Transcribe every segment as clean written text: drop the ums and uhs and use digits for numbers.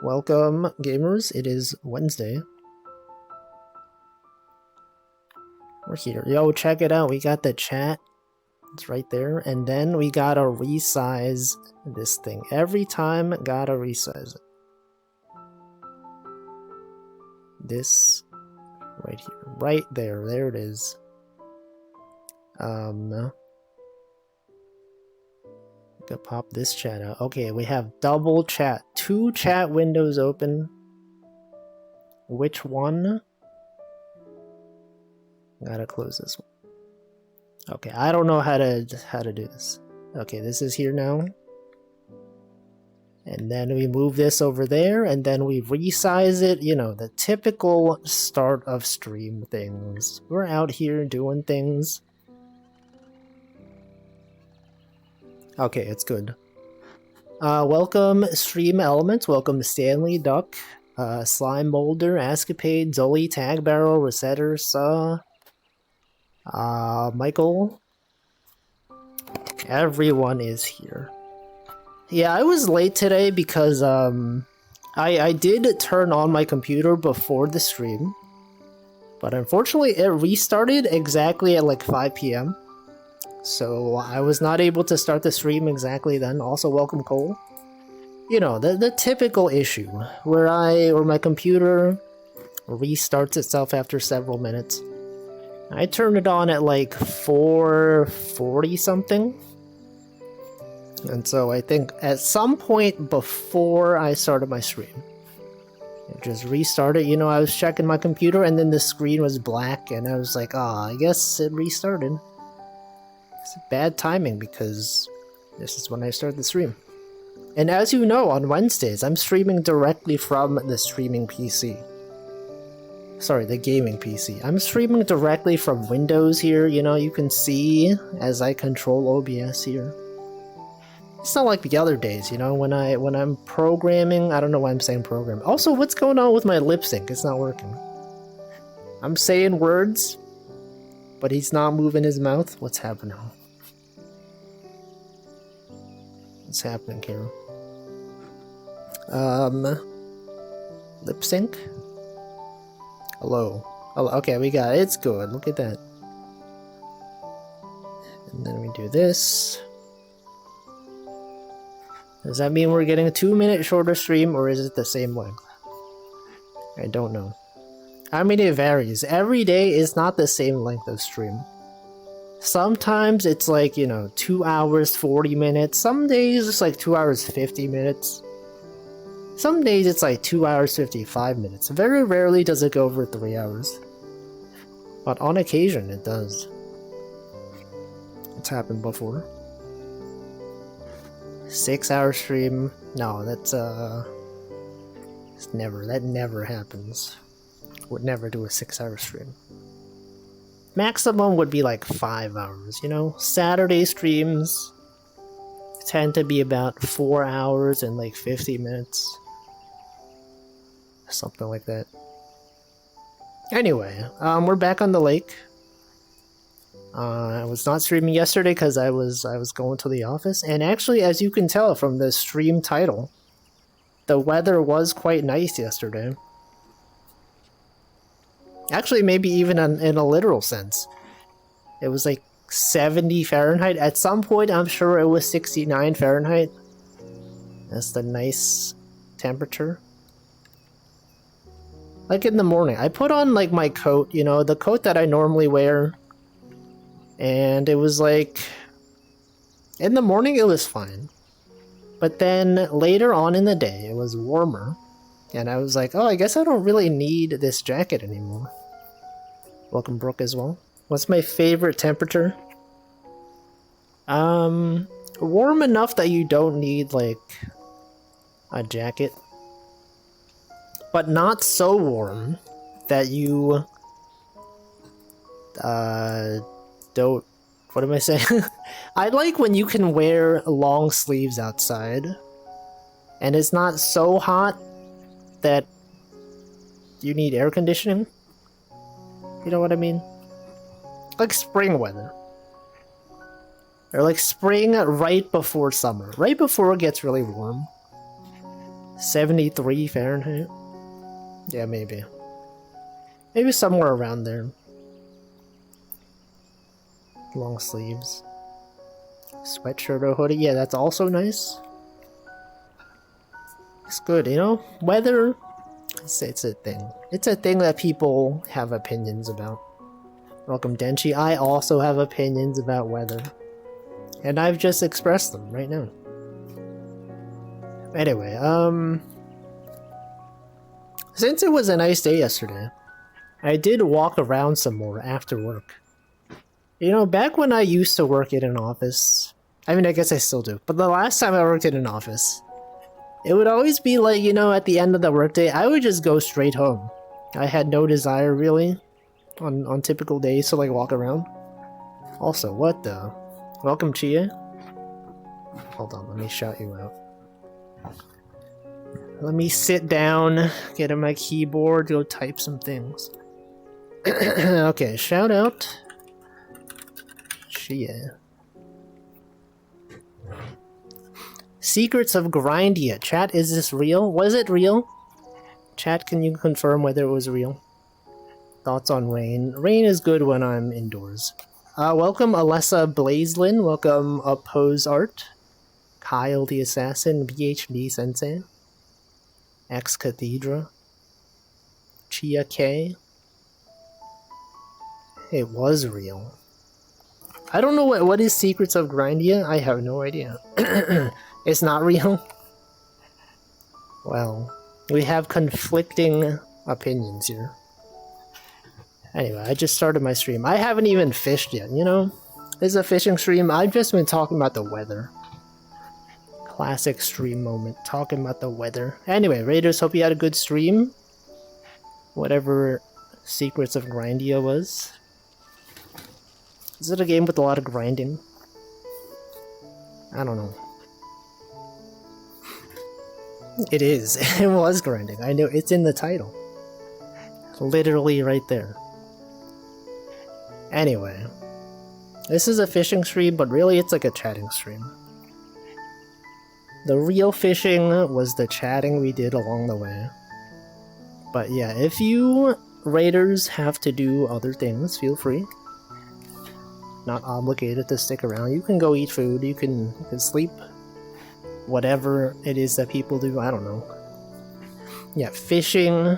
Welcome, gamers. It is Wednesday. We're here. Yo, check it out. We got the chat. It's right there. And then we gotta resize this thing. Every time, gotta resize it. This right here. Right there. There it is. Could pop this chat out. Okay, we have double chat. 2 chat windows open. Which one? Gotta close this one. Okay, I don't know how to do this. Okay, this is here now. And then we move this over there, and then we resize it. You know, the typical start of stream things. We're out here doing things. Okay, it's good. Welcome, Stream Elements. Welcome, Stanley, Duck, Slime Boulder, Ascapade, Zoli, Tag Barrel, Resetter, Saw, Michael. Everyone is here. Yeah, I was late today because I did turn on my computer before the stream, but unfortunately it restarted exactly at like 5 p.m. So I was not able to start the stream exactly then. Also, welcome Cole. You know, the typical issue where my computer restarts itself after several minutes. I turned it on at like 4:40 something. And so I think at some point before I started my stream, it just restarted. You know, I was checking my computer and then the screen was black and I was like, I guess it restarted. It's bad timing because this is when I started the stream. And as you know, on Wednesdays, I'm streaming directly from the streaming PC. Sorry, the gaming PC. I'm streaming directly from Windows here. You know, you can see as I control OBS here. It's not like the other days, you know, when I'm programming. I don't know why I'm saying program. Also, what's going on with my lip sync? It's not working. I'm saying words, but he's not moving his mouth. What's happening? What's happening here? Lip sync? Hello. Oh, okay, we got it. It's good. Look at that. And then we do this. Does that mean we're getting a 2-minute shorter stream, or is it the same length? I don't know. I mean, it varies. Every day is not the same length of stream. Sometimes it's like, you know, 2 hours, 40 minutes. Some days it's like 2 hours, 50 minutes. Some days it's like 2 hours, 55 minutes. Very rarely does it go over 3 hours. But on occasion it does. It's happened before. 6 hour stream. No, that's that never happens. Would never do a 6 hour stream. Maximum would be like 5 hours, you know? Saturday streams tend to be about 4 hours and like 50 minutes. Something like that. Anyway, we're back on the lake. I was not streaming yesterday because I was going to the office, and actually, as you can tell from the stream title, the weather was quite nice yesterday. Actually, maybe even in a literal sense. It was like 70 Fahrenheit. At some point, I'm sure it was 69 Fahrenheit. That's the nice temperature. Like in the morning, I put on like my coat, you know, the coat that I normally wear. And it was like, in the morning it was fine. But then later on in the day, it was warmer. And I was like, I guess I don't really need this jacket anymore. Welcome, Brooke, as well. What's my favorite temperature? Warm enough that you don't need, like, a jacket. But not so warm that you, don't... What am I saying? I like when you can wear long sleeves outside. And it's not so hot that you need air conditioning. You know what I mean? Like spring weather. Or like spring right before summer. Right before it gets really warm. 73 Fahrenheit? Yeah, maybe. Maybe somewhere around there. Long sleeves. Sweatshirt or hoodie, yeah, that's also nice. It's good, you know? Weather, it's a thing. It's a thing that people have opinions about. Welcome, Denchi. I also have opinions about weather. And I've just expressed them right now. Anyway, since it was a nice day yesterday, I did walk around some more after work. You know, back when I used to work in an office, I mean, I guess I still do, but the last time I worked in an office, it would always be like, you know, at the end of the workday, I would just go straight home. I had no desire, really, on typical days to, like, walk around. Also, what the? Welcome, Chia. Hold on, let me shout you out. Let me sit down, get on my keyboard, go type some things. Okay, shout out. Chia. Secrets of Grindia. Chat, is this real? Was it real? Chat, can you confirm whether it was real? Thoughts on rain? Rain is good when I'm indoors. Welcome, Alessa Blazelin. Welcome, Oppose Art. Kyle the Assassin. BHB Sensei. Ex Cathedra. Chia K. It was real. I don't know what is Secrets of Grindia. I have no idea. It's not real? Well, we have conflicting opinions here. Anyway, I just started my stream. I haven't even fished yet, you know? This is a fishing stream. I've just been talking about the weather. Classic stream moment, talking about the weather. Anyway, Raiders, hope you had a good stream. Whatever Secrets of Grindia was. Is it a game with a lot of grinding? I don't know. It is. It was grinding. I know, it's in the title. Literally right there. Anyway. This is a fishing stream, but really it's like a chatting stream. The real fishing was the chatting we did along the way. But yeah, if you Raiders have to do other things, feel free. Not obligated to stick around. You can go eat food, you can sleep. Whatever it is that people do, I don't know. Yeah, fishing.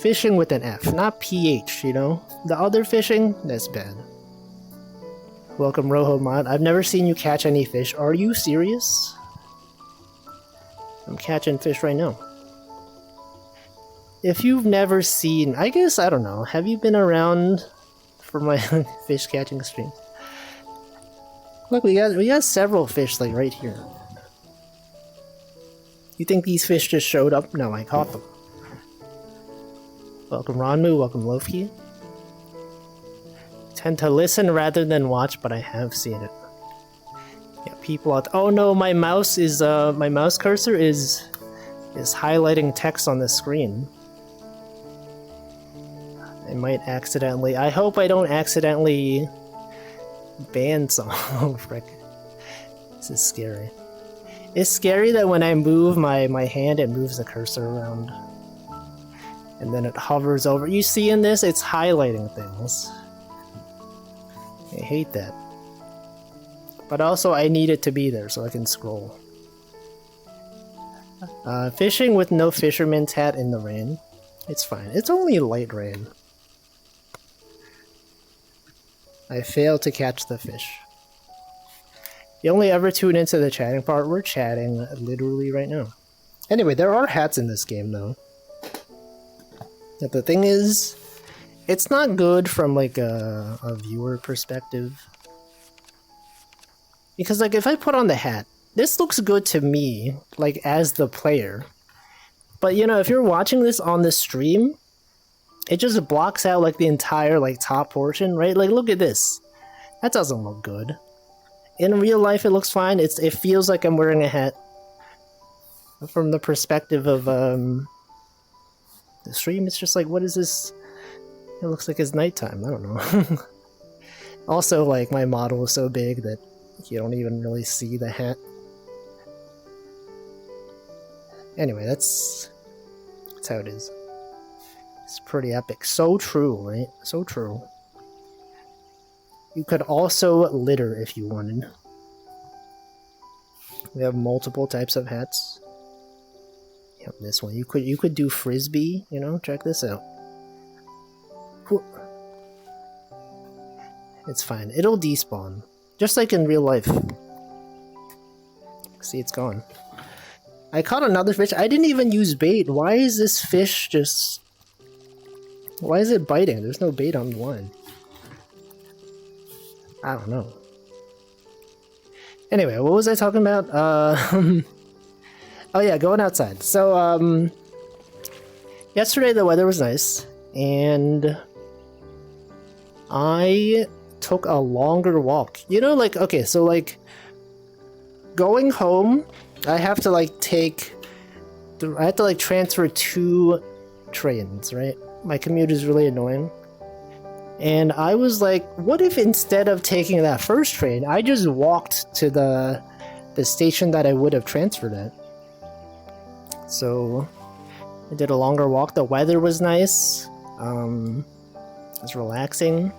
Fishing with an F, not PH, you know? The other fishing, that's bad. Welcome, Rojo Mod. I've never seen you catch any fish. Are you serious? I'm catching fish right now. If you've never seen, I guess, I don't know, have you been around for my fish catching streams? Look, we got several fish like right here. You think these fish just showed up? No, I caught them. Welcome Ronmu, welcome Lofi. Tend to listen rather than watch, but I have seen it. Yeah, people out. Oh no, my mouse is my mouse cursor is highlighting text on the screen. I might accidentally. I hope I don't accidentally ban some. Oh frick! This is scary. It's scary that when I move my hand, it moves the cursor around, and then it hovers over. You see in this, it's highlighting things. I hate that. But also, I need it to be there so I can scroll. Fishing with no fisherman's hat in the rain. It's fine. It's only light rain. I failed to catch the fish. You only ever tune into the chatting part. We're chatting literally right now. Anyway, there are hats in this game, though. But the thing is, it's not good from like a viewer perspective. Because like if I put on the hat, this looks good to me, like as the player. But you know, if you're watching this on the stream, it just blocks out like the entire like top portion, right? Like look at this. That doesn't look good. In real life it looks fine. It feels like I'm wearing a hat. From the perspective of the stream, it's just like, what is this? It looks like it's nighttime. I don't know. Also, like, my model is so big that you don't even really see the hat. Anyway, that's how it is. It's pretty epic. So true, right? So true. You could also litter if you wanted. We have multiple types of hats. Yep, this one. You could do frisbee, you know, check this out. It's fine. It'll despawn. Just like in real life. See, it's gone. I caught another fish. I didn't even use bait. Why is this fish just... Why is it biting? There's no bait on the line. I don't know. Anyway, what was I talking about? Oh yeah, going outside. So, yesterday the weather was nice, and I took a longer walk. You know, like, okay, so like, going home, I have to like I have to like transfer 2 trains, right? My commute is really annoying. And I was like, what if instead of taking that first train, I just walked to the station that I would have transferred at? So I did a longer walk. The weather was nice. It was relaxing.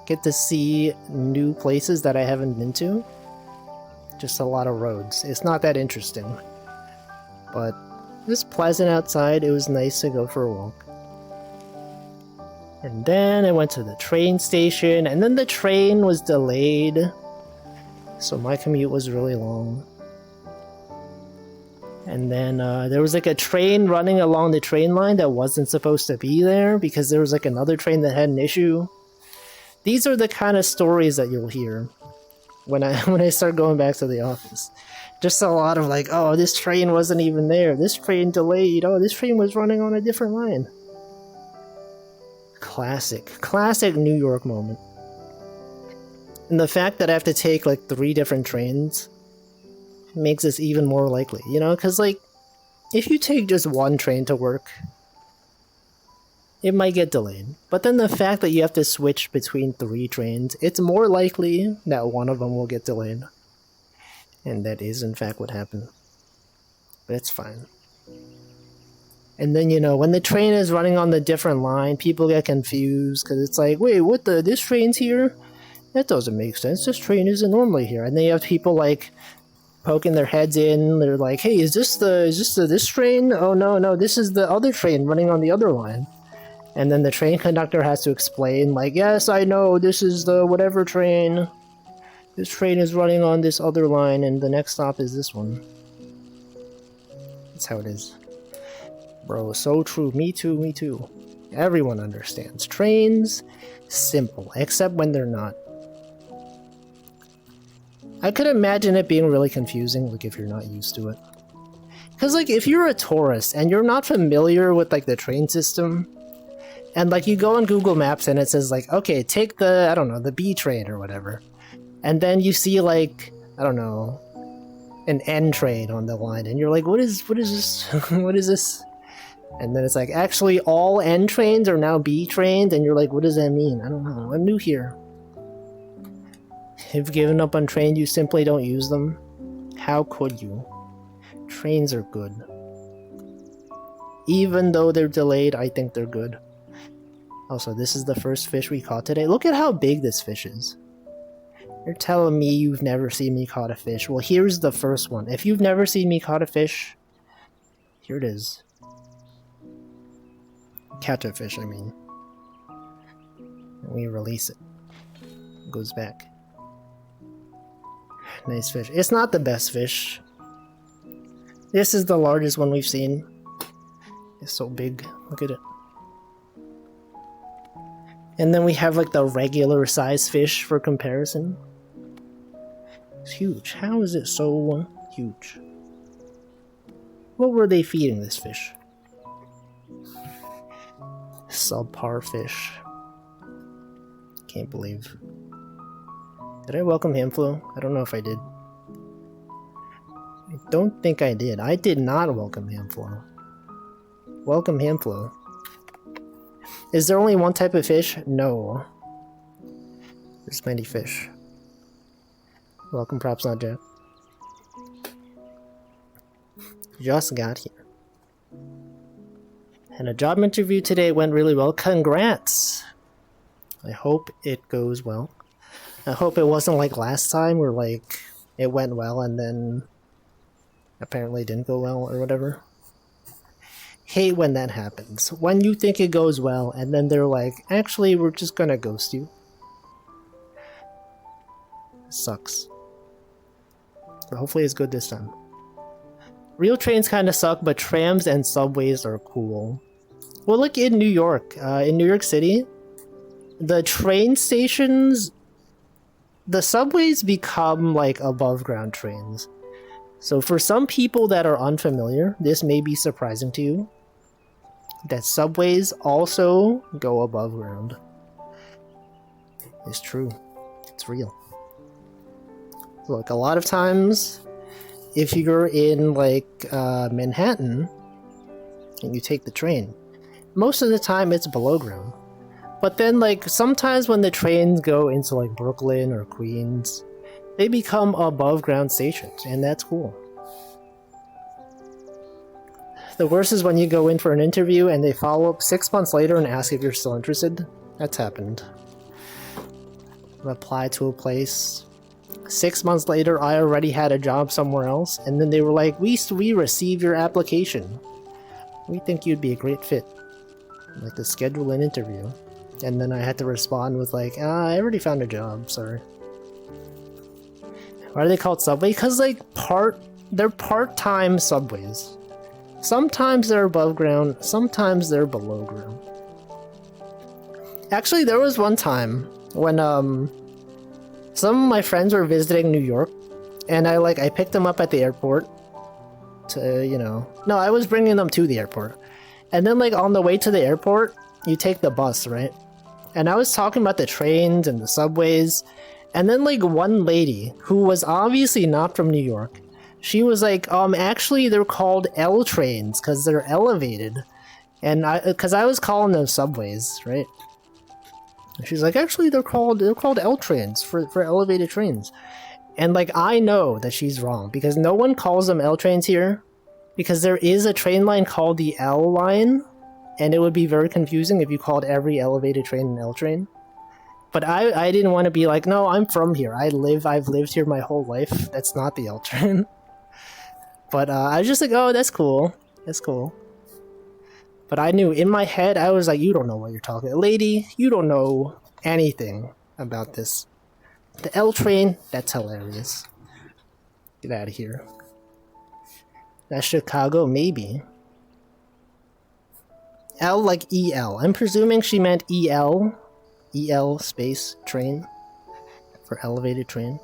Get to see new places that I haven't been to. Just a lot of roads. It's not that interesting. But it was pleasant outside. It was nice to go for a walk. And then I went to the train station, and then the train was delayed, so my commute was really long. And then there was like a train running along the train line that wasn't supposed to be there because there was like another train that had an issue. These are the kind of stories that you'll hear when I start going back to the office. Just a lot of like, oh, this train wasn't even there, this train delayed, oh, this train was running on a different line. Classic New York moment. And the fact that I have to take like 3 different trains makes this even more likely, you know, because like, if you take just one train to work, it might get delayed. But then the fact that you have to switch between 3 trains, it's more likely that one of them will get delayed. And that is in fact what happened. But it's fine. And then, you know, when the train is running on the different line, people get confused because it's like, wait, what this train's here? That doesn't make sense. This train isn't normally here. And then you have people like poking their heads in. They're like, hey, is this this train? Oh no, this is the other train running on the other line. And then the train conductor has to explain, like, yes, I know, this is the whatever train. This train is running on this other line, and the next stop is this one. That's how it is. Bro, so true. Me too. Everyone understands. Trains, simple, except when they're not. I could imagine it being really confusing, like, if you're not used to it. Because, like, if you're a tourist and you're not familiar with, like, the train system, and, like, you go on Google Maps and it says, like, okay, take the, I don't know, the B train or whatever. And then you see, like, I don't know, an N train on the line, and you're like, what is this? What is this? And then it's like, actually, all N trains are now B trains, and you're like, what does that mean? I don't know. I'm new here. If you've given up on trains, you simply don't use them. How could you? Trains are good. Even though they're delayed, I think they're good. Also, this is the first fish we caught today. Look at how big this fish is. You're telling me you've never seen me caught a fish. Well, here's the first one. If you've never seen me caught a fish, here it is. Catch a fish, I mean. And we release it. It goes back. Nice fish. It's not the best fish. This is the largest one we've seen. It's so big. Look at it. And then we have like the regular size fish for comparison. It's huge. How is it so huge? What were they feeding this fish? Subpar fish. Can't believe. Did I welcome Hamflow? I don't know if I did. I don't think I did. I did not welcome Hamflow. Welcome Hamflow. Is there only one type of fish? No. There's many fish. Welcome Props Not Jack. Just got here. And a job interview today went really well. Congrats! I hope it goes well. I hope it wasn't like last time where like it went well and then apparently didn't go well or whatever. Hate when that happens. When you think it goes well and then they're like, actually we're just gonna ghost you. It sucks. But hopefully it's good this time. Real trains kind of suck, but trams and subways are cool. Well, look in New York. In New York City, the train stations, the subways become like above ground trains. So for some people that are unfamiliar, this may be surprising to you, that subways also go above ground. It's true. It's real. Look, a lot of times, if you're in like Manhattan and you take the train, most of the time it's below ground. But then like sometimes when the trains go into like Brooklyn or Queens, they become above ground stations, and that's cool. The worst is when you go in for an interview and they follow up 6 months later and ask if you're still interested. That's happened. Apply to a place. 6 months later, I already had a job somewhere else, and then they were like, we received your application. We think you'd be a great fit. Like to schedule an interview. And then I had to respond with like, I already found a job, sorry. Why are they called subway? Because like they're part-time subways. Sometimes they're above ground, sometimes they're below ground. Actually, there was one time when some of my friends were visiting New York, and I picked them up at the airport to, no, I was bringing them to the airport. And then like on the way to the airport, you take the bus, right? And I was talking about the trains and the subways, and then like one lady who was obviously not from New York, she was like, actually they're called L trains because they're elevated. And because I was calling them subways, right? She's like, actually they're called L trains for elevated trains. And like I know that she's wrong because no one calls them L trains here, because there is a train line called the L line, and it would be very confusing if you called every elevated train an L train. But I didn't want to be like, no, I'm from here. I've lived here my whole life. That's not the L train. But I was just like, oh, that's cool. That's cool. But I knew in my head, I was like, you don't know what you're talking about. Lady, you don't know anything about this. The L train, that's hilarious. Get out of here. That's Chicago, maybe. L like EL. I'm presuming she meant EL. EL space train. For elevated train.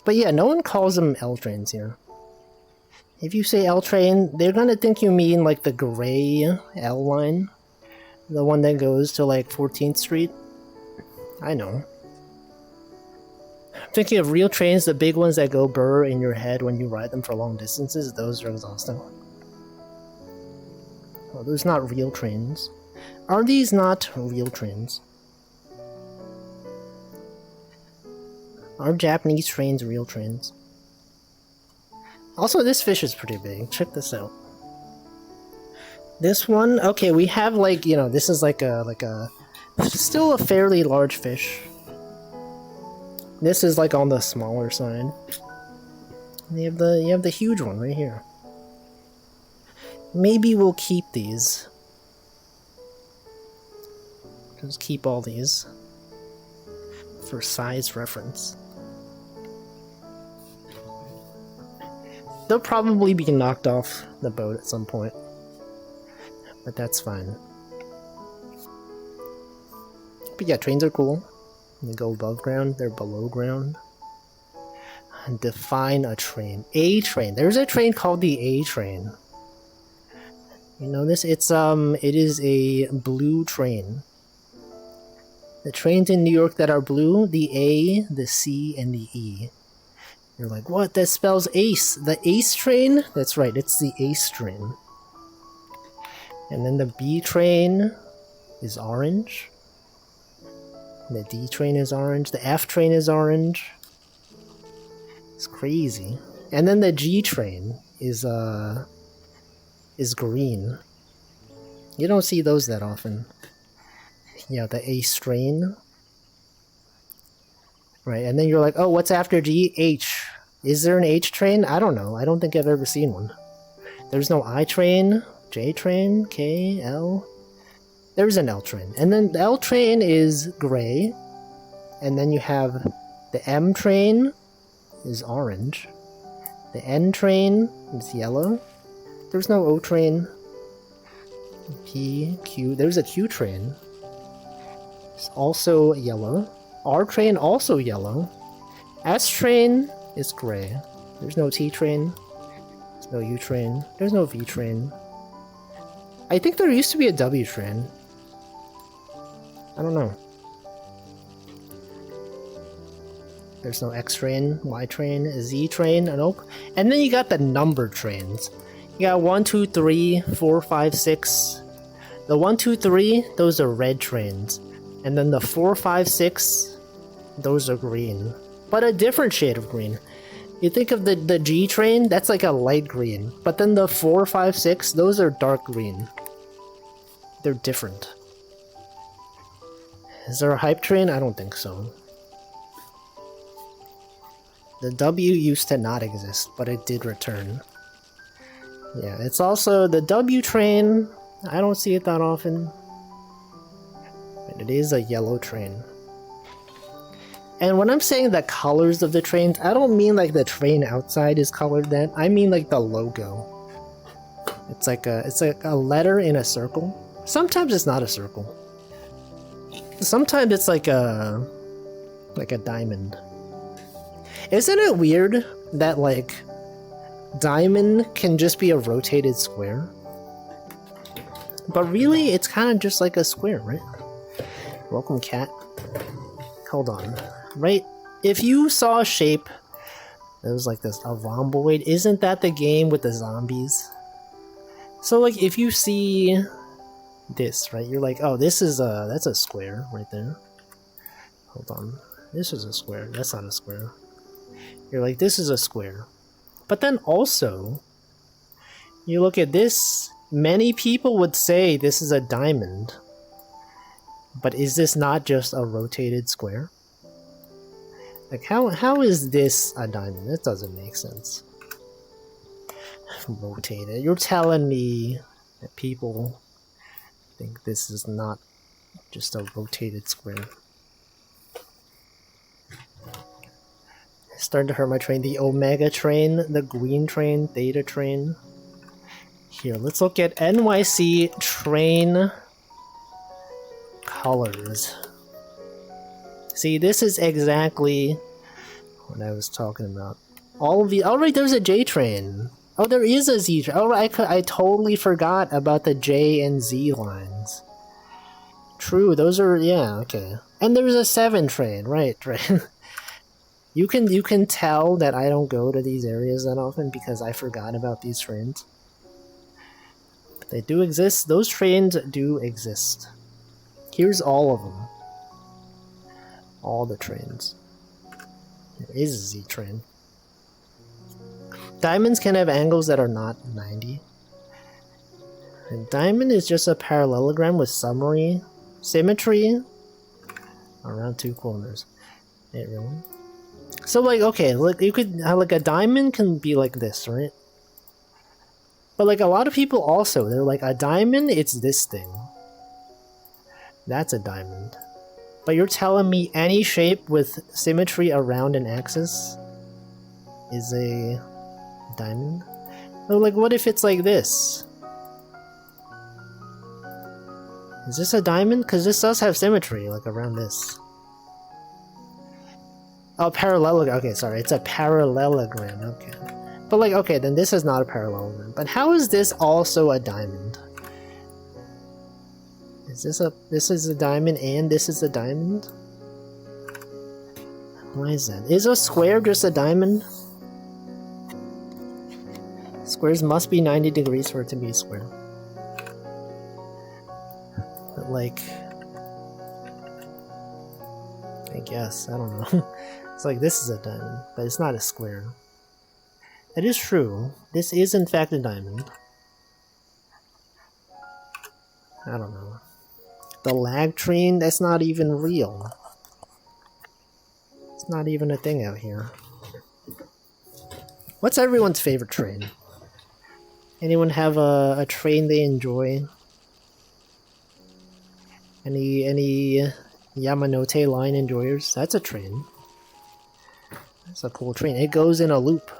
But yeah, no one calls them L trains here. If you say L train, they're gonna think you mean like the gray L line. The one that goes to like 14th Street. I know. I'm thinking of real trains, the big ones that go burr in your head when you ride them for long distances. Those are exhausting. Well, those are not real trains. Are these not real trains? Are Japanese trains real trains? Also, this fish is pretty big. Check this out. This one, okay, we have like, this is like a still a fairly large fish. This is like on the smaller side. And you have the huge one right here. Maybe we'll keep these. Just keep all these for size reference. They'll probably be knocked off the boat at some point, but that's fine. But yeah, trains are cool. They go above ground, they're below ground. And define a train. A train. There's a train called the A train. You know this? It is a blue train. The trains in New York that are blue, the A, the C, and the E. You're like, what? That spells ace. The ace train? That's right, it's the ace train. And then the B train is orange. The D train is orange. The F train is orange. It's crazy. And then the G train is is green. You don't see those that often. Yeah, the A strain. Right, and then you're like, oh, what's after G? H. Is there an H train? I don't know. I don't think I've ever seen one. There's no I train, J train, K, L. There's an L train. And then the L train is gray. And then you have the M train is orange. The N train is yellow. There's no O train. P, Q. There's a Q train. It's also yellow. R train also yellow. S train is gray. There's no T train. There's no U train. There's no V train. I think there used to be a W train. I don't know. There's no X train, Y train, Z train, nope. And then you got the number trains. You got 1, 2, 3, 4, 5, 6. The 1, 2, 3, those are red trains. And then the 4, 5, 6, those are green. But a different shade of green. You think of the G train, that's like a light green. But then the 4, 5, 6, those are dark green. They're different. Is there a hype train? I don't think so. The W used to not exist, but it did return. Yeah, it's also the W train. I don't see it that often. But it is a yellow train. And when I'm saying the colors of the trains, I don't mean like the train outside is colored that. I mean like the logo. It's like a letter in a circle. Sometimes it's not a circle. Sometimes it's like a diamond. Isn't it weird that like diamond can just be a rotated square? But really, it's kind of just like a square, right? Welcome, cat. Hold on. Right? If you saw a shape that was like this, a rhomboid, isn't that the game with the zombies? So like if you see this, right, you're like, oh, that's a square right there. Hold on. This is a square. That's not a square. You're like, this is a square. But then also, you look at this, many people would say this is a diamond. But is this not just a rotated square? Like, how is this a diamond? That doesn't make sense. Rotated. You're telling me that people think this is not just a rotated square. Starting to hurt my train. The Omega train, the green train, Theta train. Here, let's look at NYC train colors. See, this is exactly what I was talking about. All of the... Oh, right, there's a J train. Oh, there is a Z train. Oh, I totally forgot about the J and Z lines. True, those are... Yeah, okay. And there's a 7 train, right. You can tell that I don't go to these areas that often because I forgot about these trains. But they do exist. Those trains do exist. Here's all of them. All the trains. There is a Z train. Diamonds can have angles that are not 90. And diamond is just a parallelogram with symmetry around 2 corners. Wait, really? So like, okay, like you could like a diamond can be like this, right? But like a lot of people also, they're like, a diamond, it's this thing. That's a diamond. But you're telling me any shape with symmetry around an axis is a diamond? Or like, what if it's like this? Is this a diamond? Because this does have symmetry, like around this. Oh, parallelogram. Okay, sorry, it's a parallelogram. Okay. But like, okay, then this is not a parallelogram. But how is this also a diamond? Is this is a diamond and this is a diamond? Why is that? Is a square just a diamond? Squares must be 90 degrees for it to be a square. But like... I guess, I don't know. It's like, this is a diamond, but it's not a square. That is true. This is in fact a diamond. I don't know. The lag train, that's not even real. It's not even a thing out here. What's everyone's favorite train? Anyone have a train they enjoy? Any Yamanote line enjoyers? That's a train. That's a cool train. It goes in a loop.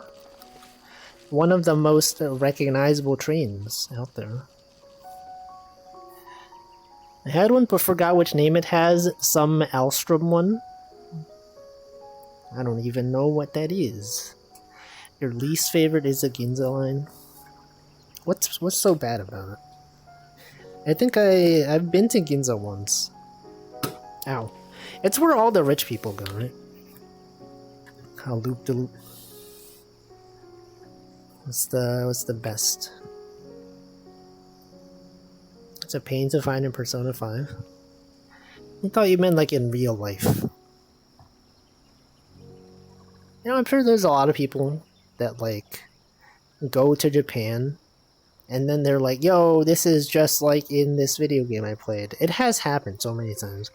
One of the most recognizable trains out there. I had one but forgot which name it has. Some Alstrom one. I don't even know what that is. Your least favorite is the Ginza line. What's so bad about it? I think I've been to Ginza once. Ow. It's where all the rich people go, right? I'll loop de loop. What's the best? It's a pain to find in Persona 5. I thought you meant like in real life. You know, I'm sure there's a lot of people that like go to Japan and then they're like, yo, this is just like in this video game I played. It has happened so many times.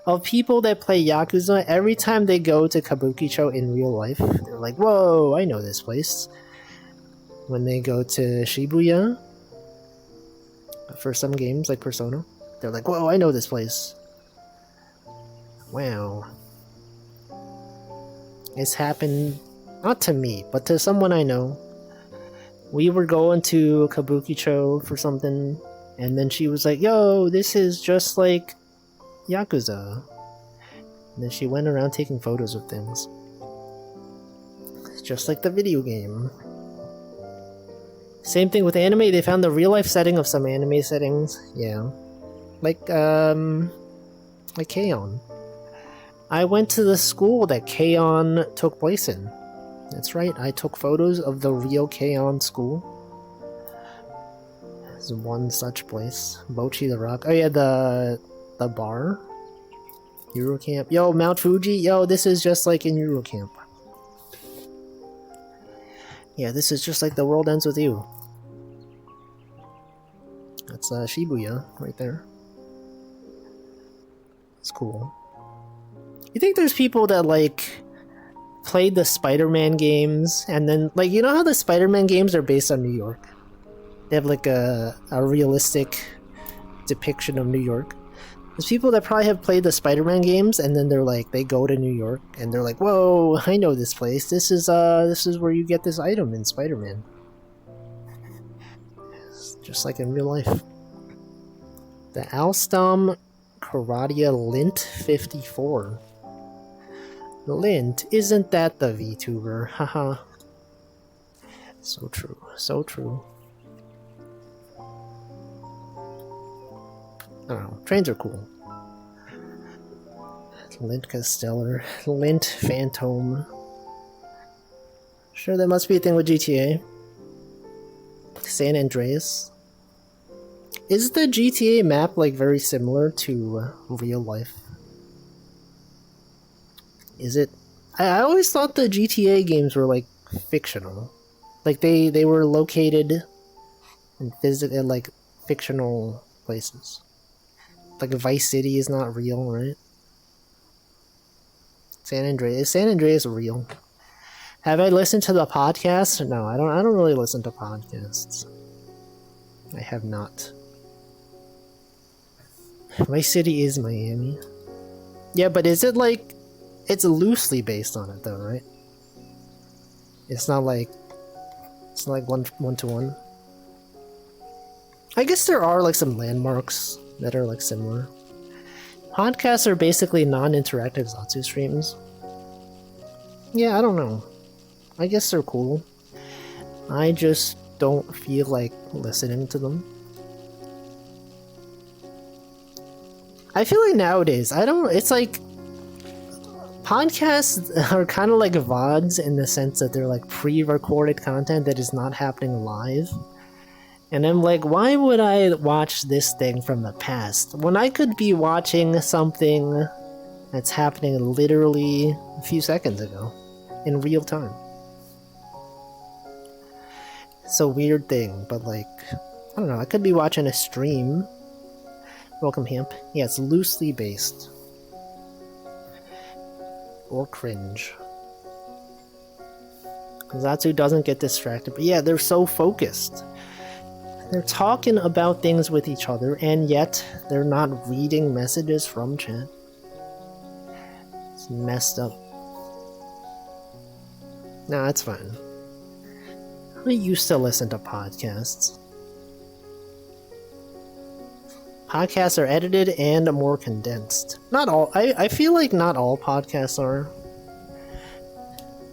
Of people that play Yakuza, every time they go to Kabukicho in real life, they're like, whoa, I know this place. When they go to Shibuya, for some games like Persona, they're like, whoa, I know this place. Wow. It's happened, not to me, but to someone I know. We were going to Kabukicho for something, and then she was like, yo, this is just like Yakuza. And then she went around taking photos of things. It's just like the video game. Same thing with anime, they found the real life setting of some anime settings. Yeah. Like K-On! I went to the school that K-On! Took place in. That's right, I took photos of the real K-On! School. There's one such place. Mochi the Rock. Oh yeah, the bar. Eurocamp. Yo, Mount Fuji. Yo, this is just like in Eurocamp. Yeah, this is just like The World Ends With You. That's Shibuya right there. It's cool. You think there's people that like played the Spider-Man games and then like, you know how the Spider-Man games are based on New York? They have like a realistic depiction of New York. There's people that probably have played the Spider-Man games and then they're like, they go to New York and they're like, whoa, I know this place. This is where you get this item in Spider-Man. It's just like in real life. The Alstom Karadia Lint 54. Lint, isn't that the VTuber? Haha. So true, so true. I don't know, trains are cool. Lint Castellar, Lint Phantom. Sure, that must be a thing with GTA. San Andreas. Is the GTA map like very similar to real life? Is it? I always thought the GTA games were like fictional. Like they were located in like fictional places. Like Vice City is not real, right? San Andreas. Is San Andreas real? Have I listened to the podcast? No, I don't really listen to podcasts. I have not. Vice City is Miami. Yeah, but is it like... It's loosely based on it though, right? It's not like one to one. I guess there are like some landmarks that are like similar. Podcasts are basically non-interactive Zatsu streams. Yeah, I don't know. I guess they're cool. I just don't feel like listening to them. I feel like nowadays, it's like podcasts are kind of like VODs in the sense that they're like pre-recorded content that is not happening live. And I'm like, why would I watch this thing from the past when I could be watching something that's happening literally a few seconds ago in real time? It's a weird thing, but like, I don't know, I could be watching a stream Welcome, Hamp. Yeah, it's loosely based. Or cringe. Zatsu doesn't get distracted, but yeah, they're so focused. They're talking about things with each other, and yet they're not reading messages from chat. It's messed up. Nah, it's fine. I used to listen to podcasts. Podcasts are edited and more condensed. Not all. I feel like not all podcasts are.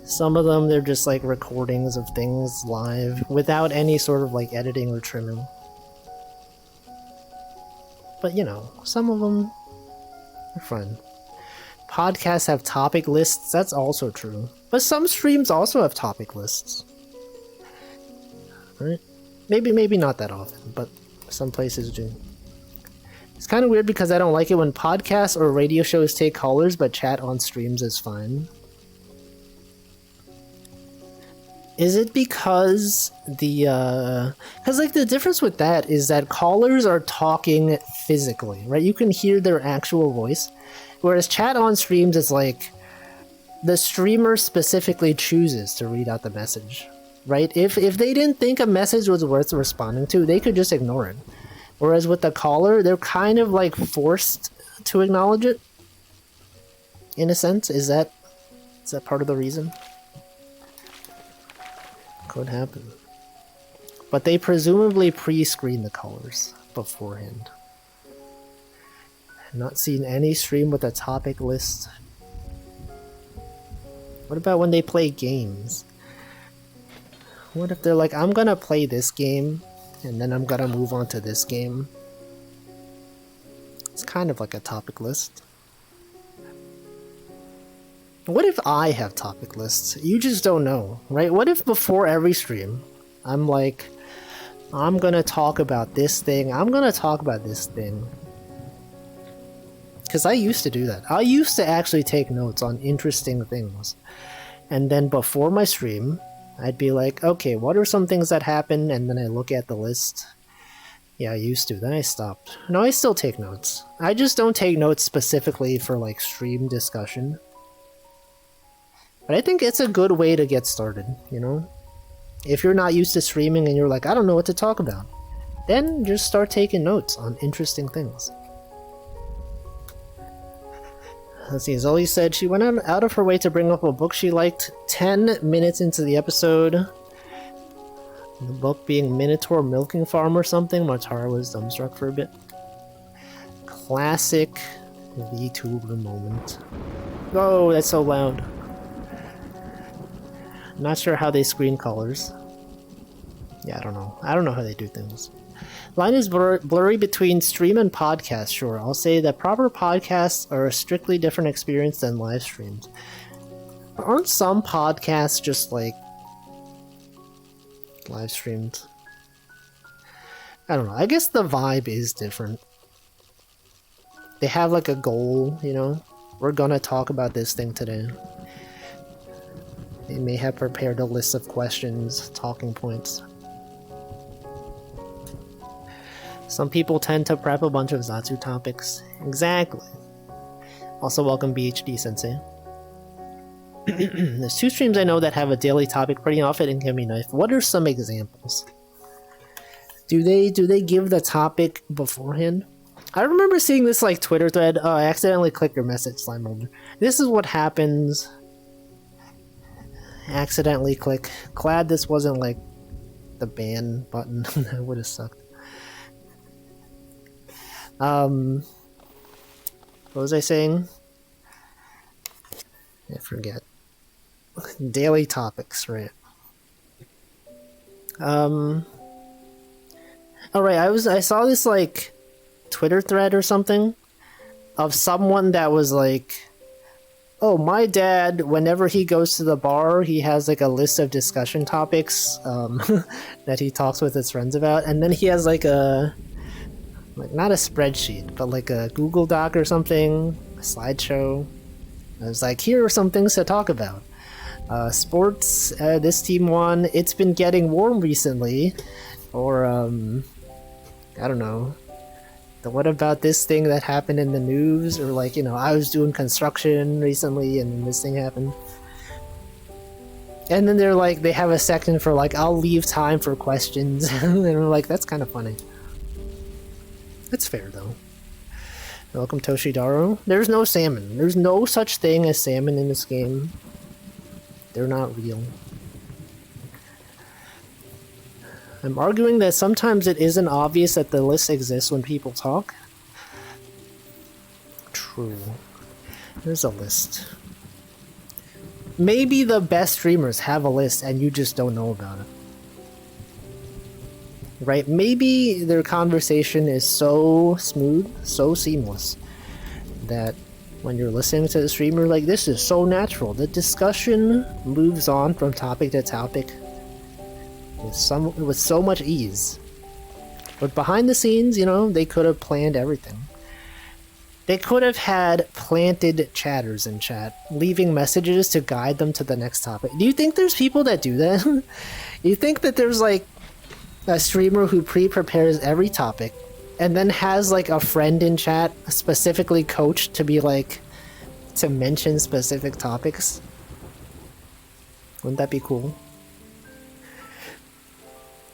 Some of them, they're just like recordings of things live without any sort of like editing or trimming. But you know, some of them are fun. Podcasts have topic lists, that's also true. But some streams also have topic lists. Right? Maybe not that often, but some places do. It's kind of weird because I don't like it when podcasts or radio shows take callers, but chat on streams is fine. Is it because because like the difference with that is that callers are talking physically, right? You can hear their actual voice, whereas chat on streams is like the streamer specifically chooses to read out the message, right? If they didn't think a message was worth responding to, they could just ignore it. Whereas with the caller, they're kind of like forced to acknowledge it. In a sense, is that part of the reason? Could happen. But they presumably pre-screen the callers beforehand. I've not seen any stream with a topic list. What about when they play games? What if they're like, I'm gonna play this game, and then I'm gonna move on to this game? It's kind of like a topic list. What if I have topic lists? You just don't know, right? What if before every stream, I'm like, I'm gonna talk about this thing, I'm gonna talk about this thing. Because I used to do that. I used to actually take notes on interesting things. And then before my stream, I'd be like, okay, what are some things that happen? And then I look at the list. Yeah, I used to. Then I stopped. No, I still take notes. I just don't take notes specifically for like stream discussion. But I think it's a good way to get started, you know? If you're not used to streaming and you're like, I don't know what to talk about, then just start taking notes on interesting things. Let's see, Zoe said she went out of her way to bring up a book she liked 10 minutes into the episode. The book being Minotaur Milking Farm or something. Matara was dumbstruck for a bit. Classic VTuber moment. Oh, that's so loud. Not sure how they screen colors. Yeah, I don't know. I don't know how they do things. Line is blurry between stream and podcast, sure. I'll say that proper podcasts are a strictly different experience than live streams. Aren't some podcasts just like live streamed? I don't know. I guess the vibe is different. They have like a goal, you know? We're gonna talk about this thing today. They may have prepared a list of questions, talking points. Some people tend to prep a bunch of Zatsu topics. Exactly. Also, welcome BHD Sensei. There's 2 streams I know that have a daily topic pretty often and can be nice. What are some examples? Do they give the topic beforehand? I remember seeing this like Twitter thread. Oh, I accidentally clicked your message, Slime Over. This is what happens. Accidentally click. Glad this wasn't like the ban button. That would have sucked. What was I saying? I forget. Daily topics, right? Alright, I saw this like Twitter thread or something of someone that was like, oh, my dad, whenever he goes to the bar, he has like a list of discussion topics that he talks with his friends about, and then he has like a not a spreadsheet, but like a Google Doc or something, a slideshow. I was like, here are some things to talk about. Sports, this team won, it's been getting warm recently, or I don't know, what about this thing that happened in the news? Or like, you know, I was doing construction recently and this thing happened. And then they're like, they have a section for like, I'll leave time for questions. And we're like, that's kind of funny. That's fair though. Welcome Toshidaro. There's no salmon. There's no such thing as salmon in this game. They're not real. I'm arguing that sometimes it isn't obvious that the list exists when people talk. True. There's a list. Maybe the best streamers have a list and you just don't know about it. Right? Maybe their conversation is so smooth, so seamless, that when you're listening to the streamer, like, this is so natural. The discussion moves on from topic to topic with so much ease. But behind the scenes, you know, they could have planned everything. They could have had planted chatters in chat, leaving messages to guide them to the next topic. Do you think there's people that do that? You think that there's like a streamer who pre-prepares every topic and then has like a friend in chat specifically coached to be like, to mention specific topics? Wouldn't that be cool?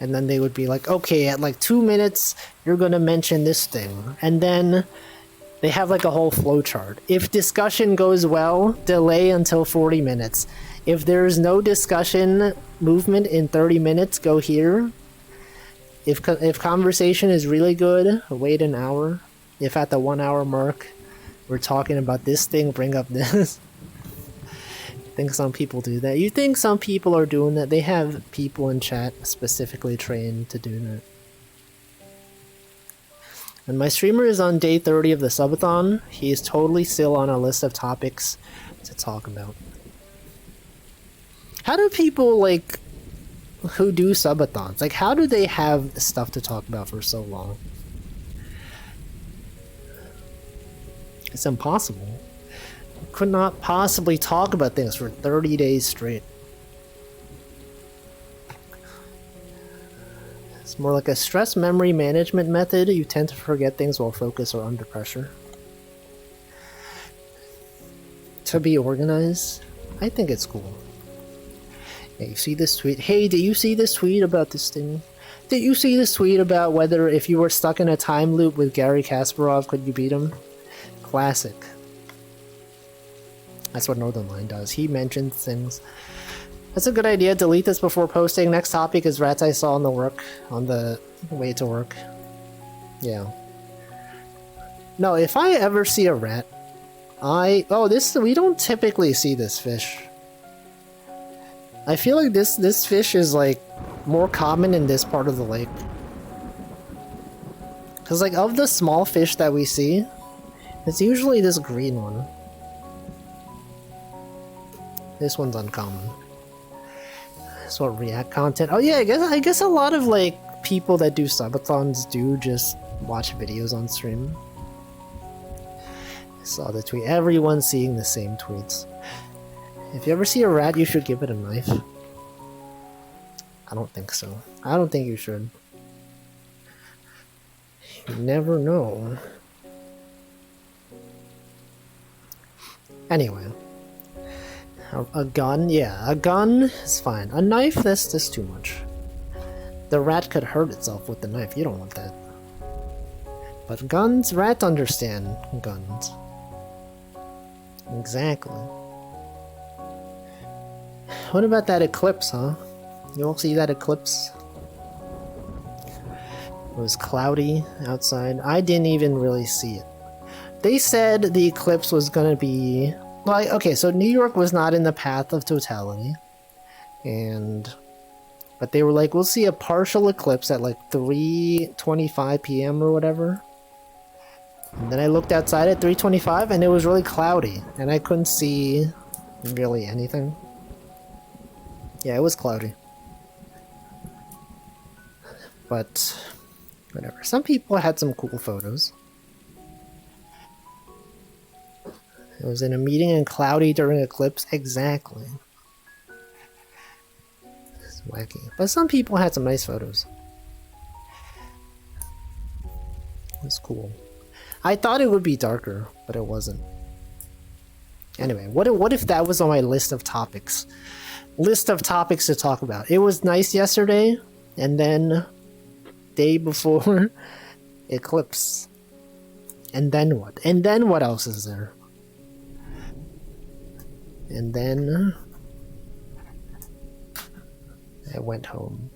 And then they would be like, okay, at like 2 minutes, you're gonna mention this thing. And then they have like a whole flowchart. If discussion goes well, delay until 40 minutes. If there's no discussion movement in 30 minutes, go here. If conversation is really good, wait an hour. If at the 1 hour mark, we're talking about this thing, bring up this. I think some people do that. You think some people are doing that? They have people in chat specifically trained to do that. And my streamer is on day 30 of the subathon. He is totally still on a list of topics to talk about. How do people, like, who do subathons, like, how do they have stuff to talk about for so long? It's impossible. You could not possibly talk about things for 30 days straight. It's more like a stress memory management method. You tend to forget things while focused or under pressure. To be organized, I think it's cool. Yeah, you see this tweet? Hey, did you see this tweet about this thing? Did you see this tweet about whether if you were stuck in a time loop with Gary Kasparov, could you beat him? Classic. That's what Northernline does. He mentions things. That's a good idea. Delete this before posting. Next topic is rats I saw on the way to work. Yeah. No, if I ever see a rat, we don't typically see this fish. I feel like this fish is like more common in this part of the lake. Cause like of the small fish that we see, it's usually this green one. This one's uncommon. So React content. Oh yeah, I guess a lot of like people that do subathons do just watch videos on stream. I saw the tweet. Everyone's seeing the same tweets. If you ever see a rat, you should give it a knife. I don't think so. I don't think you should. You never know. Anyway. A gun? Yeah, a gun is fine. A knife? That's too much. The rat could hurt itself with the knife. You don't want that. But guns? Rats understand guns. Exactly. What about that eclipse, huh? You all see that eclipse? It was cloudy outside. I didn't even really see it. They said the eclipse was gonna be... Like, okay, so New York was not in the path of totality. But they were like, we'll see a partial eclipse at like 3:25 p.m. or whatever. And then I looked outside at 3:25 and it was really cloudy. And I couldn't see really anything. Yeah, it was cloudy. But, whatever. Some people had some cool photos. It was in a meeting and cloudy during eclipse. Exactly. It's wacky. But some people had some nice photos. It was cool. I thought it would be darker, but it wasn't. Anyway, what if that was on my list of topics? List of topics to talk about. It was nice yesterday, and then day before eclipse. And then what? And then what else is there? And then I went home.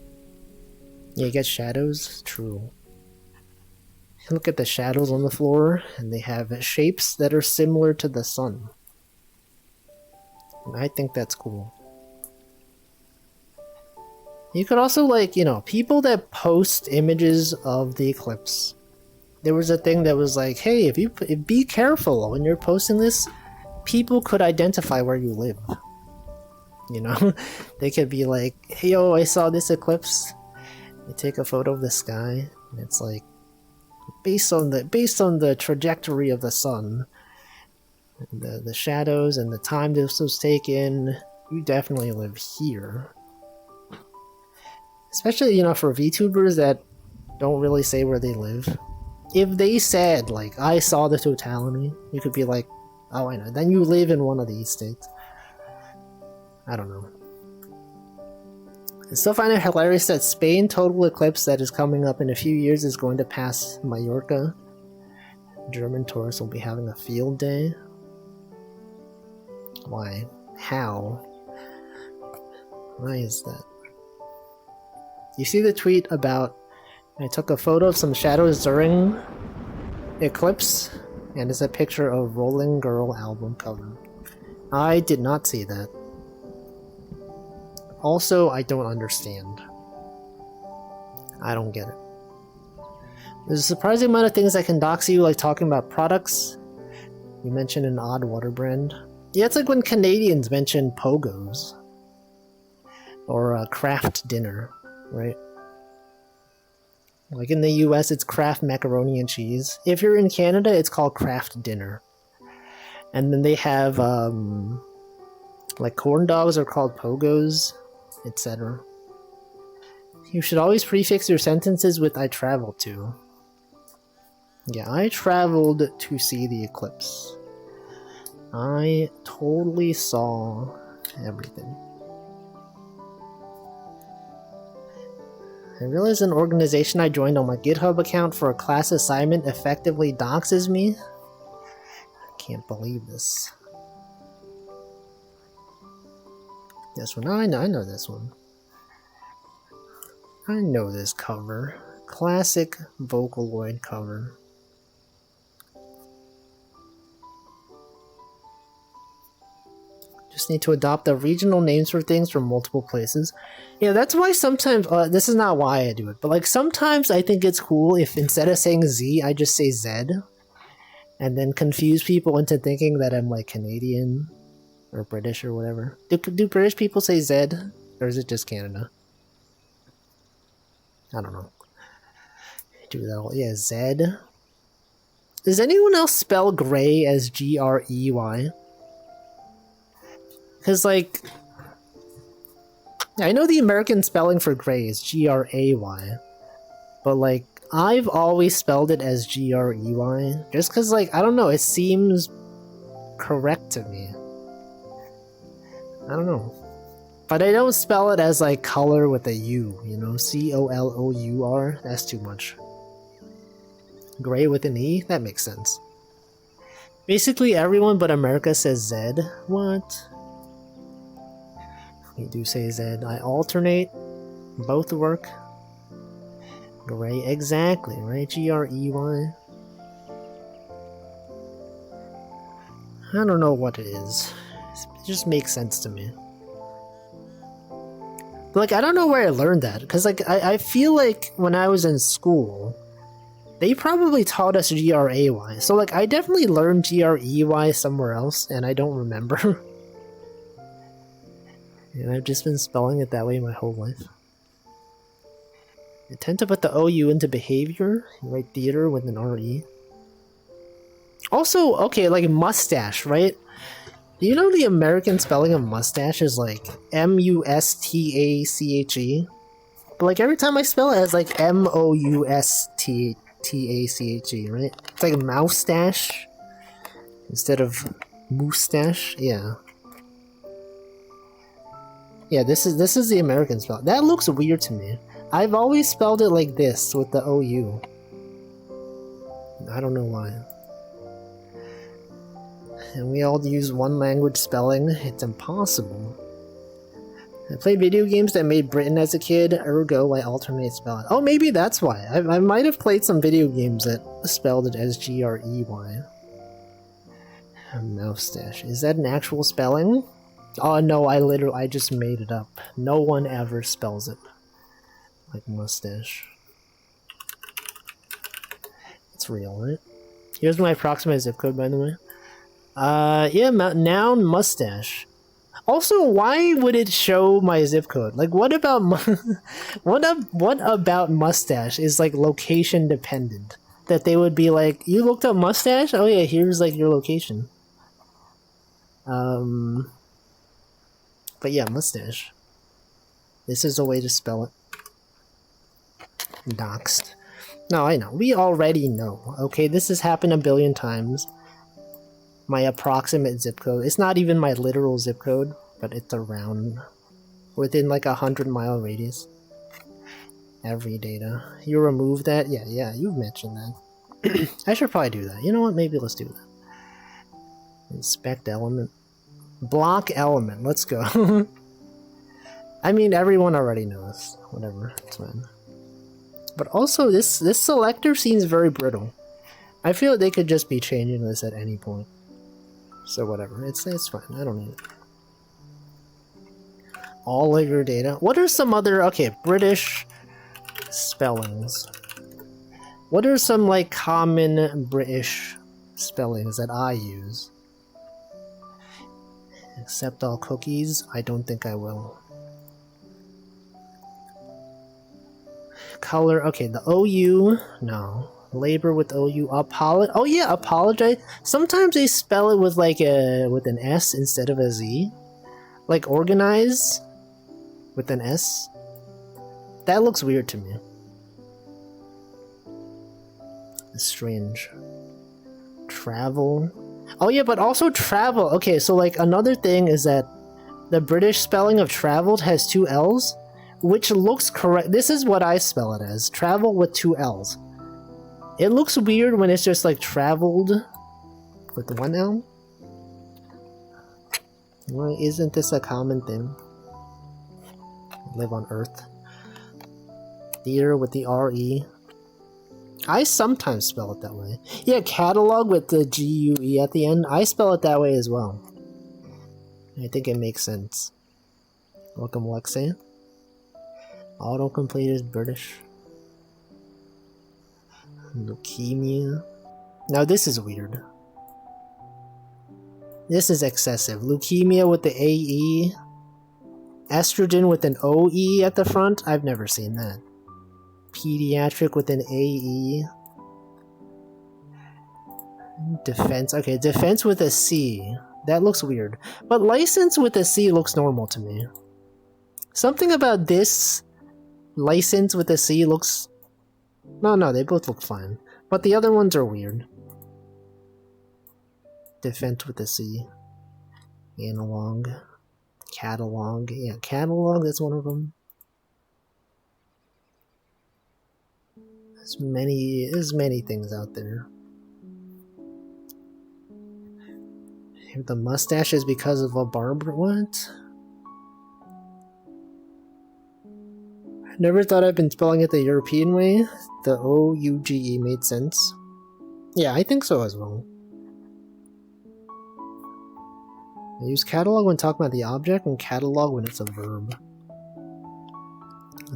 Yeah, you get shadows? True. Look at the shadows on the floor, and they have shapes that are similar to the sun. And I think that's cool. You could also, like, you know, people that post images of the eclipse. There was a thing that was like, hey, if you be careful when you're posting this, people could identify where you live. You know, they could be like, hey, yo, I saw this eclipse. They take a photo of the sky, and it's like, based on the trajectory of the sun, the shadows and the time this was taken, you definitely live here. Especially, you know, for VTubers that don't really say where they live. If they said, like, I saw the totality, you could be like, oh, I know, then you live in one of these states. I don't know. I still find it hilarious that Spain total eclipse that is coming up in a few years is going to pass Mallorca. German tourists will be having a field day. Why? How? Why is that? You see the tweet about I took a photo of some shadows during eclipse, and it's a picture of Rolling Girl album cover. I did not see that. Also, I don't understand. I don't get it. There's a surprising amount of things that can dox you, like talking about products. You mentioned an odd water brand. Yeah, it's like when Canadians mention Pogos. Or Kraft Dinner, right? Like in the US, it's Kraft Macaroni and Cheese. If you're in Canada, it's called Kraft Dinner. And then they have, like corn dogs are called Pogos, etc. You should always prefix your sentences with I traveled to. Yeah, I traveled to see the eclipse. I totally saw everything. I realize an organization I joined on my GitHub account for a class assignment effectively doxes me. I can't believe this. This one, I know this one. I know this cover. Classic Vocaloid cover. Just need to adopt the regional names for things from multiple places. Yeah, that's why sometimes, this is not why I do it, but like sometimes I think it's cool if instead of saying Z, I just say Z. And then confuse people into thinking that I'm like Canadian or British or whatever. Do British people say Z? Or is it just Canada? I don't know. Do that all. Yeah, Z. Does anyone else spell gray as Grey? Because, like, I know the American spelling for gray is Gray, but, like, I've always spelled it as Grey, just because, like, I don't know, it seems correct to me. I don't know. But I don't spell it as, like, color with a U, you know, Colour, that's too much. Gray with an E? That makes sense. Basically, everyone but America says Z. What? We do say Z. I alternate. Both work. Gray, exactly, right? Grey. I don't know what it is. It just makes sense to me. But, like, I don't know where I learned that. Because, like, I feel like when I was in school, they probably taught us Gray. So, like, I definitely learned Grey somewhere else, and I don't remember. And I've just been spelling it that way my whole life. I tend to put the OU into behavior. You write theater with an RE. Also, okay, like mustache, right? Do you know the American spelling of mustache is like Mustache? But like every time I spell it, it's like Moustachio. T-A-C-H-E, right? It's like a moustache instead of moustache. Yeah. Yeah, this is the American spell. That looks weird to me. I've always spelled it like this with the OU. I don't know why. And we all use one language spelling. It's impossible. I played video games that made Britain as a kid, ergo I alternate spelling. Oh, maybe that's why. I might have played some video games that spelled it as G-R-E-Y. Moustache. Is that an actual spelling? Oh no, I just made it up. No one ever spells it like mustache. It's real, right? Here's my approximate zip code, by the way. Yeah, noun mustache. Also, why would it show my zip code? Like, what about what about mustache is like location dependent? That they would be like, you looked up mustache? Oh yeah, here's like your location. But yeah, mustache. This is a way to spell it. Doxed. No, I know. We already know. Okay, this has happened a billion times. My approximate zip code. It's not even my literal zip code, but it's around within like 100-mile radius. Every data. You remove that? Yeah, you've mentioned that. I should probably do that. You know what? Maybe let's do that. Inspect element. Block element. Let's go. I mean, everyone already knows. Whatever. It's fine. But also, this selector seems very brittle. I feel like they could just be changing this at any point. So whatever, it's fine. I don't need it. All of your data. What are some other British spellings? What are some like common British spellings that I use? Accept all cookies? I don't think I will. Color. Okay, the OU. No. Labor with OU. Oh yeah, apologize. Sometimes they spell it with like with an S instead of a Z. Like organize with an S. That looks weird to me. It's strange. Travel. Oh yeah, but also travel. Okay, so like another thing is that the British spelling of traveled has 2 L's, which looks correct. This is what I spell it as. Travel with 2 L's. It looks weird when it's just like traveled with 1 L. Why isn't this a common thing? Live on Earth. Theater with the R-E. I sometimes spell it that way. Yeah, catalog with the G-U-E at the end. I spell it that way as well. I think it makes sense. Welcome, Lexi. Autocomplete is British. Leukemia. Now this is weird. This is excessive. Leukemia with the AE. Estrogen with an OE at the front. I've never seen that. Pediatric with an AE. Defense. Okay, defense with a C. That looks weird. But license with a C looks normal to me. Something about this license with a C looks... No, they both look fine. But the other ones are weird. Defense with a C. Analog. Catalog. Yeah, catalog, that's one of them. There's many things out there. The mustache is because of a barber. What? Never thought I'd been spelling it the European way. The O-U-G-E made sense. Yeah, I think so as well. I use catalog when talking about the object and catalog when it's a verb.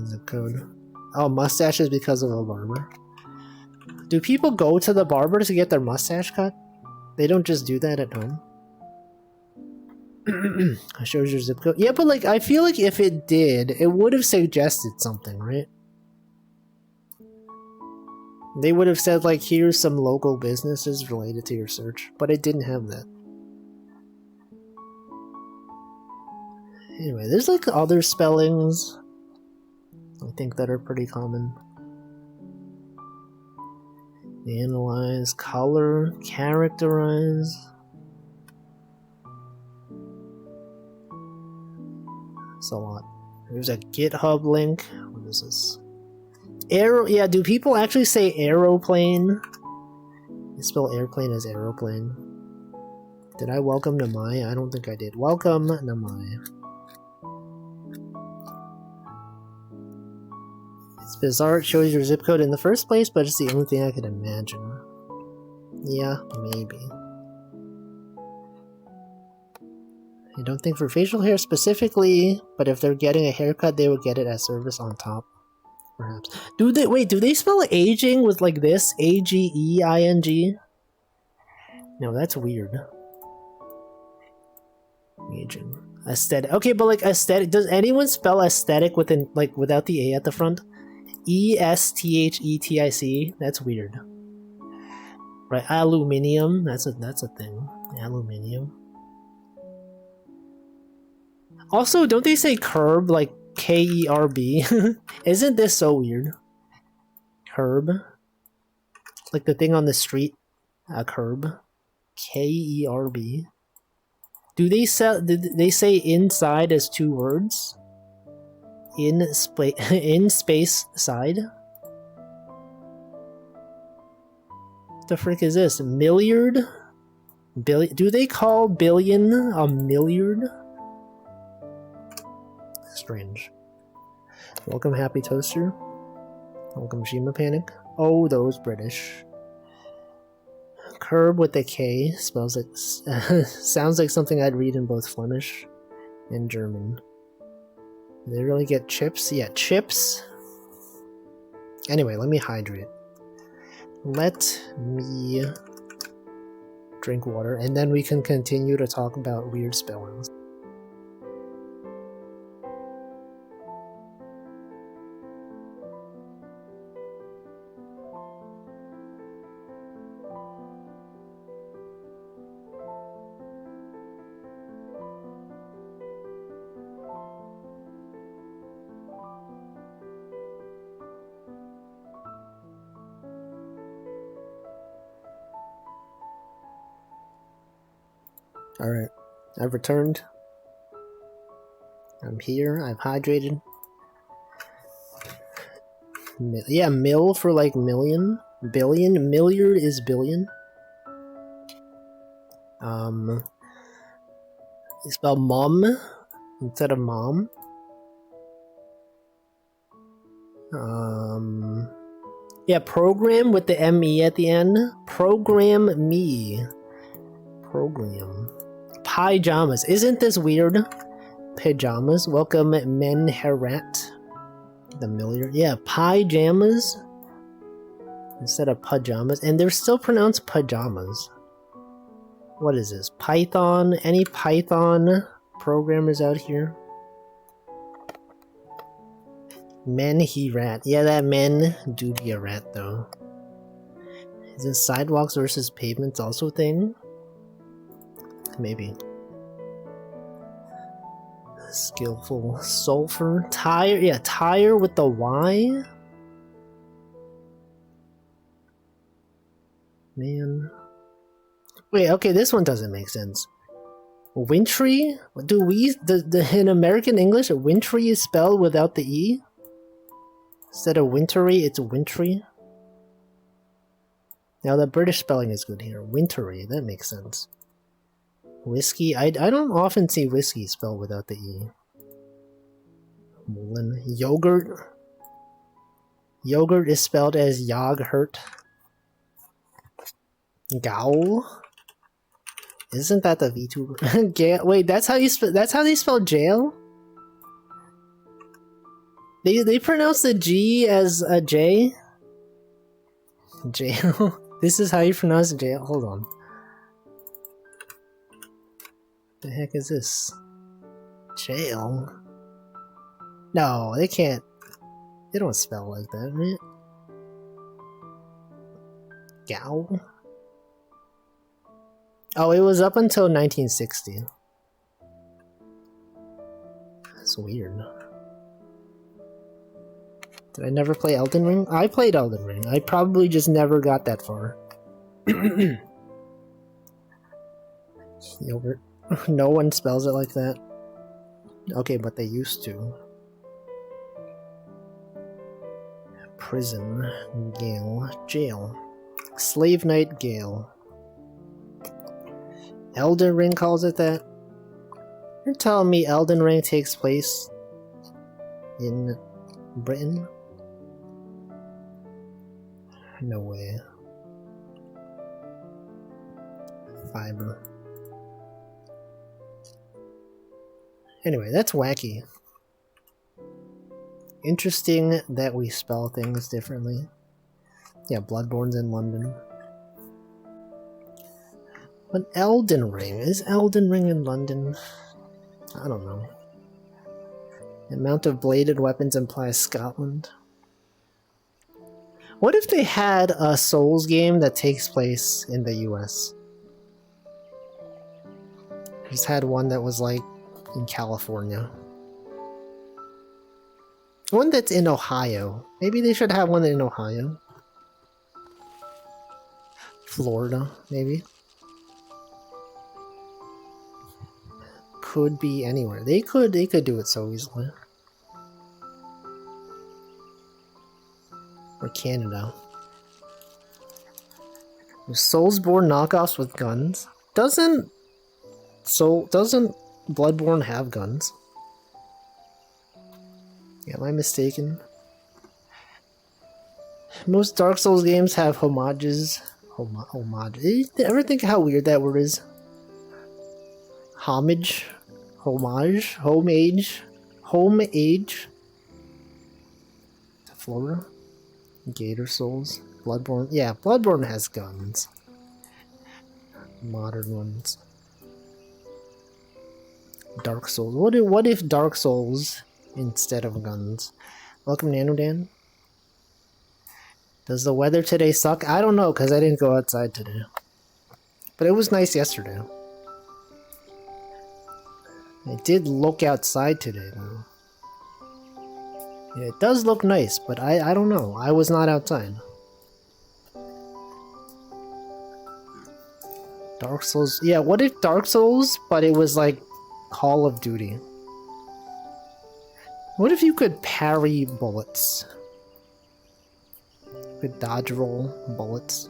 Zip code. Oh, mustache is because of a barber. Do people go to the barber to get their mustache cut? They don't just do that at home. Shows your zip code. Yeah, but like I feel like if it did, it would have suggested something, right? They would have said like, here's some local businesses related to your search, but it didn't have that. Anyway, there's like other spellings I think that are pretty common. Analyze, color, characterize. That's a lot. There's a GitHub link. What is this? Aero. Yeah, do people actually say aeroplane? They spell airplane as aeroplane. Did I welcome Namai? I don't think I did. Welcome Namai. It's bizarre. It shows your zip code in the first place, but it's the only thing I could imagine. Yeah, maybe. I don't think for facial hair specifically, but if they're getting a haircut, they would get it as service on top. Perhaps. Do they spell aging with like this? A-G-E-I-N-G? No, that's weird. Aging. Aesthetic. Okay, but like aesthetic, does anyone spell aesthetic without the A at the front? E-S-T-H-E-T-I-C? That's weird. Right, aluminium, that's a thing. Aluminium. Also, don't they say curb like K-E-R-B? Isn't this so weird? Curb. Like the thing on the street. A curb. K-E-R-B. Did they say inside as 2 words? In space side? What the frick is this? Milliard? Do they call billion a milliard? Strange. Welcome, Happy Toaster. Welcome, Shima Panic. Oh, those British. Curb with a K spells like sounds like something I'd read in both Flemish and German. Do they really get chips? Yeah, chips. Anyway, let me hydrate. Let me drink water, and then we can continue to talk about weird spellings. Alright, I've returned. I'm here, I've hydrated. Yeah, mil for like million. Billion. Milliard is billion. You spell mom instead of mom. Yeah, program with the M-E at the end. Program me. Program. Pyjamas. Isn't this weird? Pajamas. Welcome, Menherat. The milliard. Yeah, pyjamas instead of pajamas. And they're still pronounced pajamas. What is this? Python? Any Python programmers out here? Menherat. Yeah, that men do be a rat though. Is it sidewalks versus pavements also a thing? Maybe. Skillful. Sulfur. Tire. Yeah, tire with the Y. Man. Wait, okay, this one doesn't make sense. Wintry? Do we... in American English, wintry is spelled without the E? Instead of wintry, it's wintry. Now the British spelling is good here. Wintry, that makes sense. Whiskey, I don't often see whiskey spelled without the E. Mullen. Yogurt. Yogurt is spelled as Yoghurt. Gowl. Isn't that the VTuber? Wait, that's how they spell jail? They pronounce the G as a J? Jail? This is how you pronounce jail? Hold on. The heck is this? Jail? No, they can't. They don't spell like that, right? Gow? Oh, it was up until 1960. That's weird. Did I never play Elden Ring? I played Elden Ring. I probably just never got that far. Yogurt. No one spells it like that. Okay, but they used to. Prison. Gale. Jail. Slave Knight Gale. Elden Ring calls it that? You're telling me Elden Ring takes place in Britain? No way. Fiber. Anyway, that's wacky. Interesting that we spell things differently. Yeah, Bloodborne's in London. But Elden Ring, is Elden Ring in London? I don't know. The amount of bladed weapons implies Scotland. What if they had a Souls game that takes place in the US? Just had one that was like in California. One that's in Ohio. Maybe they should have one in Ohio. Florida, maybe. Could be anywhere. They could do it so easily. Or Canada. Soulsborne knockoffs with guns? Doesn't Bloodborne have guns? Am I mistaken? Most Dark Souls games have homages. Homage. Ever think how weird that word is? Homage? Homage? Homage? Homage? To Florida? Gator Souls? Bloodborne? Yeah, Bloodborne has guns. Modern ones. Dark Souls. What if Dark Souls instead of guns? Welcome, Nanodan. Does the weather today suck? I don't know, because I didn't go outside today. But it was nice yesterday. I did look outside today, though. Yeah, it does look nice, but I don't know. I was not outside. Dark Souls. Yeah, what if Dark Souls, but it was like Call of Duty? What if you could parry bullets? You could dodge roll bullets.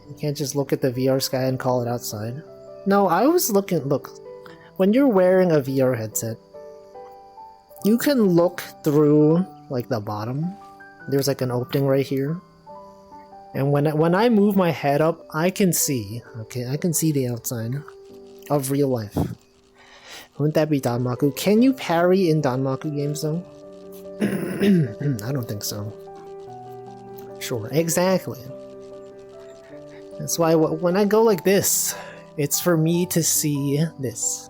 You can't just look at the VR sky and call it outside. No, I was looking. Look, when you're wearing a VR headset, you can look through like the bottom. There's like an opening right here. And when I move my head up, I can see, okay, I can see the outside of real life. Wouldn't that be Danmaku? Can you parry in Danmaku games though? I don't think so. Sure, exactly. That's why when I go like this, it's for me to see this.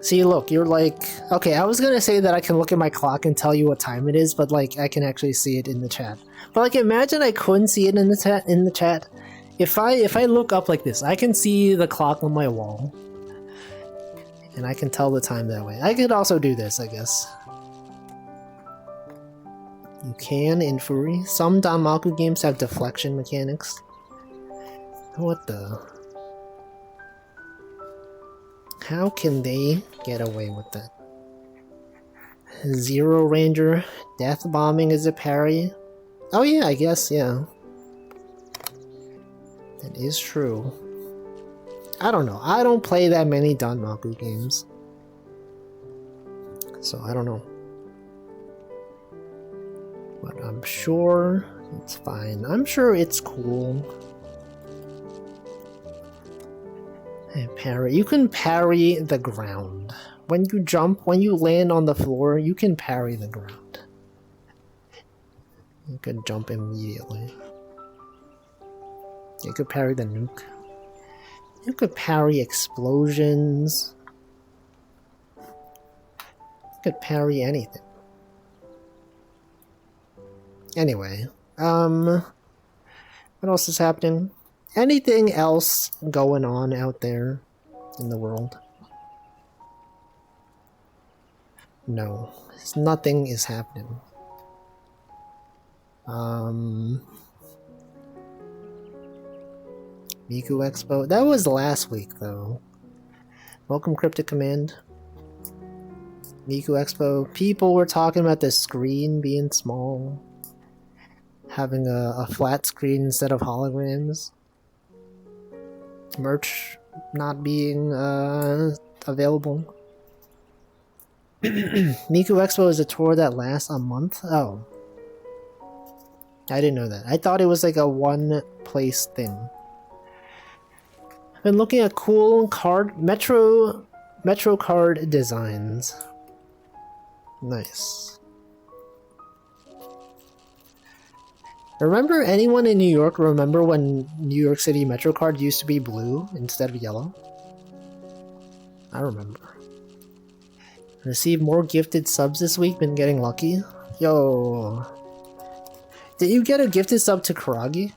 See, look, you're like... Okay, I was gonna say that I can look at my clock and tell you what time it is, but like, I can actually see it in the chat. But like, imagine I couldn't see it in the chat. If I look up like this, I can see the clock on my wall. And I can tell the time that way. I could also do this, I guess. You can in Furi. Some Danmaku games have deflection mechanics. What the... How can they get away with that? Zero Ranger, death bombing is a parry. Oh yeah, I guess, yeah. That is true. I don't know. I don't play that many Danmaku games. So I don't know. But I'm sure it's fine. I'm sure it's cool. Parry. You can parry the ground. When you jump, when you land on the floor, you can parry the ground. You can jump immediately. You could parry the nuke. You could parry explosions. You could parry anything. Anyway, what else is happening? Anything else going on out there in the world? No, nothing is happening. Miku Expo. That was last week, though. Welcome, Cryptic Command. Miku Expo. People were talking about the screen being small. Having a flat screen instead of holograms. Merch not being available. Miku Expo is a tour that lasts a month? Oh. I didn't know that. I thought it was like a one-place thing. I've been looking at cool Metro card designs. Nice. Remember anyone in New York remember when New York City Metro card used to be blue instead of yellow? I remember. Received more gifted subs this week, been getting lucky. Yo. Did you get a gifted sub to Karagi?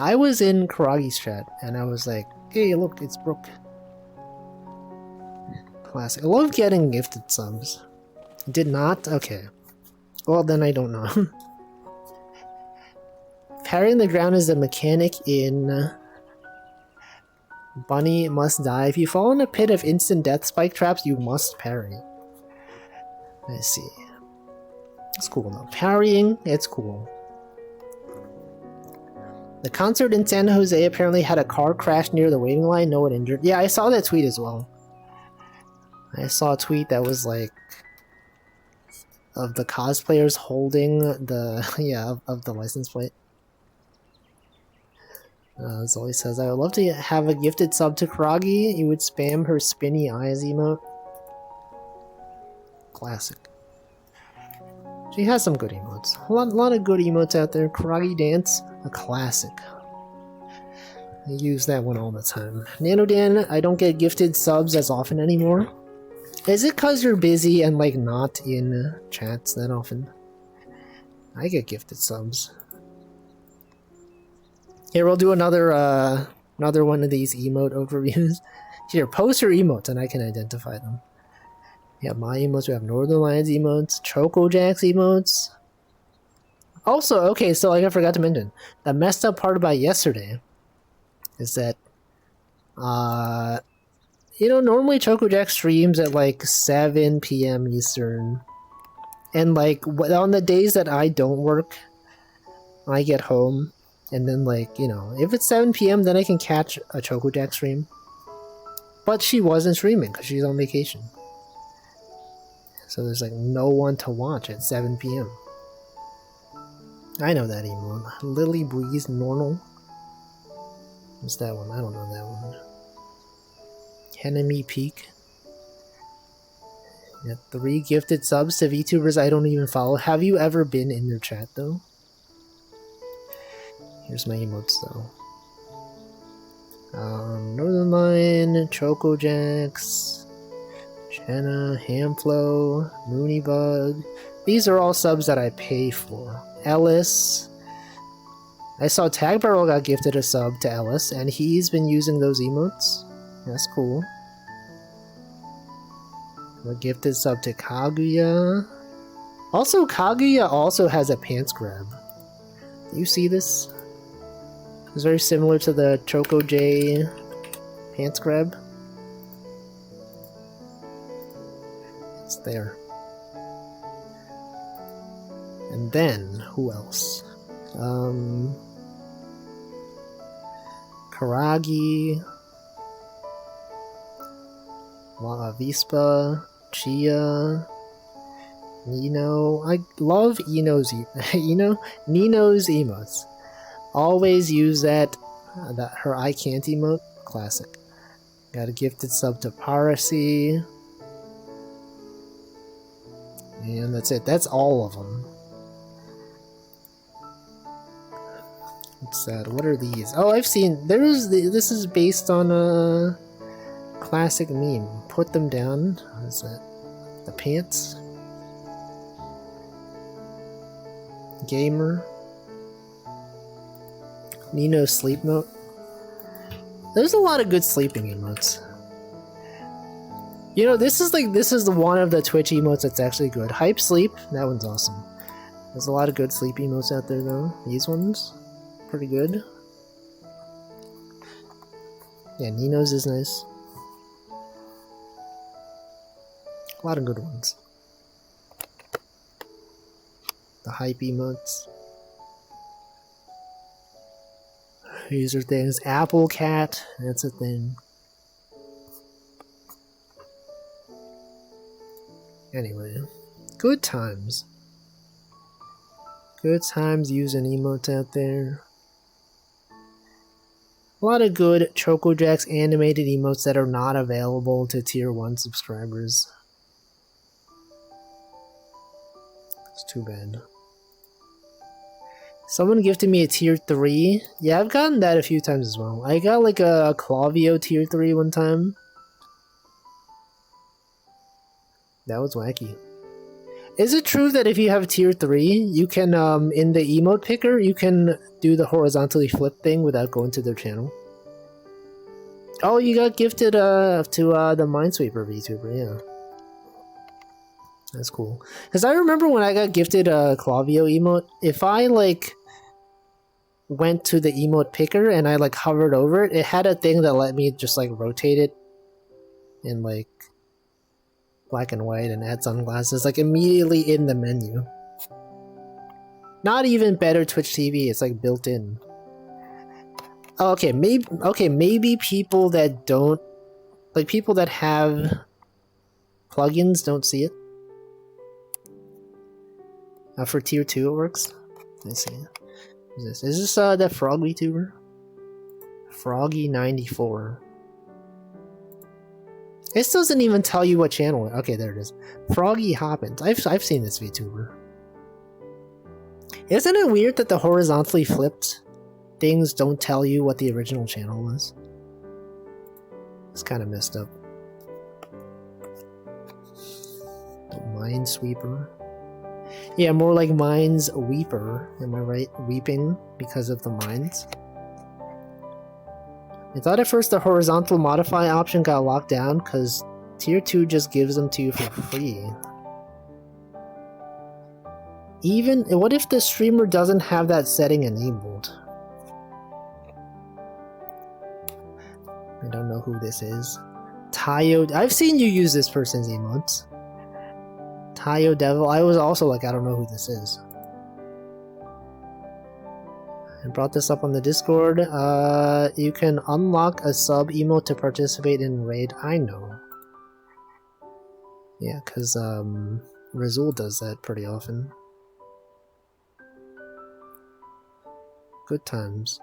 I was in Karagi's chat and I was like, hey look, it's Brooke. Classic. I love getting gifted subs. Did not? Okay. Well then I don't know. Parrying the ground is the mechanic in Bunny Must Die. If you fall in a pit of instant death spike traps, you must parry. I see. It's cool though. Parrying, it's cool. The concert in San Jose apparently had a car crash near the waiting line, no one injured. Yeah, I saw that tweet as well. I saw a tweet that was like of the cosplayers holding the of the license plate. Zoe says, I would love to have a gifted sub to Karagi. You would spam her spinny eyes emote. Classic. She has some good emotes. A lot of good emotes out there. Karagi Dance, a classic. I use that one all the time. Nanodan, I don't get gifted subs as often anymore. Is it because you're busy and like not in chats that often? I get gifted subs. Here, we'll do another one of these emote overviews. Here, post your emotes and I can identify them. We have my emotes, we have Northern Lions emotes, Choco Jacks emotes. Also, okay, so like I forgot to mention, the messed up part about yesterday is that, you know, normally Choco Jack streams at like 7 p.m. Eastern. And like, on the days that I don't work, I get home. And then, like, you know, if it's 7 p.m., then I can catch a Choco Jack stream. But she wasn't streaming because she's on vacation. So there's, like, no one to watch at 7 p.m. I know that emote. Lily Breeze Normal. What's that one? I don't know that one. Enemy Peak. Yeah, 3 gifted subs to VTubers I don't even follow. Have you ever been in their chat, though? Here's my emotes though. Northern Lion, Choco Jacks, Jenna, Hamflow, Moonybug. These are all subs that I pay for. Ellis. I saw Tag Barrel got gifted a sub to Ellis, and he's been using those emotes. That's cool. A gifted sub to Kaguya. Also, Kaguya also has a pants grab. Do you see this? It's very similar to the Choco J pants grab. It's there. And then, who else? Karagi, La Vispa, Chia, Nino. I love Nino's emotes. Always use that her I can't emote. Classic. Got a gifted sub to Piracy. And that's it. That's all of them. What's that? What are these? Oh, I've seen. This is based on a classic meme. Put them down. What is that? The pants. Gamer. Nino's sleep note. There's a lot of good sleeping emotes. You know, this is the one of the Twitch emotes that's actually good. Hype Sleep, that one's awesome. There's a lot of good sleep emotes out there though. These ones, pretty good. Yeah, Nino's is nice. A lot of good ones. The hype emotes. These are things. Apple Cat, that's a thing. Anyway, good times. Good times using emotes out there. A lot of good ChocoJax animated emotes that are not available to tier 1 subscribers. It's too bad. Someone gifted me a tier 3. Yeah, I've gotten that a few times as well. I got like a Clavio tier 3 one time. That was wacky. Is it true that if you have tier 3, you can, in the emote picker, you can do the horizontally flip thing without going to their channel? Oh, you got gifted, to, the Minesweeper VTuber, yeah. That's cool. Because I remember when I got gifted a Clavio emote, if I, like, went to the emote picker and I, like, hovered over it, it had a thing that let me just, like, rotate it in, like, black and white and add sunglasses, like, immediately in the menu. Not even better Twitch TV, it's, like, built in. Oh, okay, maybe people that don't... Like, people that have plugins don't see it. For tier 2 it works. Let's see. Is this that Frog VTuber? Froggy94. This doesn't even tell you what channel. Okay, there it is. Froggy Hoppins. I've seen this VTuber. Isn't it weird that the horizontally flipped things don't tell you what the original channel was? It's kind of messed up. Minesweeper. Yeah, more like Minesweeper. Am I right? Weeping because of the mines. I thought at first the horizontal modify option got locked down because tier 2 just gives them to you for free. Even, what if the streamer doesn't have that setting enabled? I don't know who this is. Tayo, I've seen you use this person's emotes. Tayo Devil, I was also like, I don't know who this is. I brought this up on the Discord. You can unlock a sub emote to participate in raid. I know. Yeah, because Razul does that pretty often. Good times.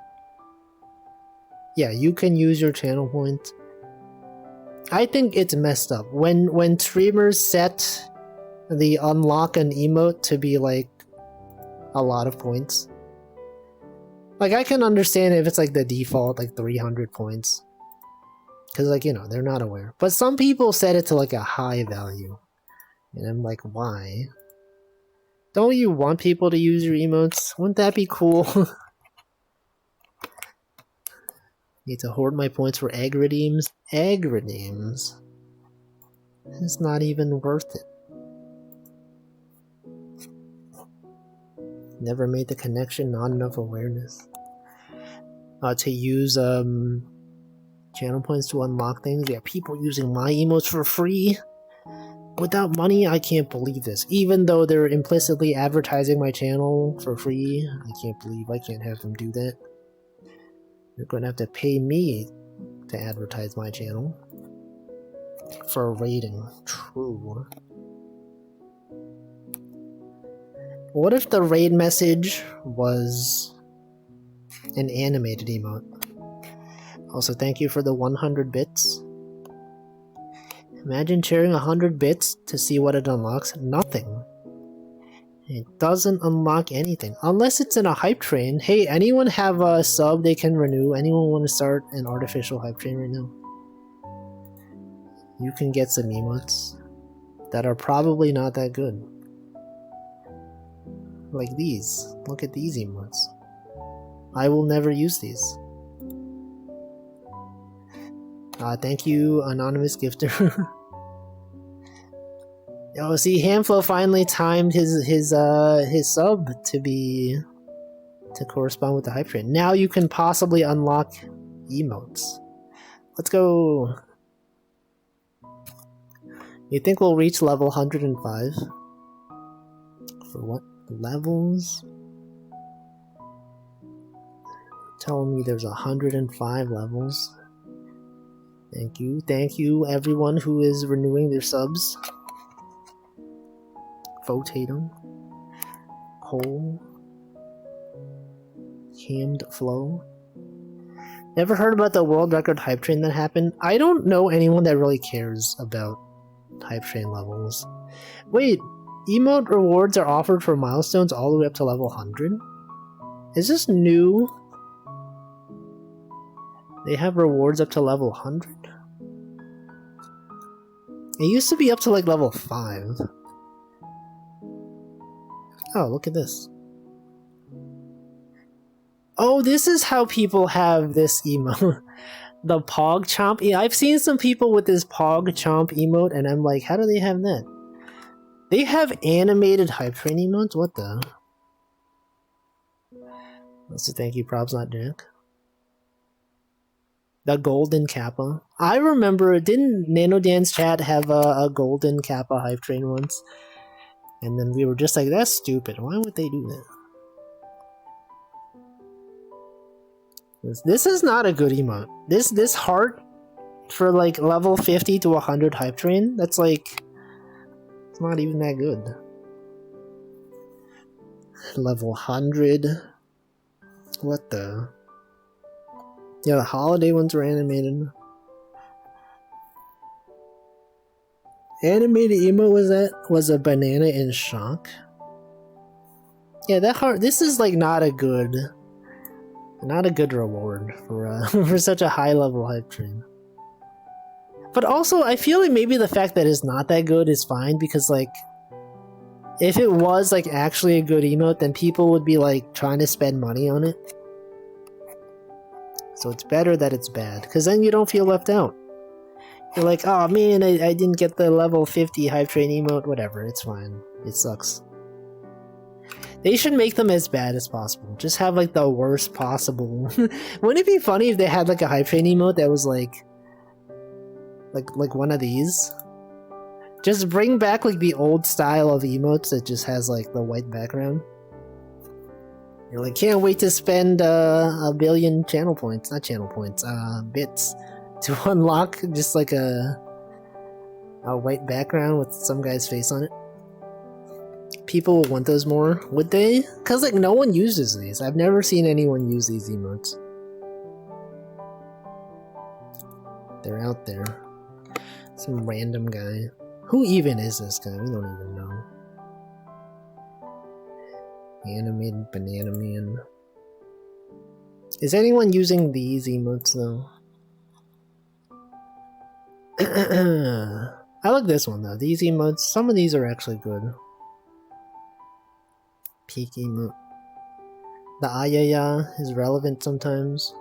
Yeah, you can use your channel points. I think it's messed up. When streamers set the unlock an emote to be like a lot of points. Like, I can understand if it's like the default, like 300 points. Because, like, you know, they're not aware. But some people set it to like a high value. And I'm like, why? Don't you want people to use your emotes? Wouldn't that be cool? Need to hoard my points for egg redeems. Egg redeems? It's not even worth it. Never made the connection, not enough awareness. To use channel points to unlock things. Yeah, people using my emotes for free without money. I can't believe this. Even though they're implicitly advertising my channel for free, I can't believe I can't have them do that. They're gonna have to pay me to advertise my channel for a rating. True. What if the raid message was an animated emote? Also, thank you for the 100 bits. Imagine sharing 100 bits to see what it unlocks. Nothing. It doesn't unlock anything. Unless it's in a hype train. Hey, anyone have a sub they can renew? Anyone want to start an artificial hype train right now? You can get some emotes that are probably not that good. Like these. Look at these emotes. I will never use these. Thank you, anonymous gifter. Oh, see, Hamflow finally timed his sub to correspond with the hype train. Now you can possibly unlock emotes. Let's go. You think we'll reach level 105? For what levels? Telling me there's 105 levels. Thank you everyone who is renewing their subs. Votatum. Cole. Cammed Flow. Never heard about the world record hype train that happened. I don't know anyone that really cares about hype train levels. Wait, emote rewards are offered for milestones all the way up to level 100? Is this new? They have rewards up to level 100? It used to be up to like level 5. Oh, look at this. Oh, this is how people have this emote. The PogChomp. Yeah, I've seen some people with this PogChomp emote, and I'm like, how do they have that? They have animated hype train emotes? What the? Let's say thank you, props, not Jack. The golden Kappa. I remember, didn't NanoDance chat have a golden Kappa hype train once? And then we were just like, that's stupid. Why would they do that? This is not a good emote. This heart for like level 50 to 100 hype train, that's like, it's not even that good. Level 100. What the? Yeah, the holiday ones were animated. Animated emote was a banana in shock. Yeah, that heart. This is like not a good reward for for such a high level hype train. But also, I feel like maybe the fact that it's not that good is fine, because like, if it was like actually a good emote, then people would be like trying to spend money on it. So it's better that it's bad, because then you don't feel left out. You're like, oh man, I didn't get the level 50 hype train emote, whatever, it's fine. It sucks. They should make them as bad as possible. Just have like the worst possible. Wouldn't it be funny if they had like a hype train emote that was like one of these? Just bring back like the old style of emotes that just has like the white background. You're like, can't wait to spend a billion bits to unlock just like a white background with some guy's face on it. People will want those more, would they? Because like no one uses these. I've never seen anyone use these emotes. They're out there. Some random guy. Who even is this guy? We don't even know. Animated Banana Man. Is anyone using these emotes though? I like this one though. These emotes, some of these are actually good. Peak emote. The Ayaya is relevant sometimes.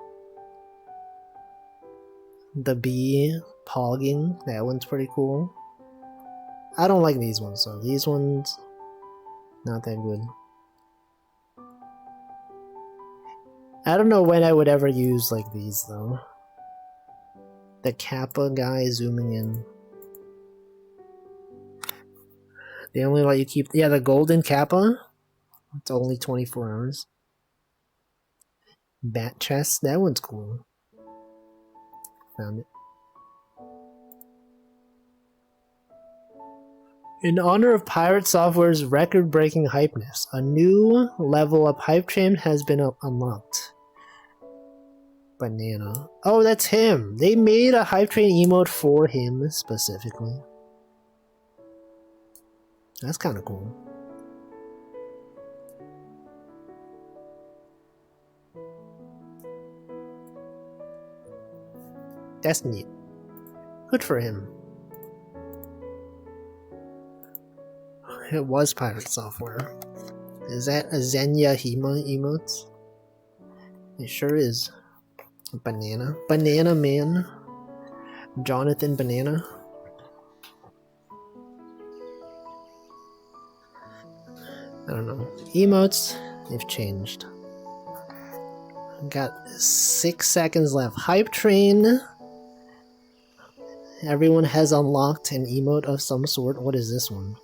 The bee pogging, that one's pretty cool. I don't like these ones though. These ones, not that good. I don't know when I would ever use like these though. The Kappa guy zooming in. They only let you keep, yeah, the golden Kappa. It's only 24 hours. Bat chest, that one's cool. Found it. In honor of Pirate Software's record-breaking hypeness, a new level up hype train has been unlocked. Banana. Oh, that's him! They made a hype train emote for him, specifically. That's kinda cool. That's neat. Good for him. It was Pirate Software. Is that a Zenya Hema emotes? It sure is. Banana. Banana Man. Jonathan Banana. I don't know. Emotes, they've changed. Got 6 seconds left. Hype Train. Everyone has unlocked an emote of some sort. What is this one?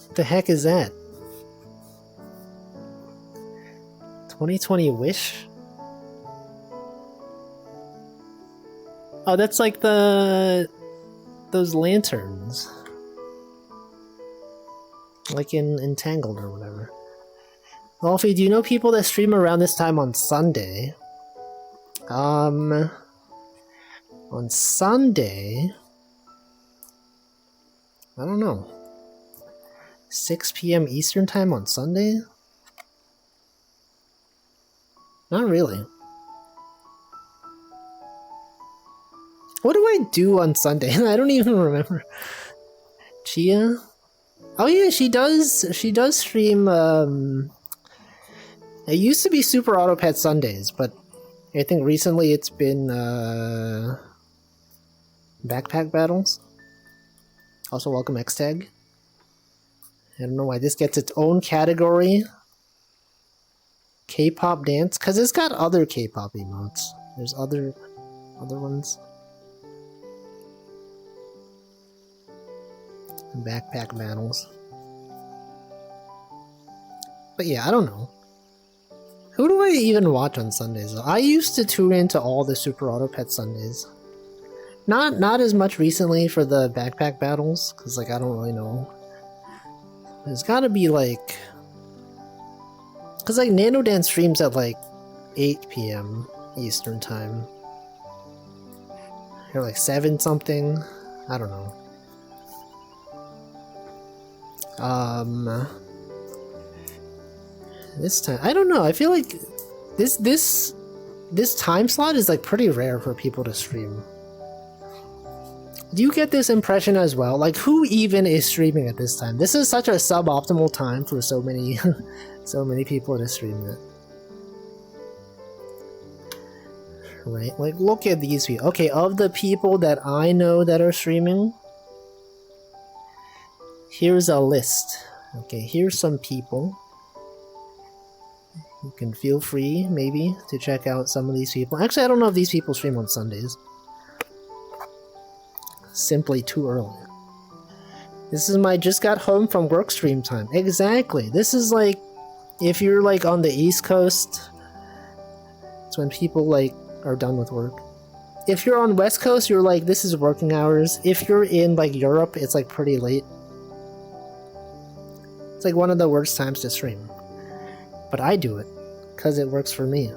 What the heck is that? 2020 Wish? Oh, that's like those lanterns. Like in Entangled or whatever. Wolfie, do you know people that stream around this time on Sunday? On Sunday? I don't know. 6 p.m. Eastern time on Sunday? Not really. What do I do on Sunday? I don't even remember. Chia? Oh yeah, she does stream, it used to be Super Auto Pet Sundays, but I think recently it's been, Backpack Battles. Also, welcome X-Tag. I don't know why this gets its own category. K-pop dance, because it's got other K-pop emotes. There's other ones. Backpack Battles. But yeah, I don't know. Who do I even watch on Sundays? I used to tune into all the Super Auto Pet Sundays. Not as much recently for the Backpack Battles, because like I don't really know. There's gotta be like... Because like Nano Dance streams at like 8 p.m. Eastern time. Or like 7 something. I don't know. This time, I don't know. I feel like this time slot is like pretty rare for people to stream. Do you get this impression as well? Like, who even is streaming at this time? This is such a suboptimal time for so many, so many people to stream it. Right? Like, look at these people. Okay, of the people that I know that are streaming, here's a list. Okay, here's some people. You can feel free, maybe, to check out some of these people. Actually, I don't know if these people stream on Sundays. Simply too early. This is my just got home from work stream time. Exactly. This is like, if you're like on the East Coast, it's when people like are done with work. If you're on West Coast, you're like, this is working hours. If you're in like Europe, it's like pretty late. It's like one of the worst times to stream. But I do it, because it works for me.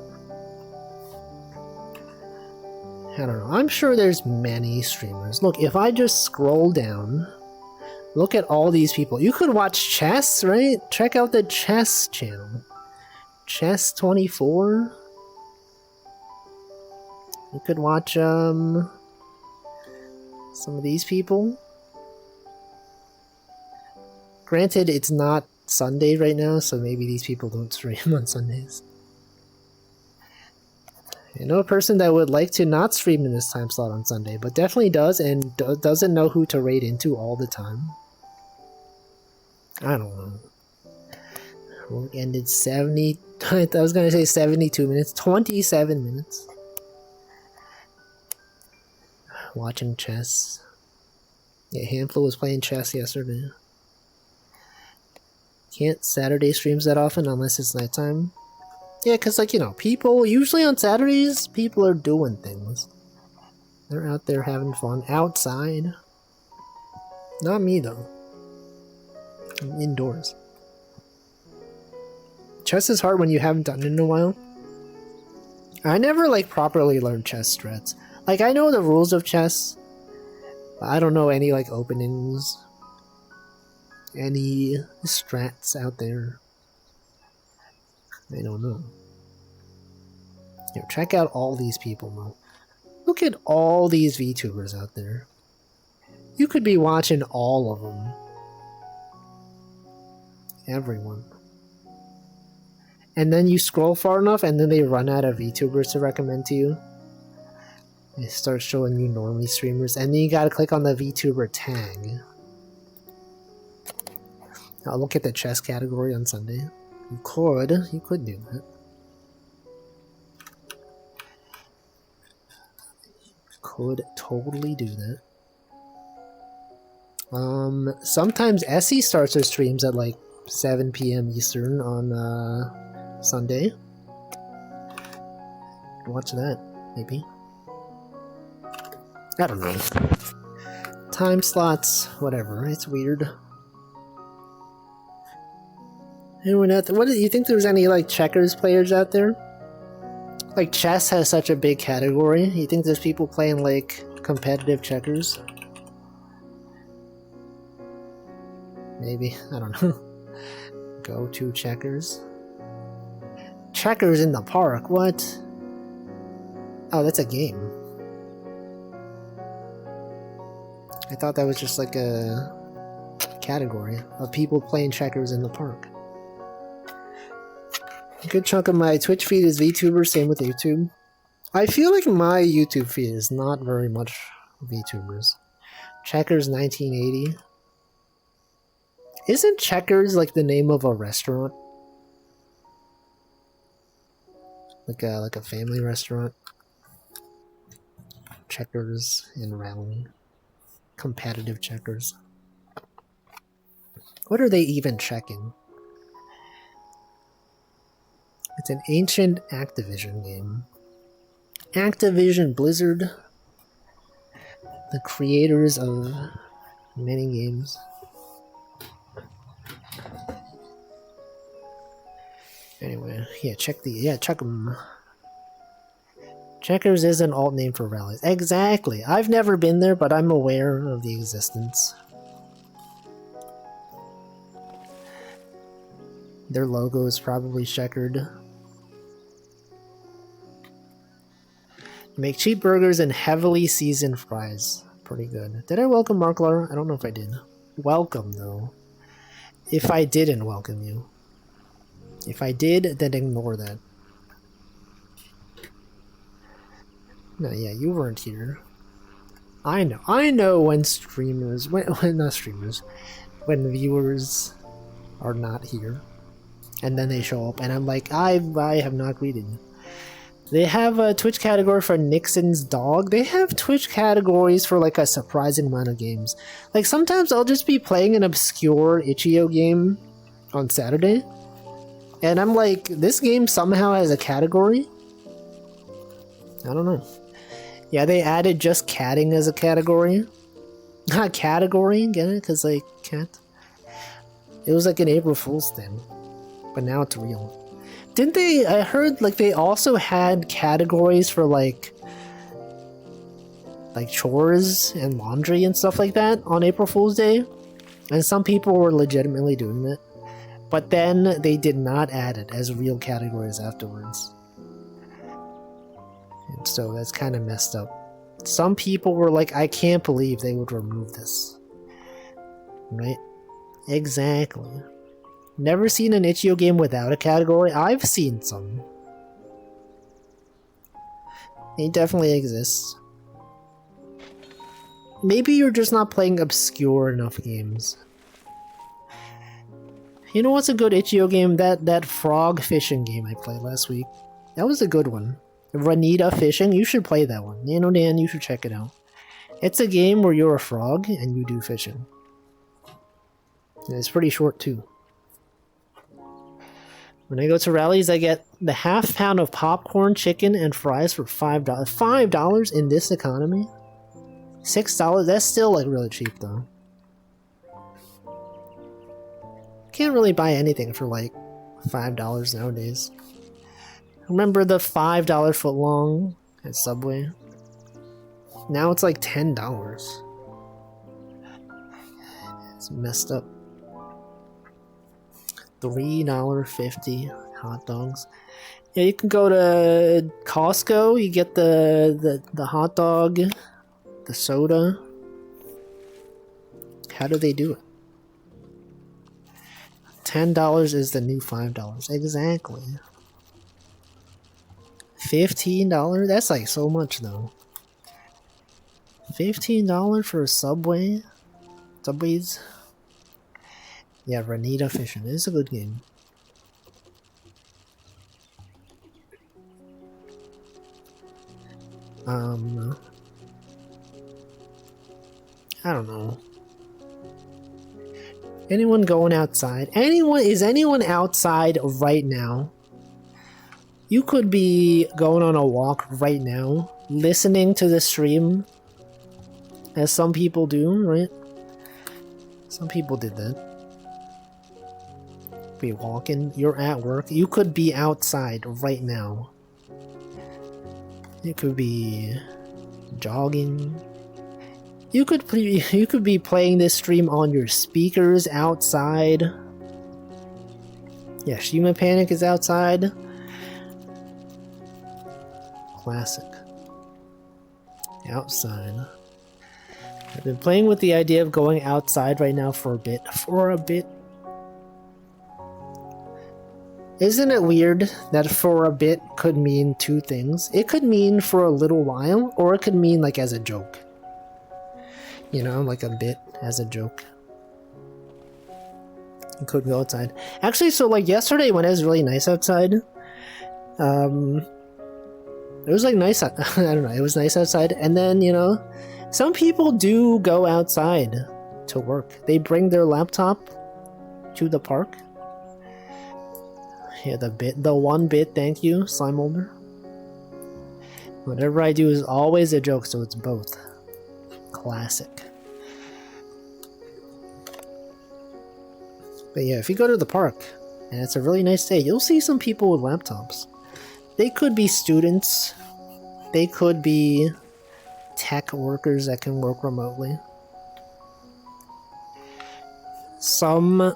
I don't know. I'm sure there's many streamers. Look, if I just scroll down, look at all these people. You could watch chess, right? Check out the chess channel. Chess24. You could watch, some of these people. Granted, it's not Sunday right now, so maybe these people don't stream on Sundays. I know a person that would like to not stream in this time slot on Sunday, but definitely does, and doesn't know who to raid into all the time. I don't know. Work ended 70... I was gonna say 72 minutes. 27 minutes. Watching chess. Yeah, Handful was playing chess yesterday. Can't Saturday streams that often unless it's nighttime. Yeah, because, like, you know, people, usually on Saturdays, people are doing things. They're out there having fun outside. Not me, though. I'm indoors. Chess is hard when you haven't done it in a while. I never, like, properly learned chess strats. Like, I know the rules of chess, but I don't know any, like, openings. Any strats out there. I don't know. Here, check out all these people, Mo. Look at all these VTubers out there. You could be watching all of them. Everyone. And then you scroll far enough and then they run out of VTubers to recommend to you. They start showing you normie streamers and then you gotta click on the VTuber tag. I'll look at the chess category on Sunday. You could do that. Could totally do that. Sometimes Essie starts her streams at like 7 p.m. Eastern on Sunday. Watch that, maybe. I don't know. Time slots, whatever. It's weird. Anyone out there? What do you think? There's any like checkers players out there? Like chess has such a big category. You think there's people playing like competitive checkers? Maybe, I don't know. Go to checkers. Checkers in the park, what? Oh, that's a game. I thought that was just like a category of people playing checkers in the park. A good chunk of my Twitch feed is VTubers, same with YouTube. I feel like my YouTube feed is not very much VTubers. Checkers 1980. Isn't Checkers like the name of a restaurant? Like a family restaurant? Checkers in Raleigh. Competitive checkers. What are they even checking? It's an ancient Activision game. Activision Blizzard. The creators of many games. Anyway, yeah, check them. Checkers is an alt name for rallies. Exactly. I've never been there, but I'm aware of the existence. Their logo is probably checkered. Make cheap burgers and heavily seasoned fries. Pretty good. Did I welcome Marklar? I don't know if I did. Welcome, though. If I didn't welcome you. If I did, then ignore that. No, yeah, you weren't here. I know when streamers, when not streamers, when viewers are not here. And then they show up, and I'm like, I have not greeted you. They have a Twitch category for Nixon's dog. They have Twitch categories for like a surprising amount of games. Like sometimes I'll just be playing an obscure Itch.io game on Saturday. And I'm like, this game somehow has a category? I don't know. Yeah, they added just catting as a category. Not category, get it? Because like, cat. It was like an April Fool's thing. But now it's real. Didn't they, I heard like they also had categories for like chores and laundry and stuff like that on April Fool's Day. And some people were legitimately doing it. But then they did not add it as real categories afterwards. And so that's kind of messed up. Some people were like, I can't believe they would remove this. Right? Exactly. Never seen an Itch.io game without a category? I've seen some. It definitely exists. Maybe you're just not playing obscure enough games. You know what's a good Itch.io game? That frog fishing game I played last week. That was a good one. Ranita Fishing, you should play that one. Nano Dan, you should check it out. It's a game where you're a frog and you do fishing. And it's pretty short too. When I go to rallies, I get the half pound of popcorn, chicken, and fries for $5. $5 in this economy? $6? That's still like really cheap though. Can't really buy anything for like $5 nowadays. Remember the $5 footlong at Subway? Now it's like $10. It's messed up. $3.50 hot dogs. Yeah, you can go to Costco, you get the hot dog, the soda. How do they do it? $10 is the new $5. Exactly. $15? That's like so much though. $15 for a Subway? Subways? Yeah, Renita Fission is a good game. I don't know. Anyone going outside? Is anyone outside right now? You could be going on a walk right now, listening to the stream, as some people do, right? Some people did that. Be walking, you're at work, you could be outside right now. You could be jogging. You could be playing this stream on your speakers outside. Yeah, Shima Panic is outside. Classic. Outside. I've been playing with the idea of going outside right now for a bit. Isn't it weird that for a bit could mean two things? It could mean for a little while, or it could mean like as a joke. You know, like a bit as a joke. You could go outside. Actually, so like yesterday when it was really nice outside, it was like nice, I don't know, it was nice outside, and then, you know, some people do go outside to work. They bring their laptop to the park. Yeah, the 1 bit, thank you, Slime Molder. Whatever I do is always a joke, so it's both. Classic. But yeah, if you go to the park, and it's a really nice day, you'll see some people with laptops. They could be students. They could be tech workers that can work remotely. Some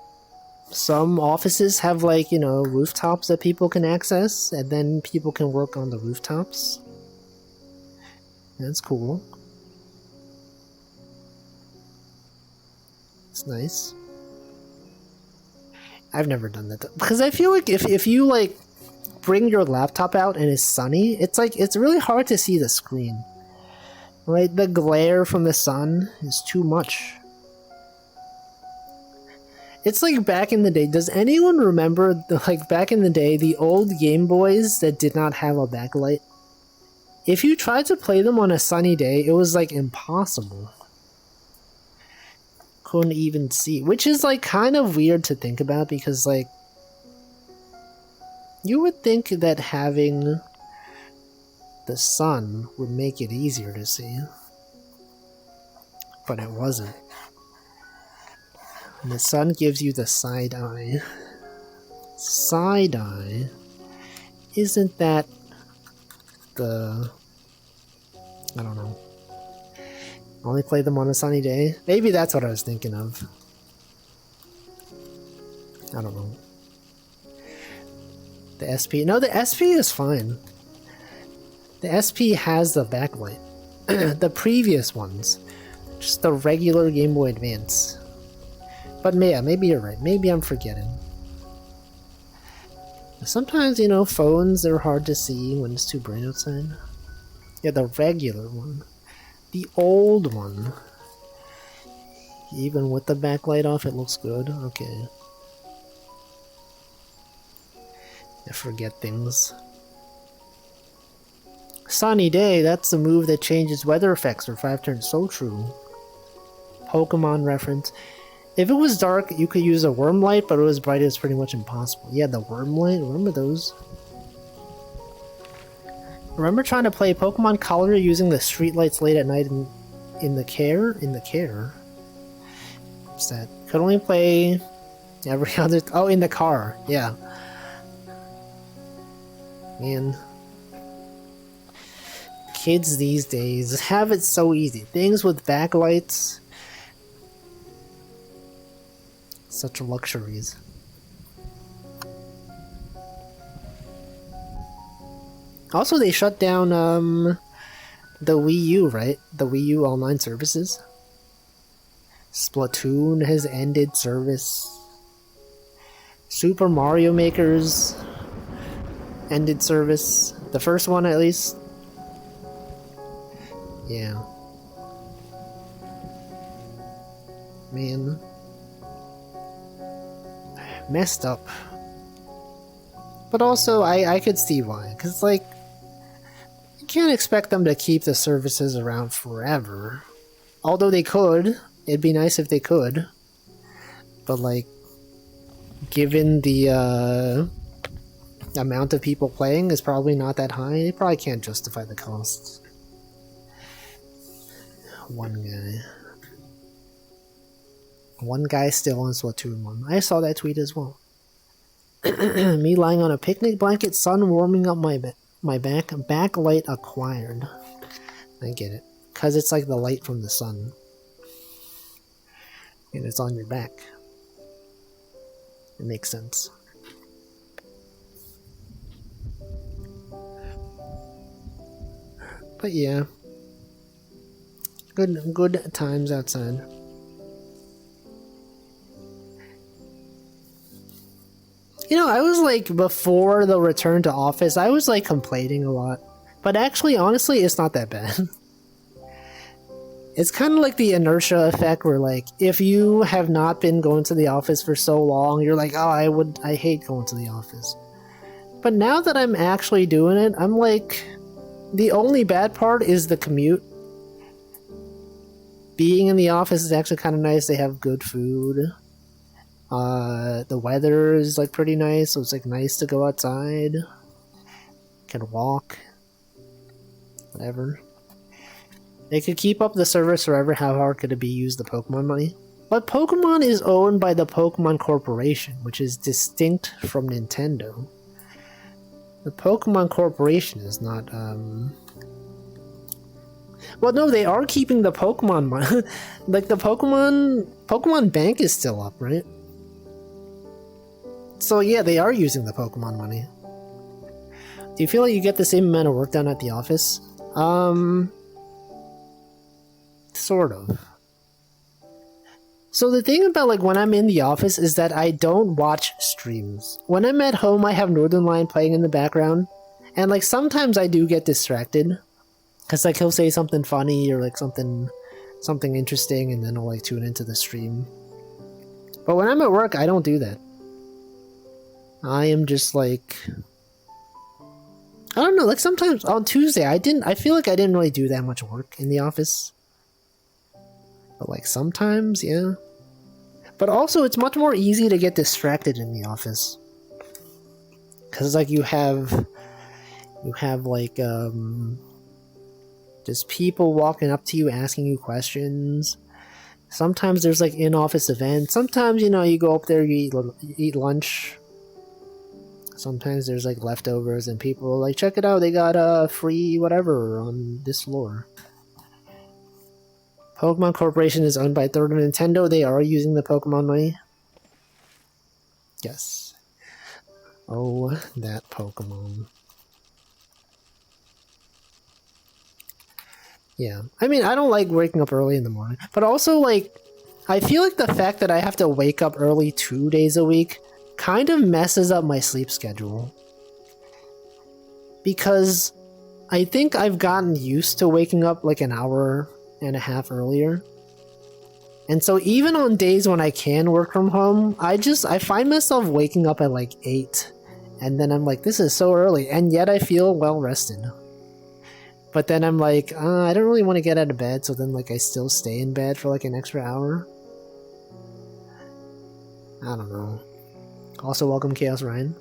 offices have, like, you know, rooftops that people can access, and then people can work on the rooftops. That's cool. It's nice. I've never done that, because I feel like if you, like, bring your laptop out and it's sunny, it's like, it's really hard to see the screen. Right? The glare from the sun is too much. It's like back in the day. Does anyone remember, like, back in the day, the old Game Boys that did not have a backlight? If you tried to play them on a sunny day, it was, like, impossible. Couldn't even see. Which is, like, kind of weird to think about, because, like, you would think that having the sun would make it easier to see. But it wasn't. And the sun gives you the side eye. Side eye? Isn't that the... I don't know. Only play them on a sunny day? Maybe that's what I was thinking of. I don't know. The SP... No, the SP is fine. The SP has the backlight. The previous ones. Just the regular Game Boy Advance. But yeah, maybe you're right. Maybe I'm forgetting. Sometimes, you know, phones are hard to see when it's too bright outside. Yeah, the regular one. The old one. Even with the backlight off, it looks good. Okay. I forget things. Sunny day, that's the move that changes weather effects for 5 turns. So true. Pokemon reference. If it was dark, you could use a worm light, but it was bright, it's pretty much impossible. Yeah, the worm light, remember those? Remember trying to play Pokemon Color using the street lights late at night in the care? In the care? What's that? Could only play every other... Oh, in the car. Yeah. Man. Kids these days have it so easy. Things with backlights... Such luxuries. Also, they shut down the Wii U, right? The Wii U online services. Splatoon has ended service. Super Mario Maker's ended service. The first one, at least. Yeah. Man. messed up. But also, I could see why. Because, like, you can't expect them to keep the services around forever. Although they could. It'd be nice if they could. But, like, given the amount of people playing is probably not that high, they probably can't justify the costs. One guy still on Splatoon 1. I saw that tweet as well. Me lying on a picnic blanket, sun warming up my back, backlight acquired. I get it. Because it's like the light from the sun. And it's on your back. It makes sense. But yeah. Good times outside. You know, I was like, before the return to office, I was like complaining a lot. But actually, honestly, it's not that bad. It's kind of like the inertia effect where, like, if you have not been going to the office for so long, you're like, oh, I hate going to the office. But now that I'm actually doing it, I'm like, the only bad part is the commute. Being in the office is actually kind of nice. They have good food. The weather is like pretty nice, so it's like nice to go outside. Can walk. Whatever. They could keep up the service forever. How hard could it be? Use the Pokemon money? But Pokemon is owned by the Pokemon Corporation, which is distinct from Nintendo. The Pokemon Corporation is not, well, no, they are keeping the Pokemon money. Like, the Pokemon Bank is still up, right? So, yeah, they are using the Pokemon money. Do you feel like you get the same amount of work done at the office? Sort of. So the thing about, like, when I'm in the office is that I don't watch streams. When I'm at home, I have Northernlion playing in the background. And, like, sometimes I do get distracted. Because, like, he'll say something funny or, like, something interesting, and then I'll, like, tune into the stream. But when I'm at work, I don't do that. I am just, like... I don't know, like, sometimes on Tuesday, I feel like I didn't really do that much work in the office. But, like, sometimes, yeah. But also, it's much more easy to get distracted in the office. Because, like, you have, like, just people walking up to you, asking you questions. Sometimes there's, like, in-office events. Sometimes, you know, you go up there, you eat lunch. Sometimes there's, like, leftovers, and people are like, check it out, they got free whatever on this floor. Pokemon Corporation is owned by third of Nintendo. They are using the Pokemon money. Yes. Oh, that Pokemon. Yeah. I mean, I don't like waking up early in the morning. But also, like, I feel like the fact that I have to wake up early 2 days a week kind of messes up my sleep schedule. Because I think I've gotten used to waking up like an hour and a half earlier. And so even on days when I can work from home, I find myself waking up at like 8. And then I'm like, this is so early. And yet I feel well rested. But then I'm like, I don't really want to get out of bed. So then, like, I still stay in bed for like an extra hour. I don't know. Also, welcome Chaos Ryan.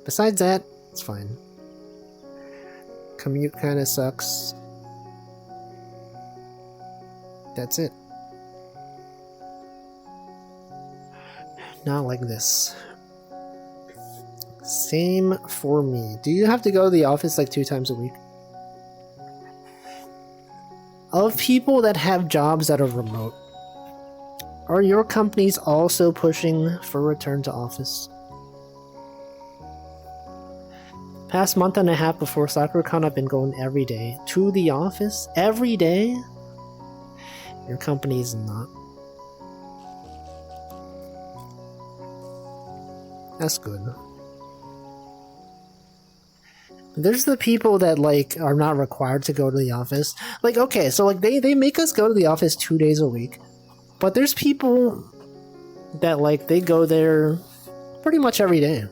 Besides that, it's fine. Commute kind of sucks. That's it. Not like this. Same for me. Do you have to go to the office like 2 times a week? Of people that have jobs that are remote, are your companies also pushing for return to office? Past month and a half before SoccerCon, I've been going every day to the office. Every day? Your company's not. That's good. There's the people that, like, are not required to go to the office. Like, okay, so, like, they make us go to the office 2 days a week. But there's people that like they go there pretty much every day.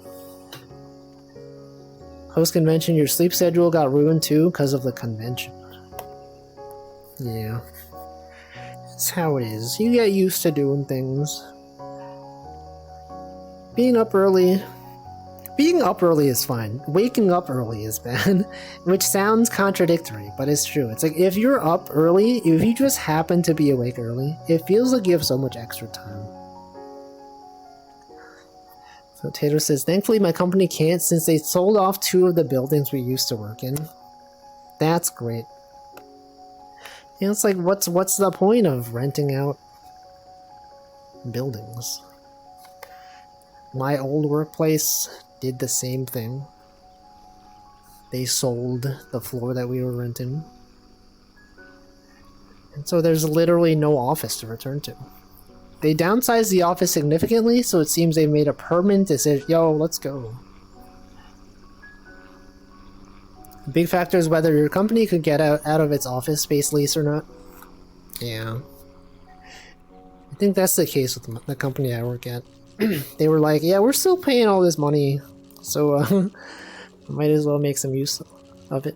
Post convention, your sleep schedule got ruined too because of the convention. Yeah. That's how it is. You get used to doing things. Being up early is fine. Waking up early is bad, which sounds contradictory, but it's true. It's like if you're up early, if you just happen to be awake early, it feels like you have so much extra time. So Tater says, thankfully my company can't since they sold off 2 of the buildings we used to work in. That's great. You know, it's like, what's the point of renting out buildings? My old workplace did the same thing. They sold the floor that we were renting. And so there's literally no office to return to. They downsized the office significantly, so it seems they made a permanent decision. Yo, let's go. The big factor is whether your company could get out of its office space lease or not. Yeah. I think that's the case with the company I work at. They were like, yeah, we're still paying all this money, so might as well make some use of it.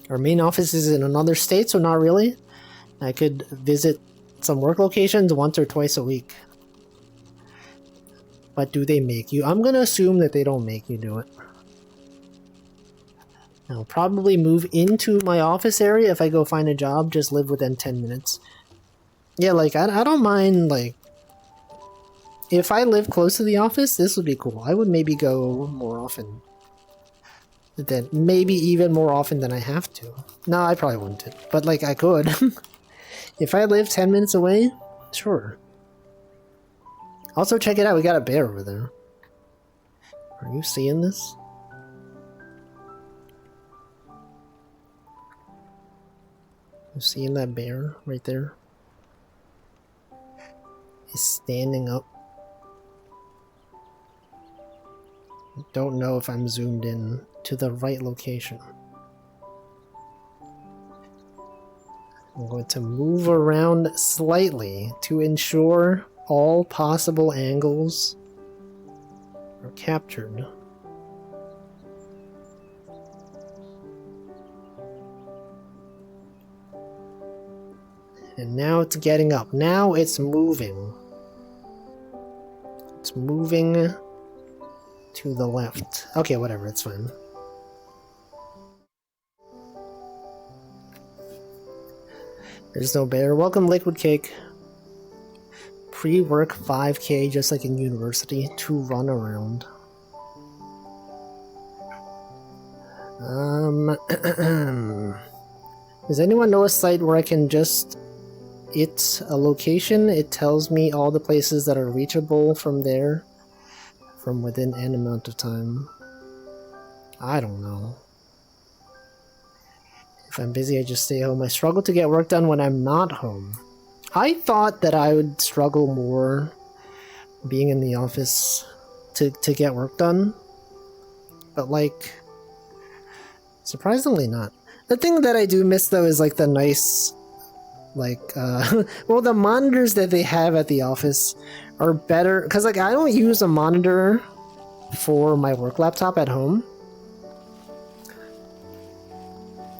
Our main office is in another state, so not really. I could visit some work locations once or twice a week. But do they make you? I'm gonna assume that they don't make you do it. I'll probably move into my office area if I go find a job, just live within 10 minutes. Yeah, like, I don't mind, like, if I live close to the office, this would be cool. I would maybe go more often. Then maybe even more often than I have to. No, I probably wouldn't. But, like, I could. If I live 10 minutes away, sure. Also, check it out. We got a bear over there. Are you seeing this? You seeing that bear right there? He's standing up. Don't know if I'm zoomed in to the right location. I'm going to move around slightly to ensure all possible angles are captured. And now it's getting up. Now it's moving. It's moving to the left. Okay, whatever, it's fine. There's no bear. Welcome, Liquid Cake. Pre-work 5K, just like in university, to run around. Does anyone know a site where I can just... It's a location, it tells me all the places that are reachable from there from within an amount of time. I don't know. If I'm busy, I just stay home. I struggle to get work done when I'm not home. I thought that I would struggle more being in the office to get work done. But, like, surprisingly not. The thing that I do miss, though, is, like, the nice... Like, well, the monitors that they have at the office are better, because, like, I don't use a monitor for my work laptop at home.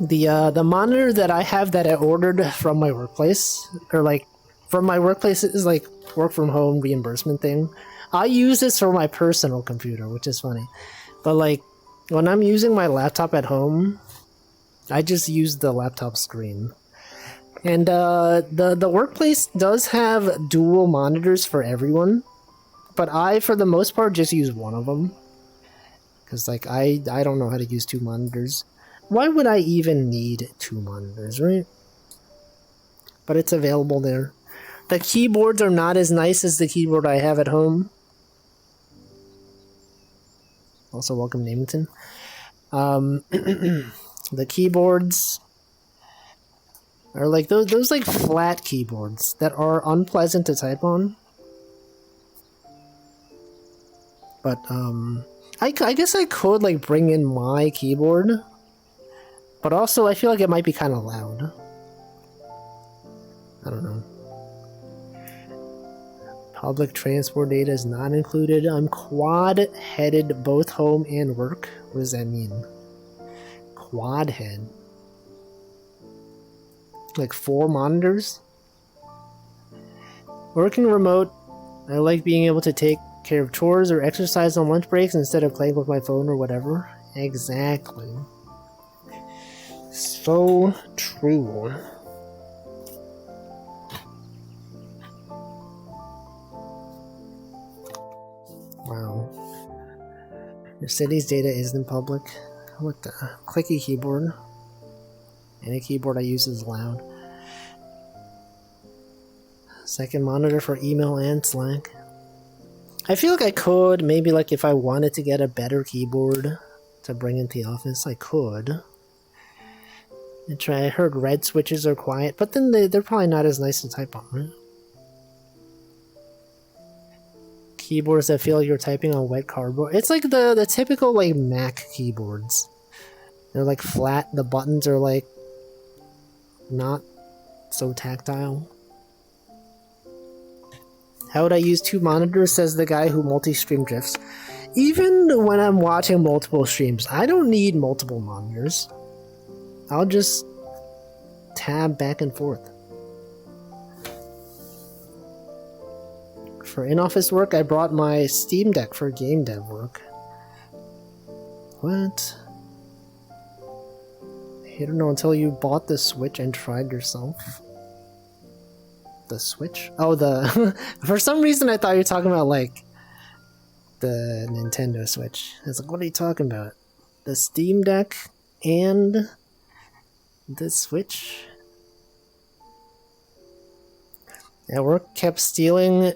The monitor that I have that I ordered from my workplace, or, like, from my workplace is, like, work from home reimbursement thing. I use this for my personal computer, which is funny. But, like, when I'm using my laptop at home, I just use the laptop screen. And the workplace does have dual monitors for everyone, but I, for the most part, just use one of them. Because, like, I don't know how to use 2 monitors. Why would I even need 2 monitors, right? But it's available there. The keyboards are not as nice as the keyboard I have at home. Also, welcome, Namington. The keyboards... are like those like flat keyboards that are unpleasant to type on. But I guess I could like bring in my keyboard, but also I feel like it might be kind of loud. I don't know. Public transport data is not included. I'm quad-headed both home and work. What does that mean? Quad head. Like 4 monitors? Working remote, I like being able to take care of chores or exercise on lunch breaks instead of playing with my phone or whatever. Exactly. So true. Wow. Your city's data isn't public. What the? Clicky keyboard. Any keyboard I use is loud. Second monitor for email and Slack. I feel like I could, maybe like if I wanted to get a better keyboard to bring into the office, I could. I heard red switches are quiet, but then they're probably not as nice to type on, right? Keyboards that feel like you're typing on wet cardboard. It's like the typical like Mac keyboards. They're like flat, the buttons are like not so tactile. How would I use 2 monitors, says the guy who multi-stream drifts. Even when I'm watching multiple streams, I don't need multiple monitors. I'll just tab back and forth. For in-office work, I brought my Steam Deck for game dev work. What? I don't know until you bought the Switch and tried yourself. The Switch? Oh, the... For some reason I thought you were talking about, like, the Nintendo Switch. I was like, what are you talking about? The Steam Deck and the Switch? At work, kept stealing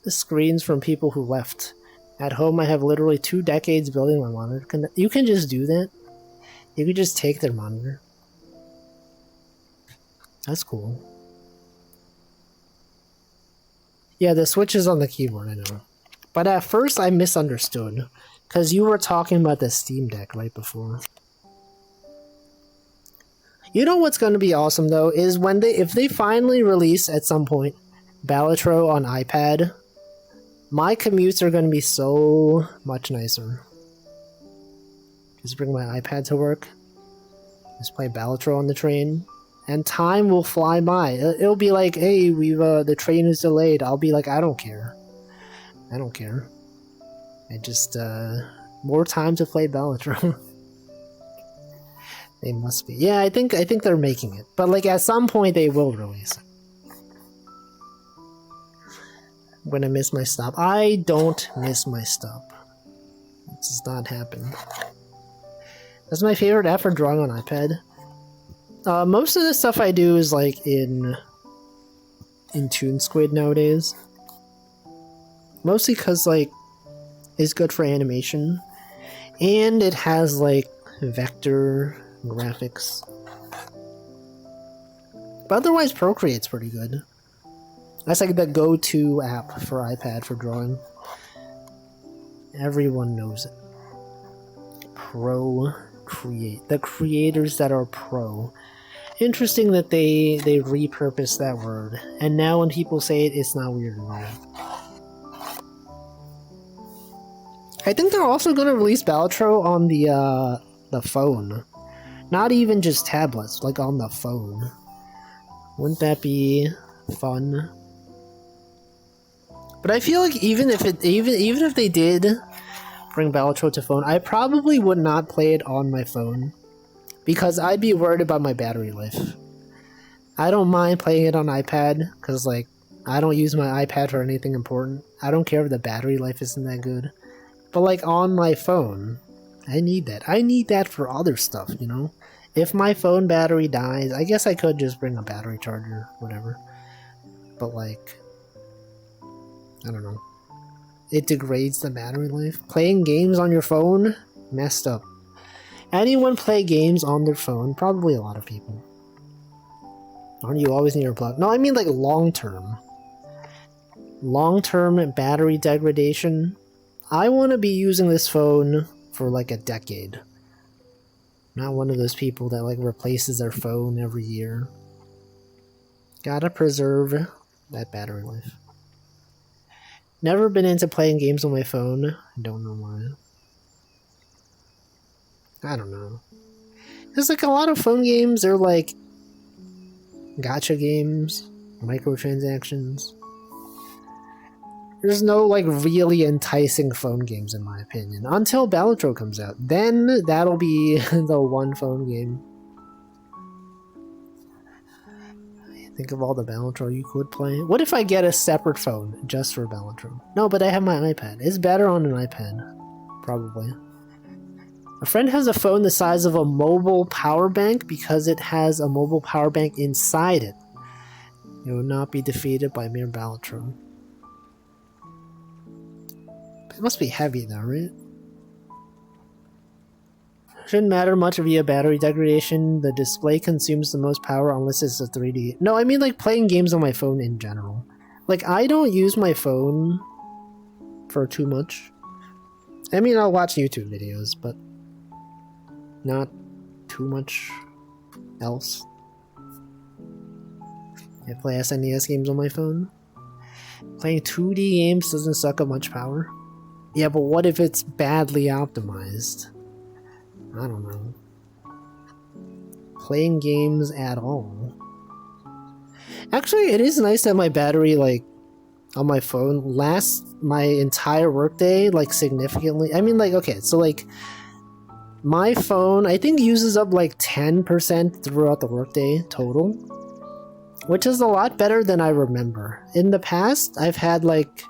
the screens from people who left. At home, I have literally 2 decades building my monitor. You can just do that. You could just take their monitor. That's cool. Yeah, the Switch is on the keyboard, I know. But at first I misunderstood, because you were talking about the Steam Deck right before. You know what's going to be awesome though, is when if they finally release at some point Balatro on iPad, my commutes are going to be so much nicer. Just bring my iPad to work, just play Balatro on the train, and time will fly by. It'll be like, hey, the train is delayed. I'll be like, I don't care. I don't care. I just, more time to play Balatro. They must be. Yeah, I think they're making it. But like at some point they will release it. I'm gonna miss my stop. I don't miss my stop. It does not happen. That's my favorite app for drawing on iPad. Most of the stuff I do is like in ToonSquid nowadays. Mostly because like it's good for animation, and it has like vector graphics. But otherwise, Procreate's pretty good. That's like the go-to app for iPad for drawing. Everyone knows it. Procreate. The creators that are pro. Interesting that they repurposed that word, and now when people say it, it's not weird anymore. I think they're also going to release Balatro on the phone. Not even just tablets, like on the phone. Wouldn't that be fun? But I feel like even if they did bring Balatro to phone, I probably would not play it on my phone. Because I'd be worried about my battery life. I don't mind playing it on iPad, because like, I don't use my iPad for anything important. I don't care if the battery life isn't that good. But like on my phone, I need that. I need that for other stuff, you know? If my phone battery dies, I guess I could just bring a battery charger, whatever. But like, I don't know. It degrades the battery life. Playing games on your phone? Messed up. Anyone play games on their phone? Probably a lot of people. Aren't you always near a plug? No, I mean like long-term. Long-term battery degradation. I want to be using this phone for like a decade. Not one of those people that like replaces their phone every year. Gotta preserve that battery life. Never been into playing games on my phone. I don't know why. I don't know. There's like a lot of phone games, they're like gacha games, microtransactions. There's no like really enticing phone games in my opinion. Until Balatro comes out. Then that'll be the one phone game. Think of all the Balatro you could play. What if I get a separate phone just for Balatro? No, but I have my iPad. It's better on an iPad. Probably. A friend has a phone the size of a mobile power bank because it has a mobile power bank inside it. It will not be defeated by mere Balatro. It must be heavy though, right? Shouldn't matter much via battery degradation. The display consumes the most power unless it's a 3D. No, I mean like playing games on my phone in general. Like I don't use my phone for too much. I mean I'll watch YouTube videos, but not too much else. I play SNES games on my phone. Playing 2D games doesn't suck up much power. Yeah, but what if it's badly optimized? I don't know. Playing games at all. Actually, it is nice that my battery, like, on my phone lasts my entire workday, like, significantly. I mean, like, okay, so, like, my phone, I think, uses up, like, 10% throughout the workday total. Which is a lot better than I remember. In the past, I've had, like,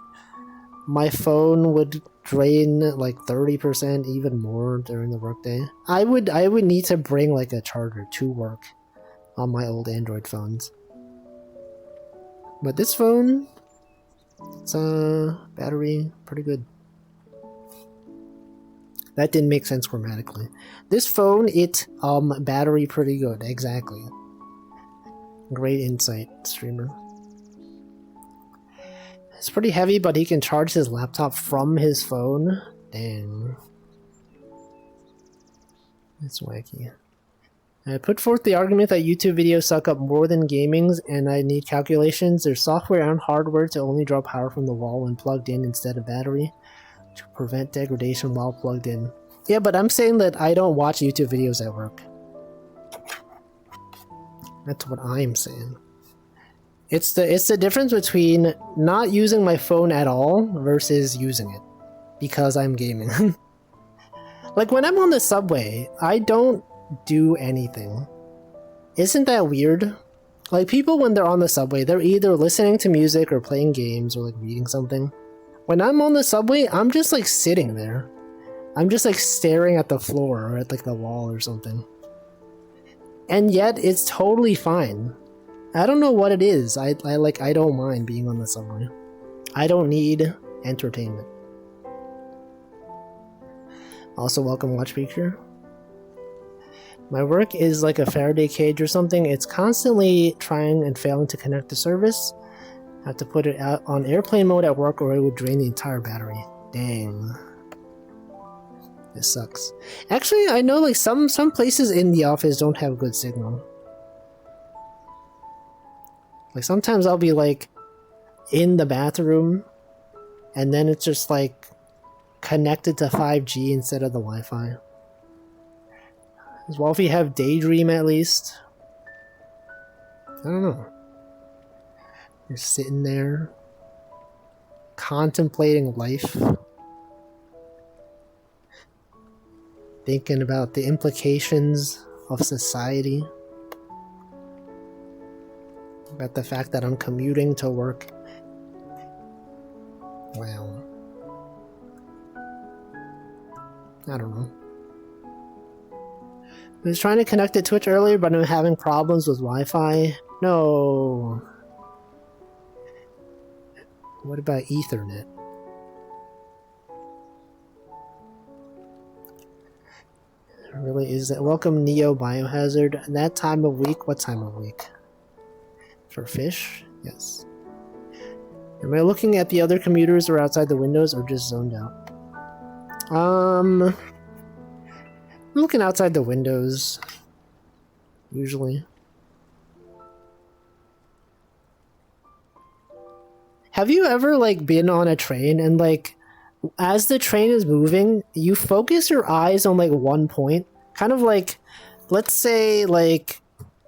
my phone would drain like 30%, even more during the workday. I would need to bring like a charger to work on my old Android phones. But this phone, it's battery pretty good. That didn't make sense grammatically. This phone, battery pretty good, exactly. Great insight, streamer. It's pretty heavy, but he can charge his laptop from his phone. Dang. That's wacky. I put forth the argument that YouTube videos suck up more than gaming's, and I need calculations. There's software and hardware to only draw power from the wall when plugged in instead of battery, to prevent degradation while plugged in. Yeah, but I'm saying that I don't watch YouTube videos at work. That's what I'm saying. It's the difference between not using my phone at all versus using it because I'm gaming. Like when I'm on the subway, I don't do anything. Isn't that weird? Like people when they're on the subway, they're either listening to music or playing games or like reading something. When I'm on the subway, I'm just like sitting there. I'm just like staring at the floor or at like the wall or something. And yet it's totally fine. I don't know what it is. I don't mind being on the subway. I don't need entertainment. Also, welcome Watch Picture. My work is like a Faraday cage or something. It's constantly trying and failing to connect to service. I have to put it out on airplane mode at work or it would drain the entire battery. Dang. This sucks. Actually, I know like some places in the office don't have good signal. Like sometimes I'll be like in the bathroom and then it's just like connected to 5G instead of the Wi-Fi. Does Wolfie have Daydream at least? I don't know. You're sitting there contemplating life. Thinking about the implications of society. About the fact that I'm commuting to work. Well, I don't know. I was trying to connect to Twitch earlier, but I'm having problems with Wi-Fi. No. What about Ethernet? Really is that? Welcome Neo Biohazard. That time of week? What time of week? For fish? Yes. Am I looking at the other commuters or outside the windows or just zoned out? I'm looking outside the windows. Usually. Have you ever like been on a train and like as the train is moving, you focus your eyes on like one point, kind of like, let's say like,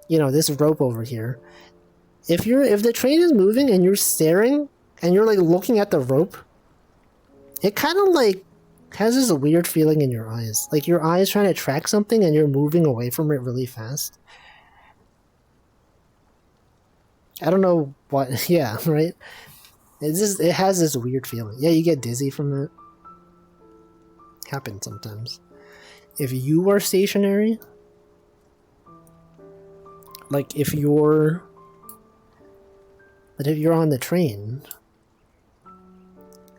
you know, this rope over here. If the train is moving and you're staring and you're like looking at the rope, it kind of like has this weird feeling in your eyes. Like your eyes trying to track something and you're moving away from it really fast. I don't know what, yeah, right? It has this weird feeling. Yeah, you get dizzy from that. Happens sometimes. If you are stationary, like if you're on the train,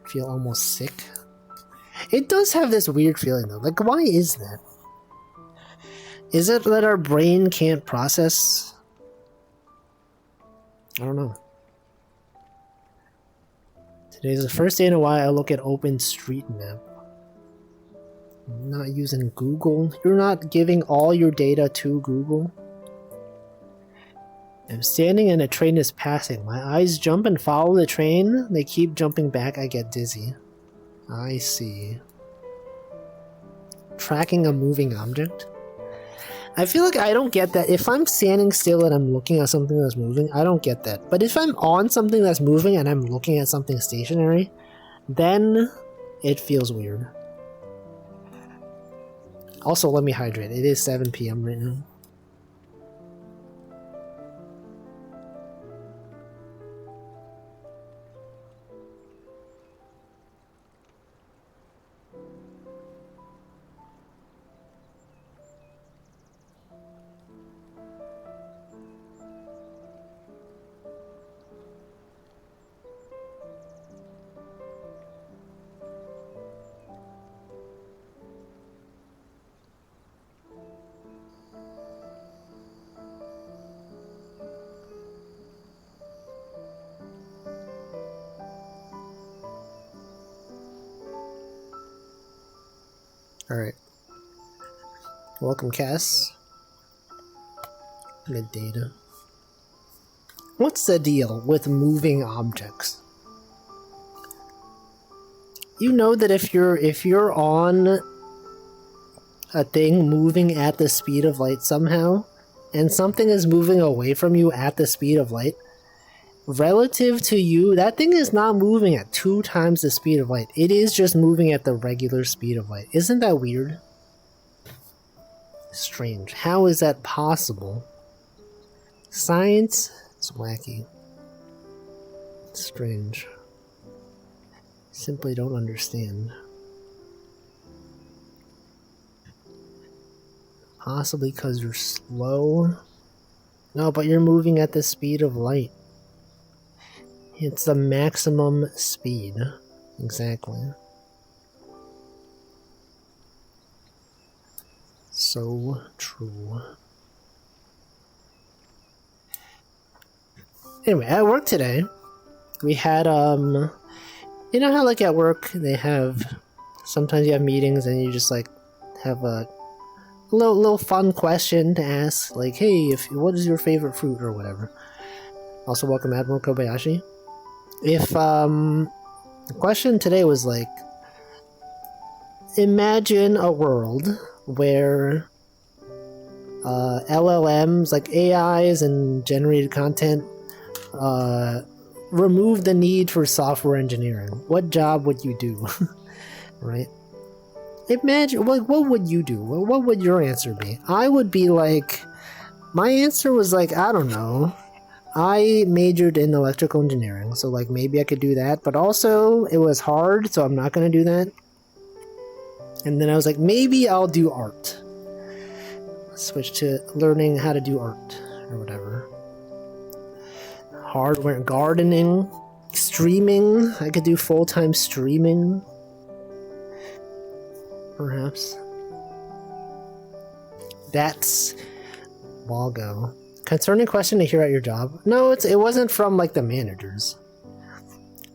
feel almost sick. It does have this weird feeling though. Like, why is that? Is it that our brain can't process? I don't know. Today's the first day in a while I look at OpenStreetMap. I'm not using Google. You're not giving all your data to Google. I'm standing and a train is passing. My eyes jump and follow the train. They keep jumping back. I get dizzy. I see. Tracking a moving object? I feel like I don't get that. If I'm standing still and I'm looking at something that's moving, I don't get that. But if I'm on something that's moving and I'm looking at something stationary, then it feels weird. Also, let me hydrate. It is 7 p.m. right now. Alright. Welcome, Cass. Good data. What's the deal with moving objects? You know that if you're on a thing moving at the speed of light somehow, and something is moving away from you at the speed of light, relative to you, that thing is not moving at 2 times the speed of light. It is just moving at the regular speed of light. Isn't that weird? Strange. How is that possible? Science? It's wacky. Strange. Simply don't understand. Possibly because you're slow? No, but you're moving at the speed of light. It's the maximum speed. Exactly. So true. Anyway, at work today, we had, you know how like at work they have, sometimes you have meetings and you just like have a little fun question to ask, like, hey, what is your favorite fruit or whatever. Also, welcome Admiral Kobayashi. If, the question today was like, imagine a world where LLMs, like AIs and generated content, remove the need for software engineering. What job would you do? Right? Imagine, what would you do? What would your answer be? I would be like, my answer was like, I don't know. I majored in electrical engineering, so like maybe I could do that, but also it was hard, so I'm not gonna do that. And then I was like, maybe I'll do art. Switch to learning how to do art or whatever. Hardware, gardening, streaming. I could do full-time streaming. Perhaps. That's Walgo. Concerning question to hear at your job. No, it wasn't from like the managers.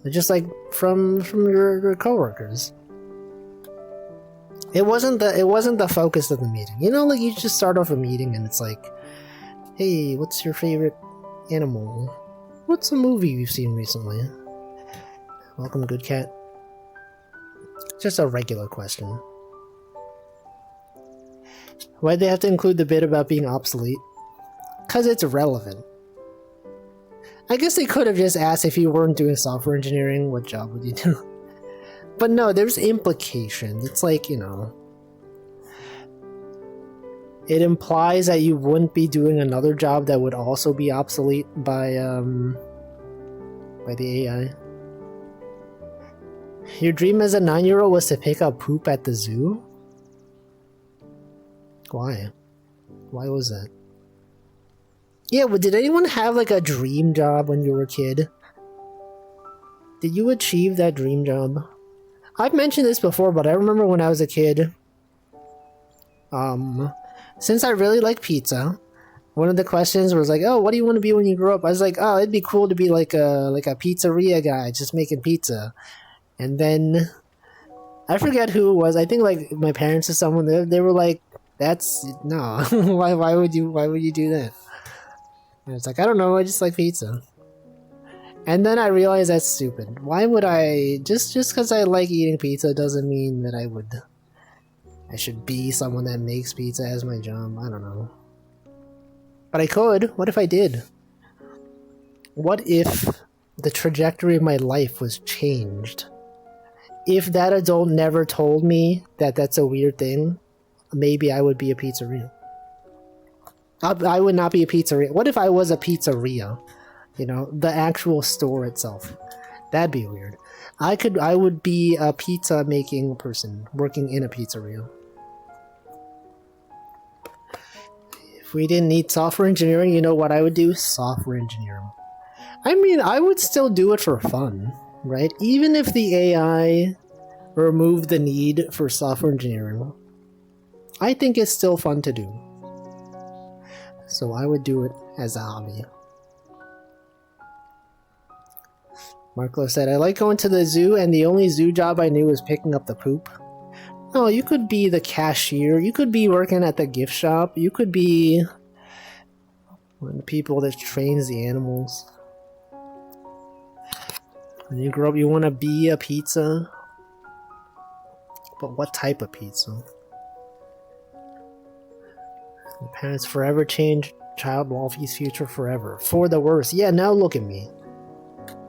It's just like from your coworkers. It wasn't the focus of the meeting. You know, like you just start off a meeting and it's like, hey, what's your favorite animal? What's a movie you've seen recently? Welcome, Good Cat. Just a regular question. Why'd they have to include the bit about being obsolete? Because it's relevant. I guess they could have just asked if you weren't doing software engineering, what job would you do? But no, there's implication. It's like, you know, it implies that you wouldn't be doing another job that would also be obsolete by the AI. Your dream as a 9-year-old was to pick up poop at the zoo? Why? Why was that? Yeah, well, did anyone have like a dream job when you were a kid? Did you achieve that dream job? I've mentioned this before, but I remember when I was a kid, since I really like pizza, one of the questions was like, oh, what do you want to be when you grow up? I was like, oh, it'd be cool to be like a pizzeria guy, just making pizza. And then, I forget who it was, I think like my parents or someone, they were like, that's, no, why would you do that? And it's like, I don't know, I just like pizza. And then I realized that's stupid. Why would I, just because I like eating pizza doesn't mean that I should be someone that makes pizza as my job. I don't know. But I could. What if I did? What if the trajectory of my life was changed? If that adult never told me that that's a weird thing, maybe I would be a pizzeria. I would not be a pizzeria. What if I was a pizzeria? You know, the actual store itself. That'd be weird. I would be a pizza making person working in a pizzeria. If we didn't need software engineering, you know what I would do? Software engineering. I mean, I would still do it for fun, right? Even if the AI removed the need for software engineering, I think it's still fun to do. So I would do it as a hobby. Marco said, I like going to the zoo, and the only zoo job I knew was picking up the poop. No, you could be the cashier. You could be working at the gift shop. You could be one of the people that trains the animals. When you grow up, you want to be a pizza. But what type of pizza? The parents forever change child Wolfie's future forever. For the worse. Yeah, now look at me.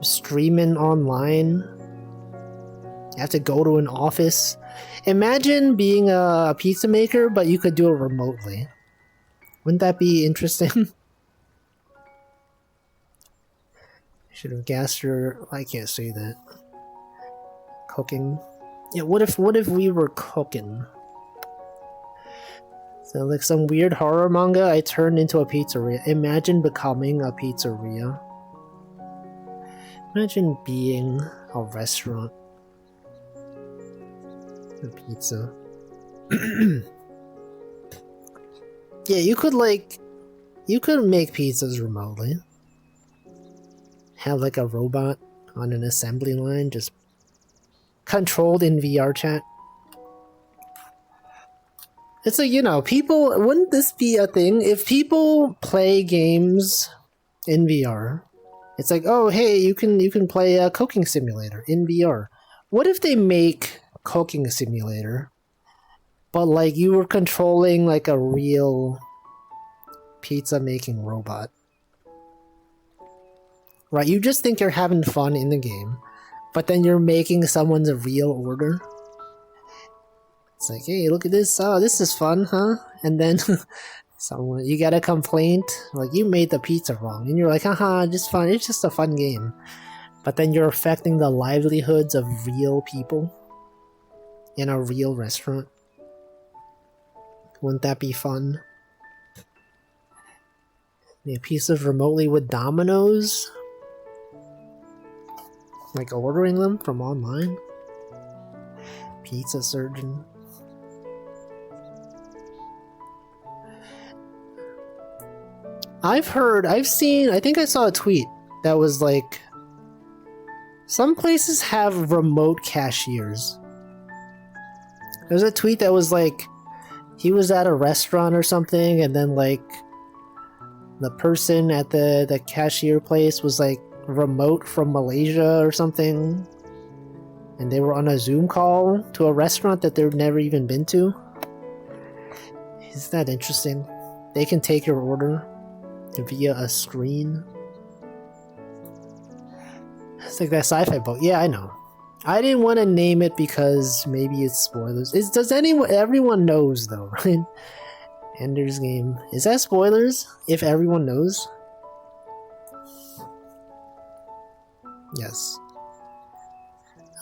Streaming online. You have to go to an office. Imagine being a pizza maker, but you could do it remotely. Wouldn't that be interesting? Should have gassed your... I can't say that. Cooking. Yeah, what if we were cooking? So like some weird horror manga, I turned into a pizzeria. Imagine becoming a pizzeria. Imagine being a restaurant. A pizza. Yeah, you could make pizzas remotely. Have like a robot on an assembly line, just controlled in VR chat. It's like, you know, people, wouldn't this be a thing? If people play games in VR, it's like, oh, hey, you can play a cooking simulator in VR. What if they make cooking simulator, but like you were controlling like a real pizza making robot? Right, you just think you're having fun in the game, but then you're making someone's real order. It's like, hey, look at this. Oh, this is fun, huh? And then someone, you get a complaint, like you made the pizza wrong, and you're like, haha, just fun. It's just a fun game. But then you're affecting the livelihoods of real people in a real restaurant. Wouldn't that be fun? A piece of remotely with Domino's? Like ordering them from online? Pizza surgeon. I think I saw a tweet that was like, some places have remote cashiers. There's a tweet that was like, he was at a restaurant or something, and then like, the person at the cashier place was like remote from Malaysia or something. and they were on a Zoom call to a restaurant that they've never even been to. Isn't that interesting? They can take your order via a screen. It's like that sci-fi boat. Yeah, I know. I didn't want to name it because maybe it's spoilers. Everyone knows though, right? Ender's Game. Is that spoilers? If everyone knows? Yes.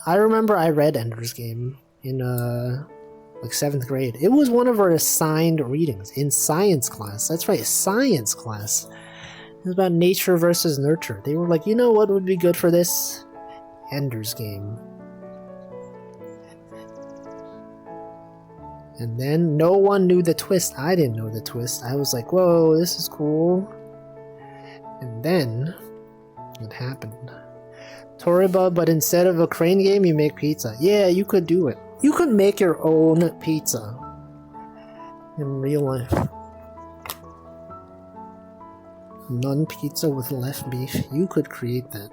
I remember I read Ender's Game in like 7th grade. It was one of our assigned readings in science class. That's right, science class. It was about nature versus nurture. They were like, you know what would be good for this? Ender's Game. And then no one knew the twist. I didn't know the twist. I was like, whoa, this is cool. And then it happened. Toriba, but instead of a crane game, you make pizza. Yeah, you could do it. You could make your own pizza in real life. None pizza with left beef. You could create that.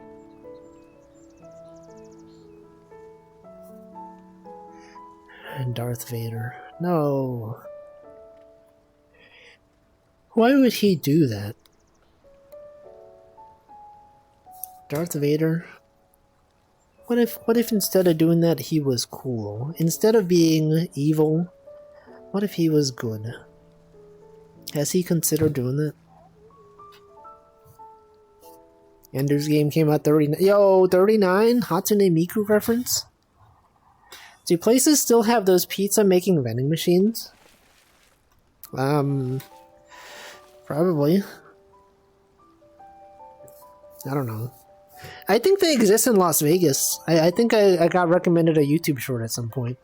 And Darth Vader. No. Why would he do that? Darth Vader? What if instead of doing that he was cool? Instead of being evil, what if he was good? Has he considered doing that? Ender's Game came out 39. Yo, 39? Hatsune Miku reference? Do places still have those pizza making vending machines? Probably. I don't know. I think they exist in Las Vegas. I think I got recommended a YouTube short at some point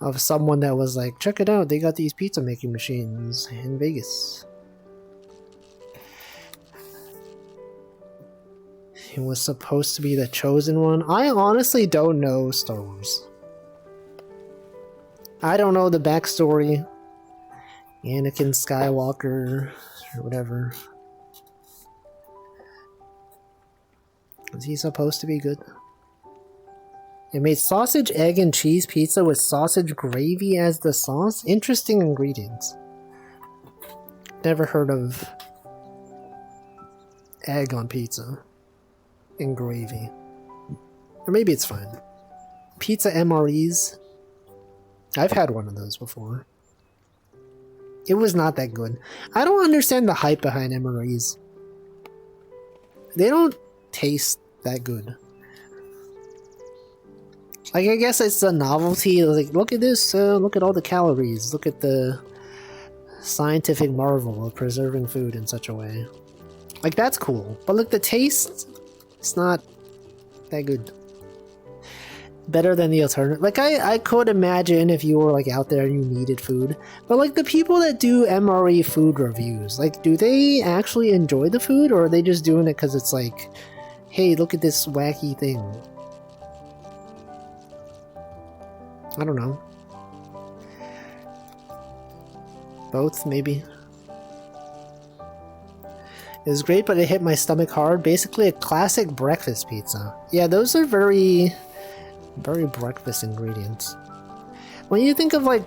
of someone that was like, check it out, they got these pizza making machines in Vegas. He was supposed to be the chosen one. I honestly don't know Star Wars. I don't know the backstory. Anakin Skywalker or whatever. Is he supposed to be good? It made sausage, egg, and cheese pizza with sausage gravy as the sauce. Interesting ingredients. Never heard of egg on pizza and gravy. Or maybe it's fine. Pizza MREs. I've had one of those before. It was not that good. I don't understand the hype behind MREs. They don't taste that good. Like, I guess it's the novelty. Like, look at this. Look at all the calories. Look at the scientific marvel of preserving food in such a way. Like, that's cool. But like the taste, it's not that good. Better than the alternative. Like, I could imagine if you were like out there and you needed food. But like the people that do MRE food reviews, like, do they actually enjoy the food, or are they just doing it because it's like, hey, look at this wacky thing? I don't know. Both, maybe. It was great, but it hit my stomach hard. Basically a classic breakfast pizza. Yeah, those are very breakfast ingredients. When you think of like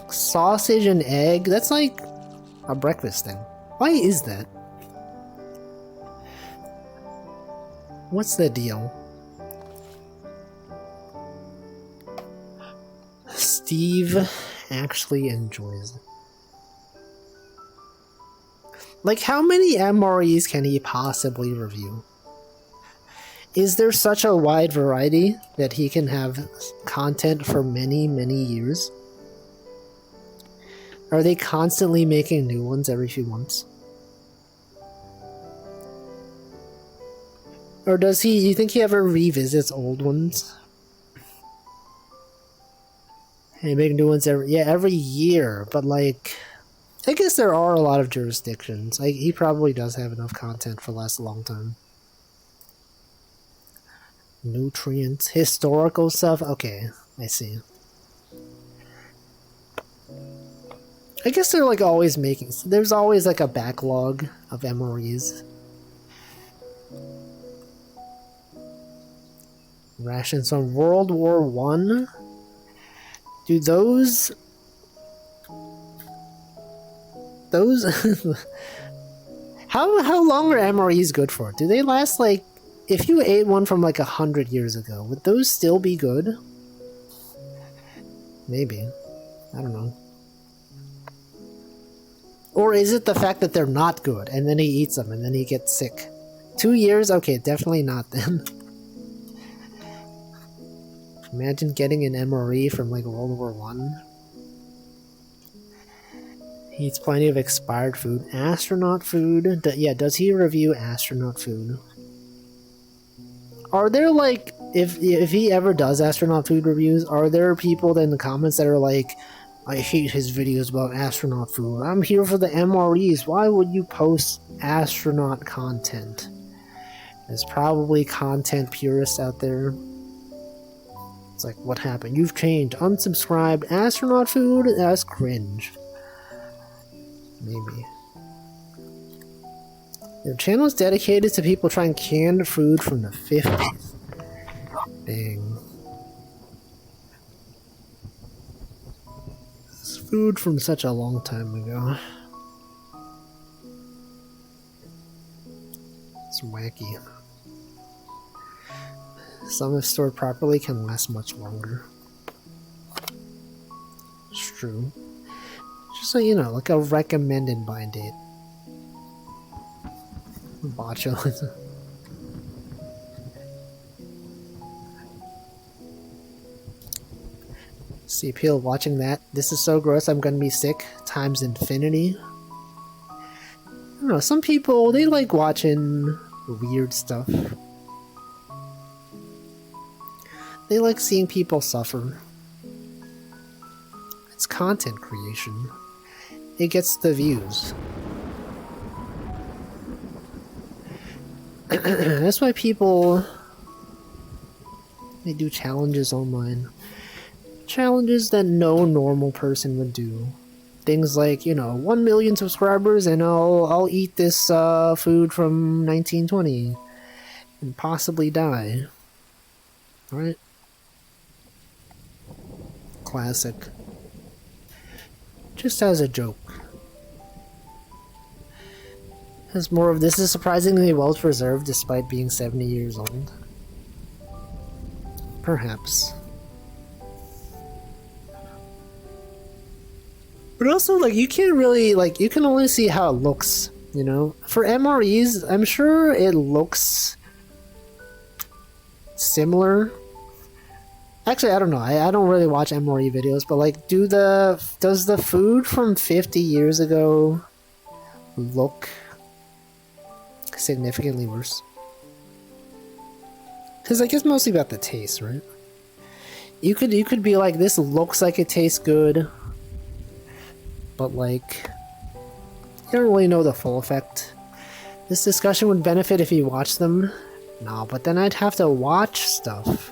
sausage and egg, that's like a breakfast thing. Why is that? What's the deal? Steve actually enjoys it. Like, how many MREs can he possibly review? Is there such a wide variety that he can have content for many, many years? Are they constantly making new ones every few months? Or does he, you think he ever revisits old ones? They make new ones every year, but like, I guess there are a lot of jurisdictions. Like, he probably does have enough content for last a long time. Nutrients, historical stuff. Okay, I see. I guess they're like always making. There's always like a backlog of MREs. Rations from World War One. Do those how long are MREs good for? Do they last like, if you ate one from like 100 years ago, would those still be good? Maybe. I don't know. Or is it the fact that they're not good and then he eats them and then he gets sick? 2 years? Okay, definitely not then. Imagine getting an MRE from like World War One. He eats plenty of expired food. Astronaut food? Yeah, does he review astronaut food? Are there like, if he ever does astronaut food reviews, are there people in the comments that are like, I hate his videos about astronaut food. I'm here for the MREs. Why would you post astronaut content? There's probably content purists out there. It's like, what happened? You've changed. Unsubscribed. Astronaut food? That's cringe. Maybe. Their channel is dedicated to people trying canned food from the 50s. Dang. It's food from such a long time ago. It's wacky. Some, if stored properly, can last much longer. It's true. Just so you know, like a recommended buy date. Botulism. See, Peel watching that. This is so gross, I'm gonna be sick. Times infinity. I don't know, some people, they like watching weird stuff. They like seeing people suffer. It's content creation. It gets the views. That's why people, they do challenges online. Challenges that no normal person would do. Things like, you know, 1 million subscribers and I'll eat this food from 1920 and possibly die. Right? Classic. Just as a joke. As more of this is surprisingly well preserved despite being 70 years old. Perhaps. But also, like, you can't really, like, you can only see how it looks, you know? For MREs, I'm sure it looks similar. Actually, I don't know. I don't really watch MRE videos, but, like, does the food from 50 years ago look significantly worse? Because, like, it's mostly about the taste, right? You could be like, this looks like it tastes good, but, like, you don't really know the full effect. This discussion would benefit if you watched them. No, but then I'd have to watch stuff.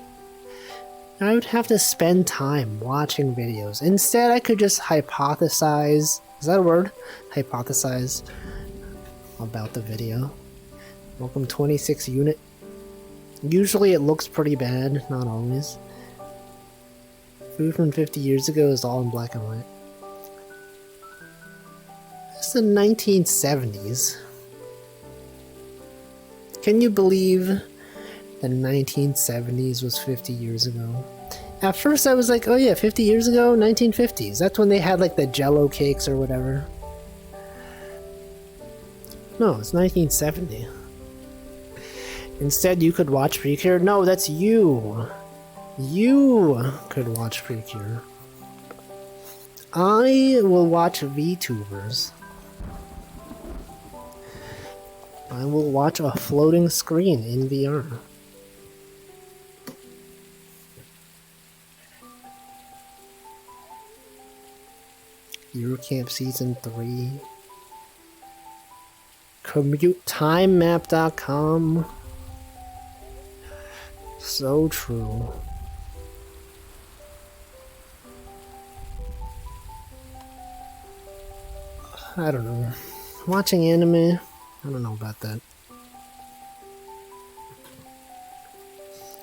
I would have to spend time watching videos. Instead, I could just hypothesize. Is that a word? Hypothesize about the video. Welcome 26 unit. Usually it looks pretty bad, not always. Food from 50 years ago is all in black and white. It's the 1970s. Can you believe the 1970s was 50 years ago? At first I was like, oh yeah, 50 years ago, 1950s. That's when they had like the Jello cakes or whatever. No, it's 1970. Instead, you could watch Precure. No, that's you. You could watch Precure. I will watch VTubers. I will watch a floating screen in VR. Eurocamp Season 3. CommuteTimeMap.com. So true. I don't know. Watching anime? I don't know about that.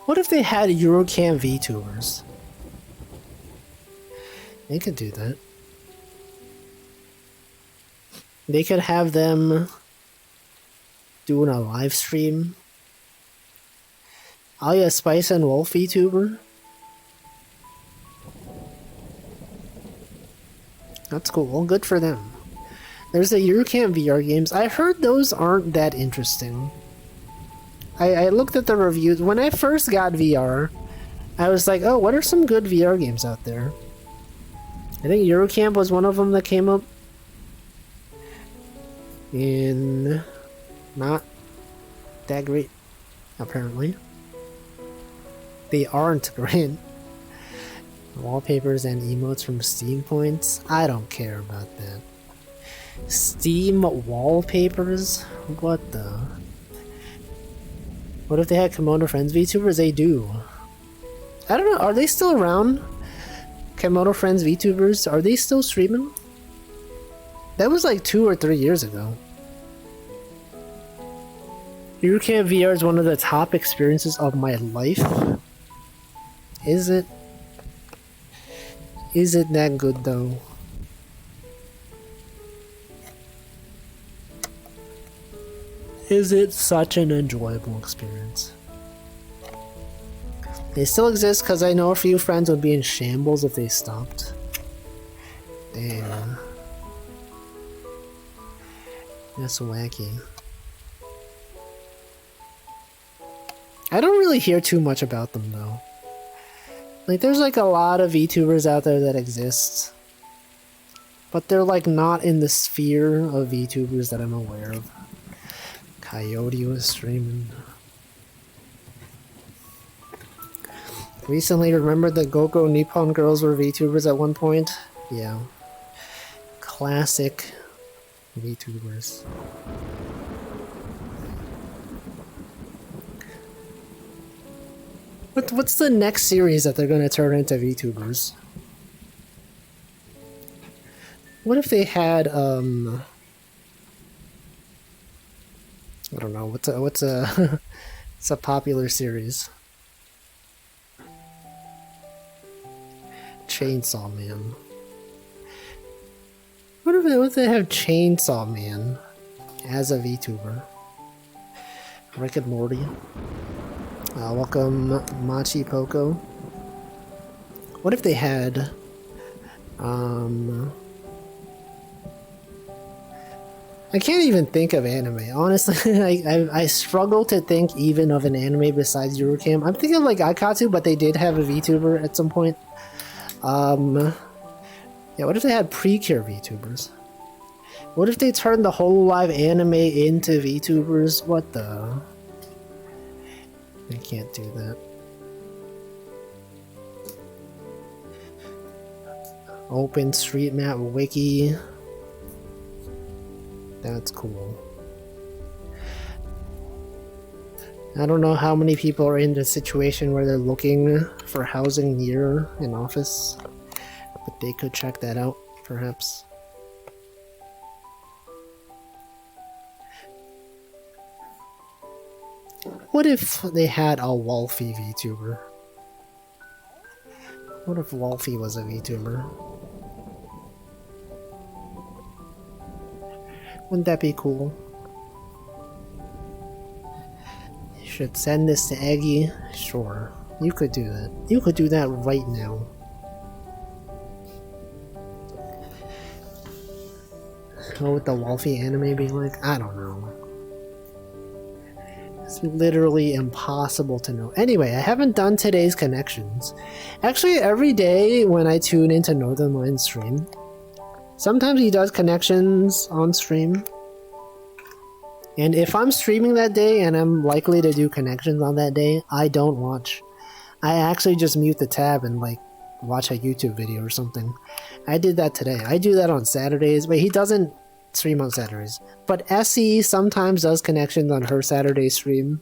What if they had Eurocam VTubers? They could do that. They could have them doing a live stream. Oh yeah, Spice and Wolf VTuber. That's cool. Good for them. There's the Eurocamp VR games. I heard those aren't that interesting. I looked at the reviews. When I first got VR, I was like, oh, what are some good VR games out there? I think Eurocamp was one of them that came up. And not that great, apparently. They aren't great. Wallpapers and emotes from Steam points? I don't care about that. Steam wallpapers? What the? What if they had Kimono Friends VTubers? They do. I don't know, are they still around? Kimono Friends VTubers? Are they still streaming? That was like 2 or 3 years ago. Eurocamp VR is one of the top experiences of my life. Is it? Is it that good though? Is it such an enjoyable experience? They still exist because I know a few friends would be in shambles if they stopped. Damn. That's wacky. I don't really hear too much about them though. Like there's like a lot of VTubers out there that exist. But they're like not in the sphere of VTubers that I'm aware of. Coyote was streaming. Recently, remember the Goko Nippon girls were VTubers at one point? Yeah. Classic VTubers. What's the next series that they're gonna turn into VTubers? What if they had I don't know, what's a it's a popular series. Chainsaw Man. What if they have Chainsaw Man as a VTuber? Rick and Morty. Welcome Machi Poco. What if they had I can't even think of anime. Honestly, I struggle to think even of an anime besides Eurocamp. I'm thinking of like Aikatsu, but they did have a VTuber at some point. Yeah, what if they had Precure VTubers? What if they turned the whole live anime into VTubers? What the? I can't do that. OpenStreetMap Wiki. That's cool. I don't know how many people are in the situation where they're looking for housing near an office, but they could check that out, perhaps. What if they had a Wolfie VTuber? What if Wolfie was a VTuber? Wouldn't that be cool? You should send this to Eggy. Sure, you could do that. You could do that right now. What would the Wolfie anime be like? I don't know. It's literally impossible to know. Anyway, I haven't done today's connections. Actually, every day when I tune into Northernline's stream, sometimes he does connections on stream. And if I'm streaming that day and I'm likely to do connections on that day, I don't watch. I actually just mute the tab and like watch a YouTube video or something. I did that today. I do that on Saturdays, but he doesn't stream on Saturdays. But SE sometimes does connections on her Saturday stream.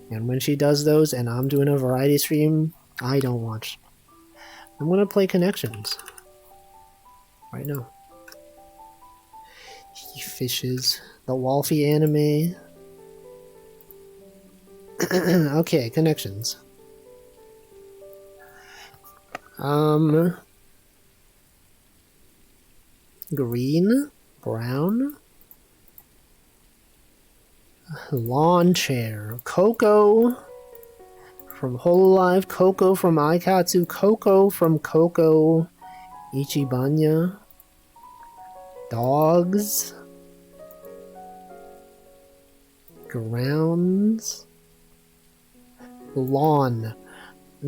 And when she does those and I'm doing a variety stream, I don't watch. I'm gonna play connections. Right now. He fishes. The Wolfie anime. Okay, connections. Green, brown, lawn chair, Coco from Hololive, Coco from Aikatsu, Coco from Coco Ichibanya, dogs, grounds, lawn,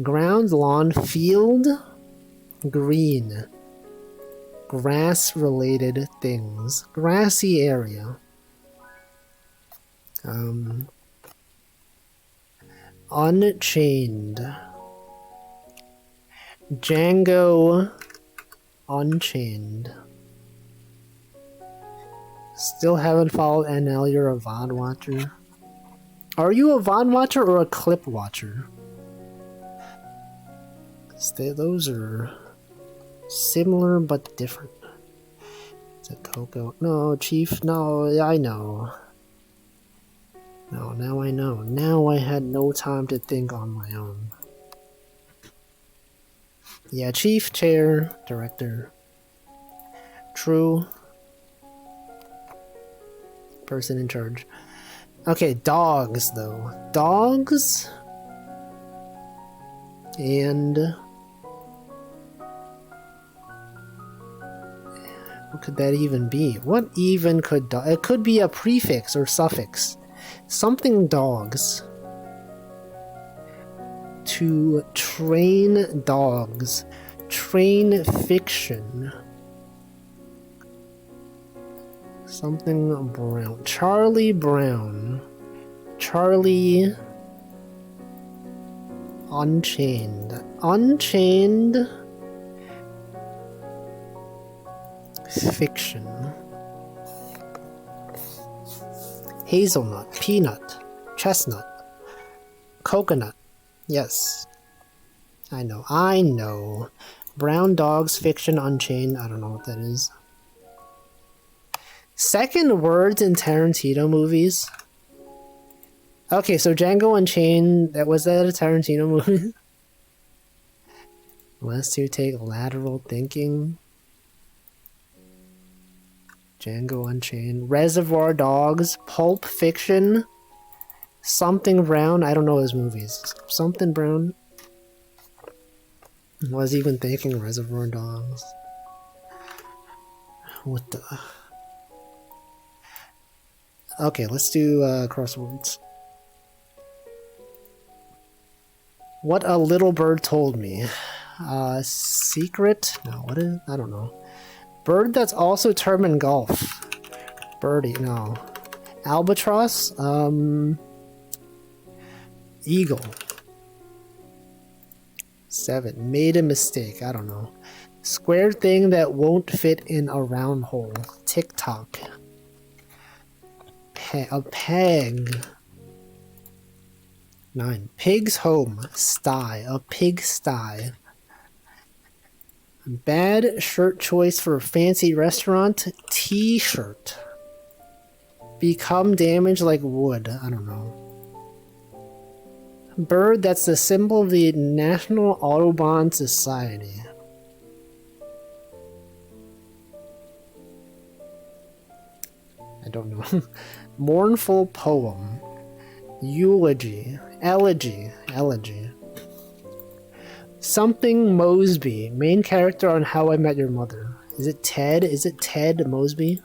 grounds, lawn, field, green, grass related things, grassy area, Unchained, Django Unchained. Still haven't followed NL, you're a VOD watcher. Are you a VOD watcher or a clip watcher? Those are similar but different. Is it Coco? No, Chief, no, I know. No, now I know. Now I had no time to think on my own. Yeah, Chief, Chair, Director. True. Person in charge. Okay, dogs, though. Dogs? And... what could that even be? What even could... it could be a prefix or suffix. Something dogs. To train dogs. Train fiction. Something Brown. Charlie Brown. Charlie... Unchained. Unchained... fiction. Hazelnut, peanut, chestnut, coconut. Yes. I know. Brown dogs, fiction, unchained. I don't know what that is. Second words in Tarantino movies. Okay, so Django Unchained, was that a Tarantino movie? Unless you take lateral thinking. Django Unchained, Reservoir Dogs, Pulp Fiction, Something Brown. I don't know his movies. Something Brown. I was even thinking Reservoir Dogs. What the... Okay, let's do crosswords. What a Little Bird Told Me. Secret? No, what is... I don't know. Bird that's also term in golf. Birdie, no. Albatross? Eagle. 7. Made a mistake. I don't know. Square thing that won't fit in a round hole. TikTok. A peg. 9. Pig's home. Sty. A pig sty. Bad shirt choice for a fancy restaurant. T-shirt. Become damaged like wood. I don't know. Bird that's the symbol of the National Audubon Society. I don't know. Mournful poem. Eulogy. Elegy. Elegy. Something Mosby. Main character on How I Met Your Mother. Is it Ted? Is it Ted Mosby?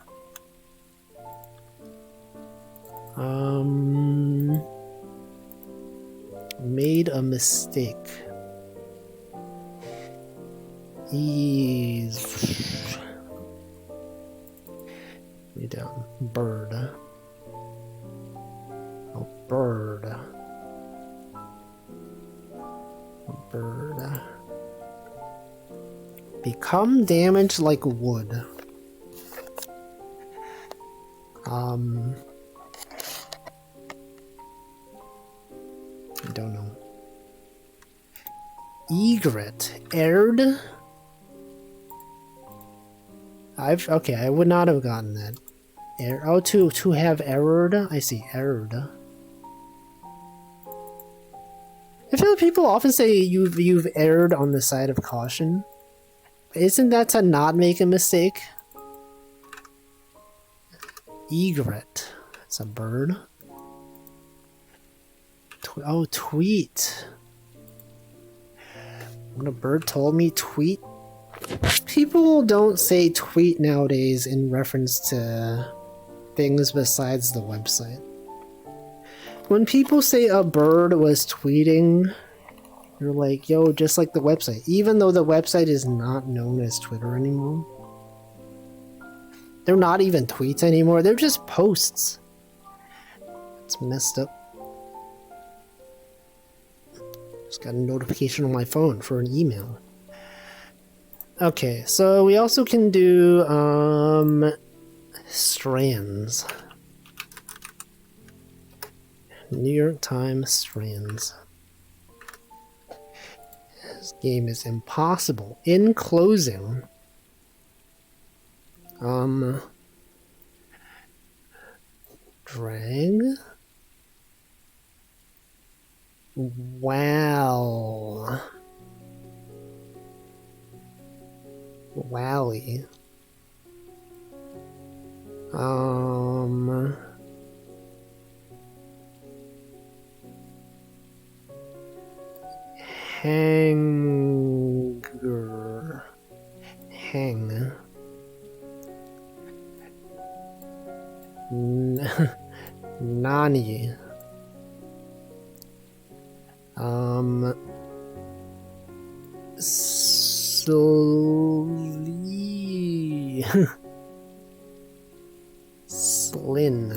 Made a mistake. Ease. Way down. Bird. Oh, bird. Bird. Become damaged like wood. I don't know. Egret. Aired? Okay, I would not have gotten that. Oh, to have errored? I see, errored. I feel like people often say you've erred on the side of caution. Isn't that to not make a mistake? Egret. It's a bird. Oh, tweet. When a bird told me tweet. People don't say tweet nowadays in reference to things besides the website. When people say a bird was tweeting, you're like, yo, just like the website. Even though the website is not known as Twitter anymore. They're not even tweets anymore. They're just posts. It's messed up. Just got a notification on my phone for an email. Okay, so we also can do strands. New York Times strands. This game is impossible. In closing, drag. Wow. Wowie. Hanger. Hang. Nani. Slin.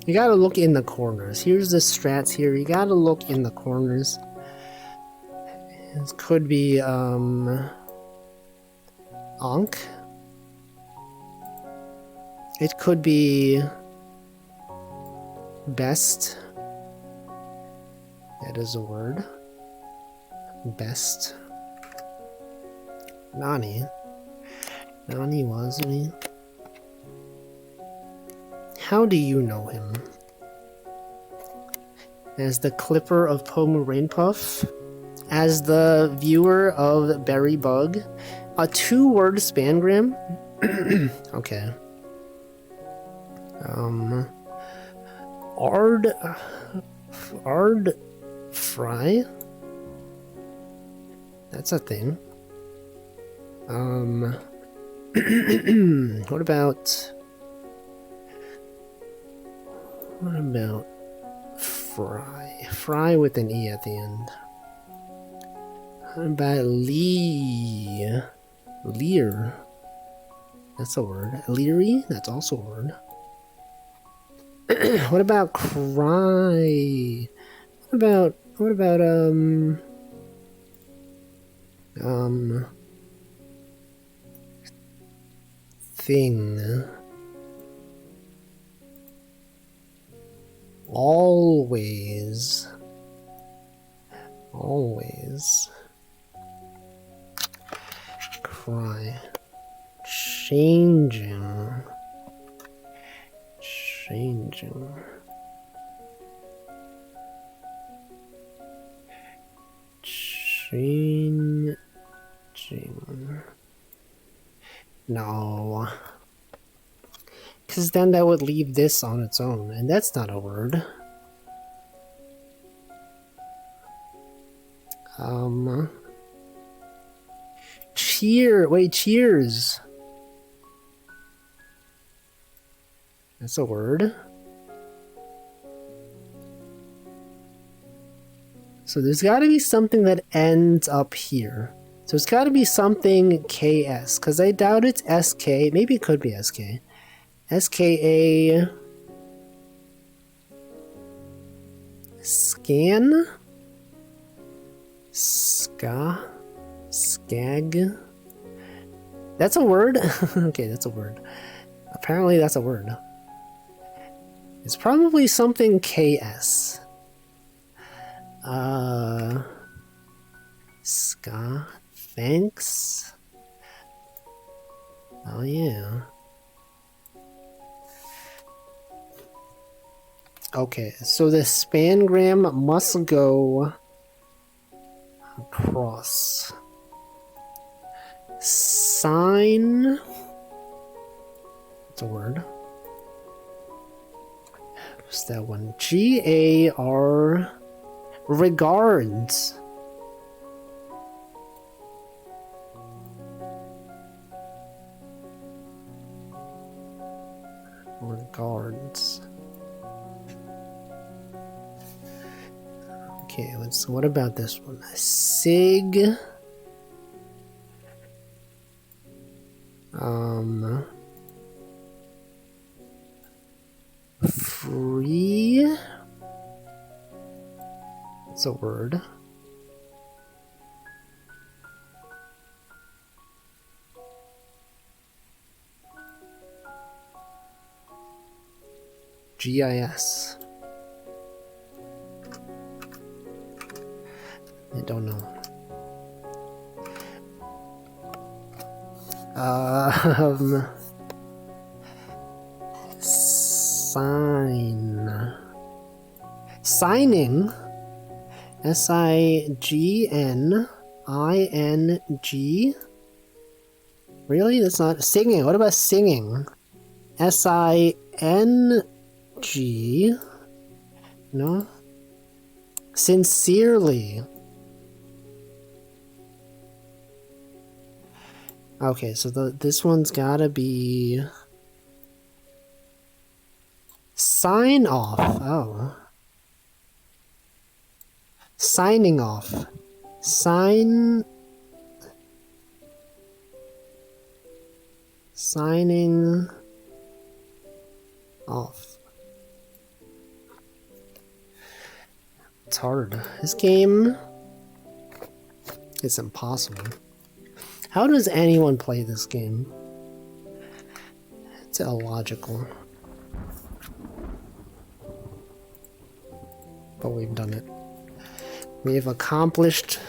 You gotta look in the corners. Here's the strats here. You gotta look in the corners. This could be, Ankh. It could be best. That is a word. Best. Nani. Nani was me. How do you know him? As the clipper of Pomu Rainpuff? As the viewer of Berry Bug? A 2-word spangram? Okay. Ard Fry? That's a thing. What about Fry? Fry with an E at the end. What about Lear? That's a word. Leery? That's also a word. What about cry? What about thing? Always. Cry. Changing. No. Because then that would leave this on its own, and that's not a word. Cheers. That's a word. So there's got to be something that ends up here. So it's got to be something KS, because I doubt it's SK. Maybe it could be SK. SKA. Scan? Skag? That's a word? Okay, that's a word. Apparently that's a word. It's probably something KS. Ska? Thanks? Oh yeah. Okay, so the spangram must go Cross. Sign. It's a word. What's that one? G-A-R. Regards. Regards. Okay, what about this one? Sig. Free. It's a word. GIS. I don't know. Sign. Signing. S-I-G-N-I-N-G. Really? That's not singing. What about singing? S-I-N-G. No? Sincerely. Okay, so this one's gotta be... Sign off. Oh. Signing off. Signing off. It's hard. This game is impossible. How does anyone play this game? It's illogical. But we've done it. We have accomplished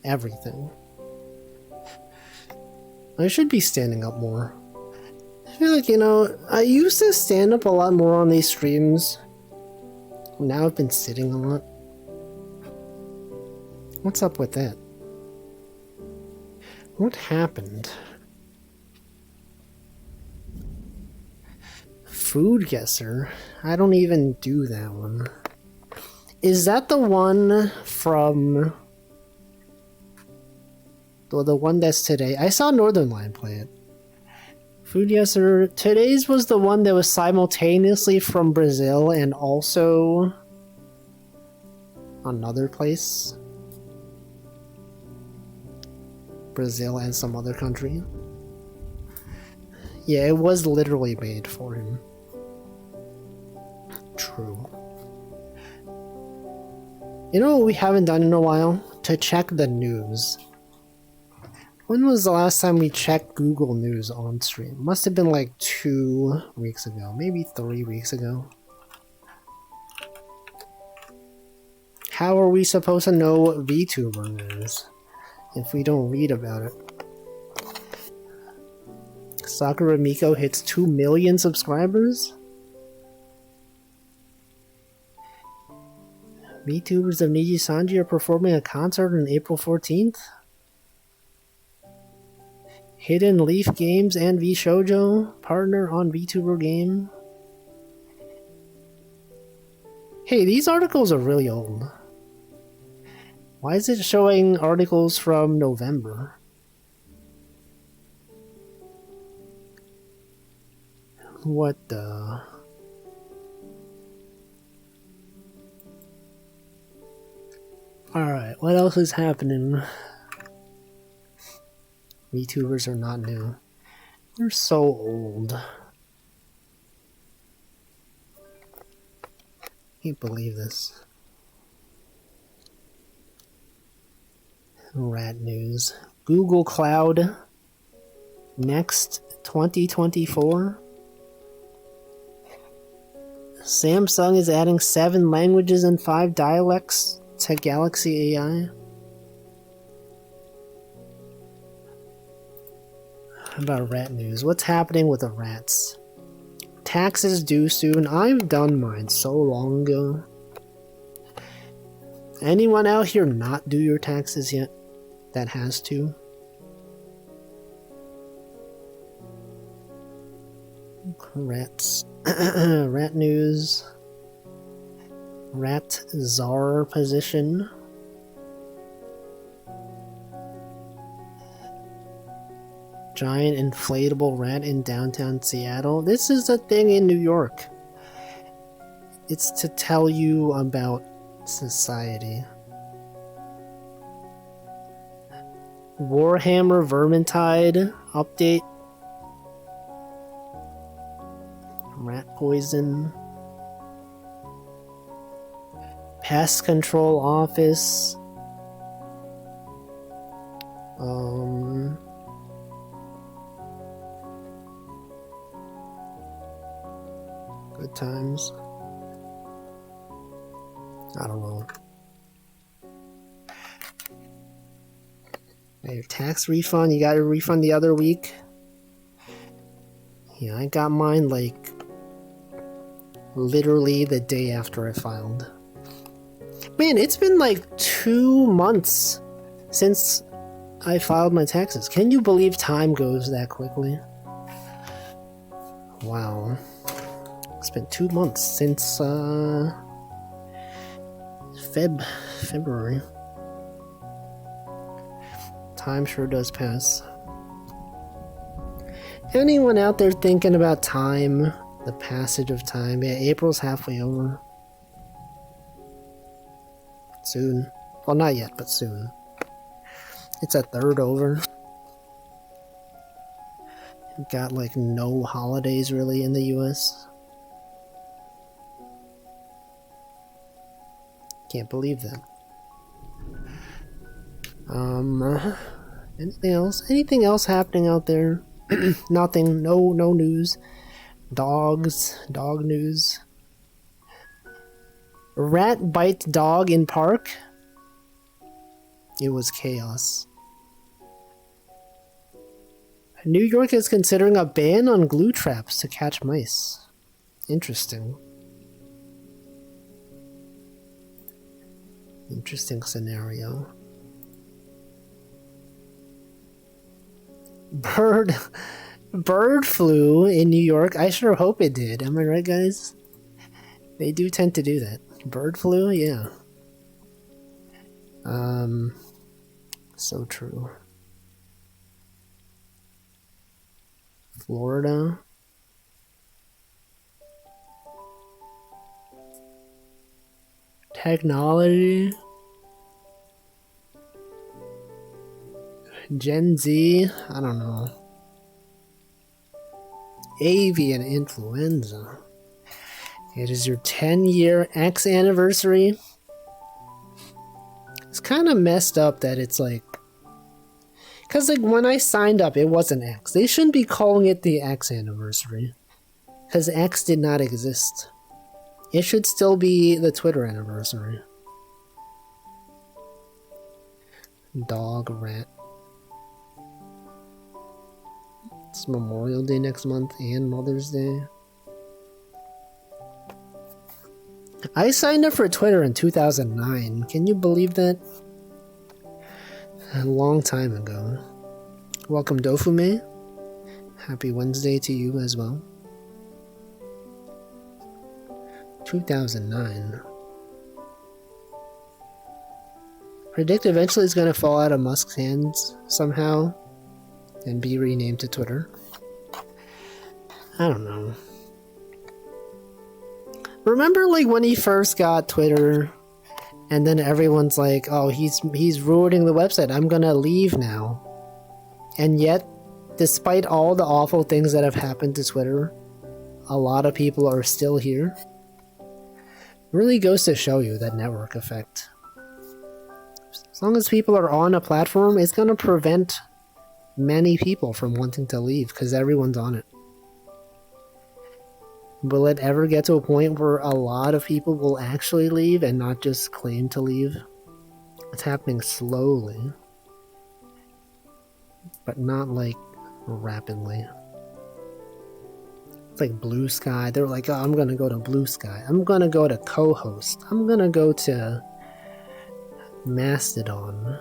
everything. I should be standing up more. I feel like, you know, I used to stand up a lot more on these streams. Now I've been sitting a lot. What's up with that? What happened? Food guesser? I don't even do that one. Is that the one from... the one that's today? I saw Northernlion play it. Food guesser. Today's was the one that was simultaneously from Brazil and also another place. Brazil and some other country. Yeah, it was literally made for him. True. You know what we haven't done in a while? To check the news. When was the last time we checked Google News on stream? Must have been like 2 weeks ago, maybe 3 weeks ago. How are we supposed to know what VTuber is if we don't read about it? Sakura Miko hits 2 million subscribers? VTubers of Niji Sanji are performing a concert on April 14th? Hidden Leaf Games and VShojo partner on VTuber game. Hey, these articles are really old. Why is it showing articles from November? What the... Alright, what else is happening? VTubers are not new. They're so old. Can't believe this. Rat news. Google Cloud Next 2024. Samsung is adding 7 languages and 5 dialects to Galaxy AI. How about rat news? What's happening with the rats? Taxes due soon. I've done mine so long ago. Anyone out here not do your taxes yet? That has to? Rats. Rat news. Rat czar position. Giant inflatable rat in downtown Seattle. This is a thing in New York. It's to tell you about society. Warhammer Vermintide update. Rat poison. Pest control office. Good times. I don't know. Your tax refund, you got your refund the other week? Yeah, I got mine like literally the day after I filed. Man, it's been like 2 months since I filed my taxes. Can you believe time goes that quickly? Wow. It's been 2 months since February. Time sure does pass. Anyone out there thinking about time? The passage of time? Yeah, April's halfway over. Soon. Well, not yet, but soon. It's a third over. We've got like no holidays really in the US. Can't believe that. Anything else? Anything else happening out there? Nothing. No news. Dog news. Rat bites dog in park. It was chaos. New York is considering a ban on glue traps to catch mice. Interesting. Interesting scenario. Bird flu in New York. I sure hope it did. Am I right, guys? They do tend to do that. Bird flu, yeah. So true. Florida. Technology. Gen Z, I don't know. Avian influenza. It is your 10-year X anniversary. It's kind of messed up that it's like... Because like when I signed up, it wasn't X. They shouldn't be calling it the X anniversary. Because X did not exist. It should still be the Twitter anniversary. Dog, rat. It's Memorial Day next month and Mother's Day. I signed up for Twitter in 2009. Can you believe that? A long time ago. Welcome, Dofume. Happy Wednesday to you as well. 2009. Predict eventually it's going to fall out of Musk's hands somehow and be renamed to Twitter. I don't know. Remember like when he first got Twitter and then everyone's like, oh, he's ruining the website. I'm gonna leave now. And yet, despite all the awful things that have happened to Twitter, a lot of people are still here. Really goes to show you that network effect. As long as people are on a platform, it's gonna prevent many people from wanting to leave because everyone's on it. Will it ever get to a point where a lot of people will actually leave and not just claim to leave? It's happening slowly, but not like rapidly. It's like Blue Sky. They're like, oh, I'm gonna go to Blue Sky. I'm gonna go to co-host. I'm gonna go to Mastodon.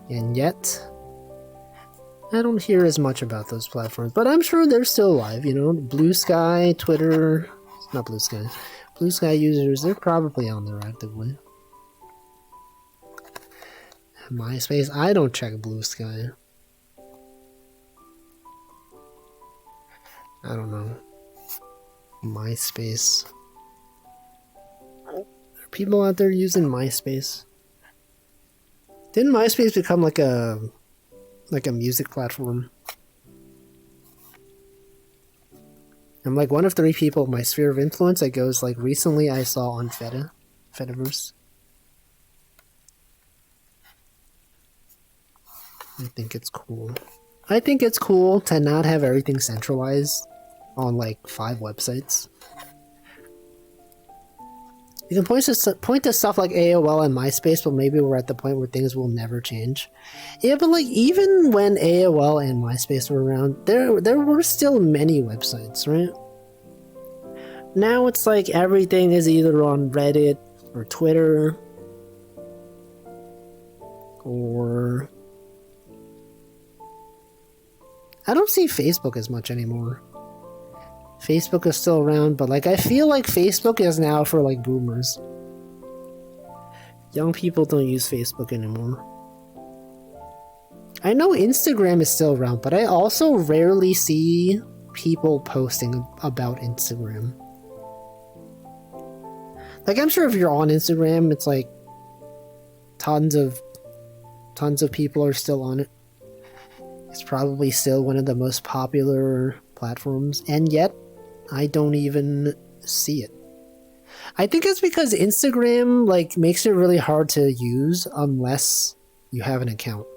And yet, I don't hear as much about those platforms, but I'm sure they're still alive, you know? Blue Sky, Twitter, not Blue Sky. Blue Sky users, they're probably on there actively. MySpace, I don't check Blue Sky. I don't know. MySpace. Are people out there using MySpace? Didn't MySpace become like a music platform? I'm like one of 3 people in my sphere of influence that goes like recently I saw on Fediverse. I think it's cool. I think it's cool to not have everything centralized on like 5 websites. You can point to stuff like AOL and MySpace, but maybe we're at the point where things will never change. Yeah, but like even when AOL and MySpace were around, there were still many websites, right? Now it's like everything is either on Reddit or Twitter or I don't see Facebook as much anymore. Facebook is still around, but like I feel like Facebook is now for like boomers. Young people don't use Facebook anymore. I know Instagram is still around, but I also rarely see people posting about Instagram. Like I'm sure if you're on Instagram, it's like tons of people are still on it. It's probably still one of the most popular platforms, and yet I don't even see it. I think it's because Instagram like makes it really hard to use unless you have an account.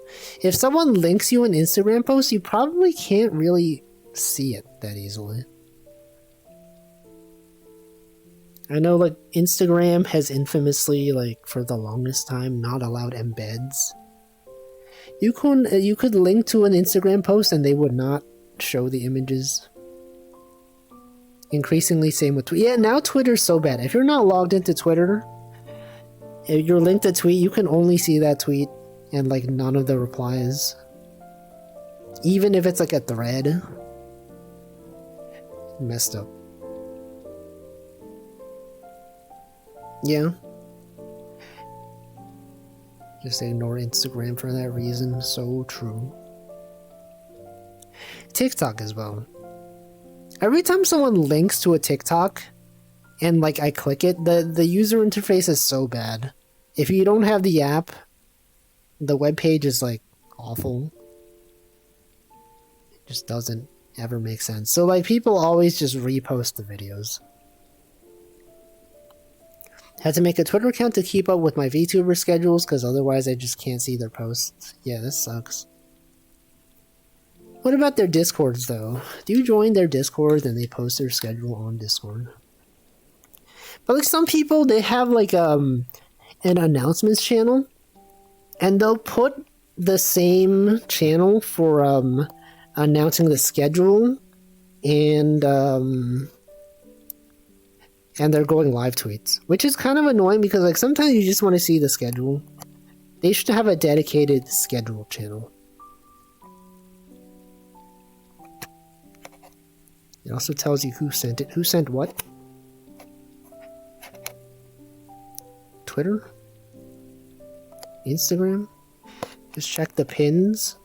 If someone links you an Instagram post, you probably can't really see it that easily. I know like Instagram has infamously like for the longest time not allowed embeds. You could link to an Instagram post and they would not show the images. Increasingly same with Twitter. Yeah, now Twitter's so bad. If you're not logged into Twitter, if you're linked to tweet, you can only see that tweet and like none of the replies. Even if it's like a thread. Messed up. Yeah. Just ignore Instagram for that reason. So true. TikTok as well. Every time someone links to a TikTok and like I click it, the user interface is so bad. If you don't have the app, the web page is like awful. It just doesn't ever make sense. So like people always just repost the videos. Had to make a Twitter account to keep up with my VTuber schedules because otherwise I just can't see their posts. Yeah, this sucks. What about their Discords though? Do you join their Discord and they post their schedule on Discord? But like some people, they have like an announcements channel and they'll put the same channel for announcing the schedule and they're going live tweets, which is kind of annoying because like sometimes you just want to see the schedule. They should have a dedicated schedule channel. It also tells you who sent it. Who sent what? Twitter? Instagram? Just check the pins?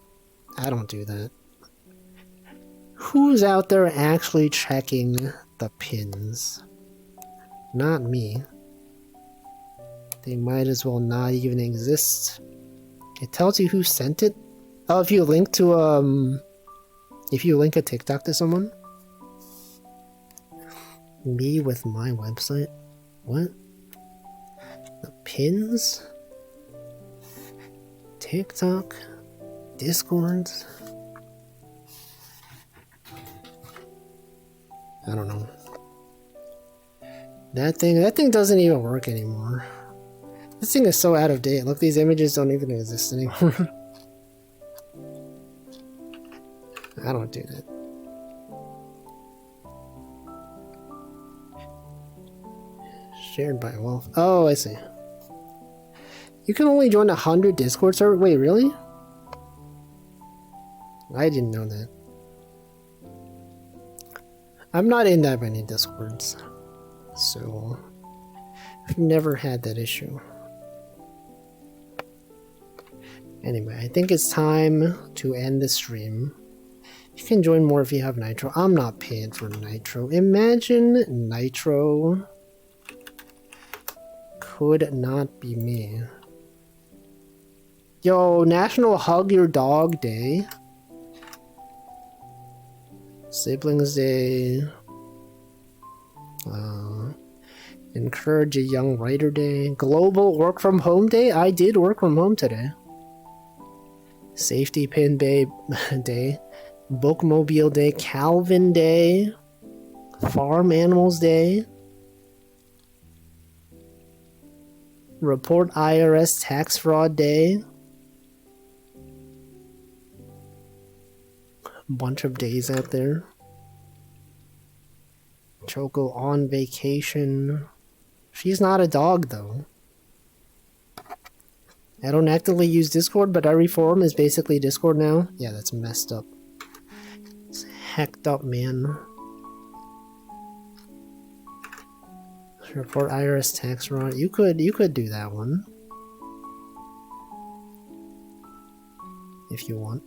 I don't do that. Who's out there actually checking the pins? Not me. They might as well not even exist. It tells you who sent it. Oh, if you link to if you link a TikTok to someone. Me with my website? What? The pins? TikTok? Discords? I don't know. That thing doesn't even work anymore. This thing is so out of date. Look, these images don't even exist anymore. I don't do that. Shared by Wolf. Oh, I see. You can only join 100 Discord servers? Wait, really? I didn't know that. I'm not in that many Discords, so I've never had that issue. Anyway, I think it's time to end the stream. You can join more if you have Nitro. I'm not paying for Nitro. Imagine Nitro could not be me. Yo, National Hug Your Dog Day. Siblings Day. Encourage a Young Writer Day. Global Work From Home Day. I did work from home today. Safety Pin Day. Bookmobile Day. Calvin Day. Farm Animals Day. Report IRS Tax Fraud Day. Bunch of days out there. Choco on vacation. She's not a dog though. I don't actively use Discord, but every forum is basically Discord now. Yeah, that's messed up. It's hacked up, man. Report IRS tax fraud. You could do that one. If you want.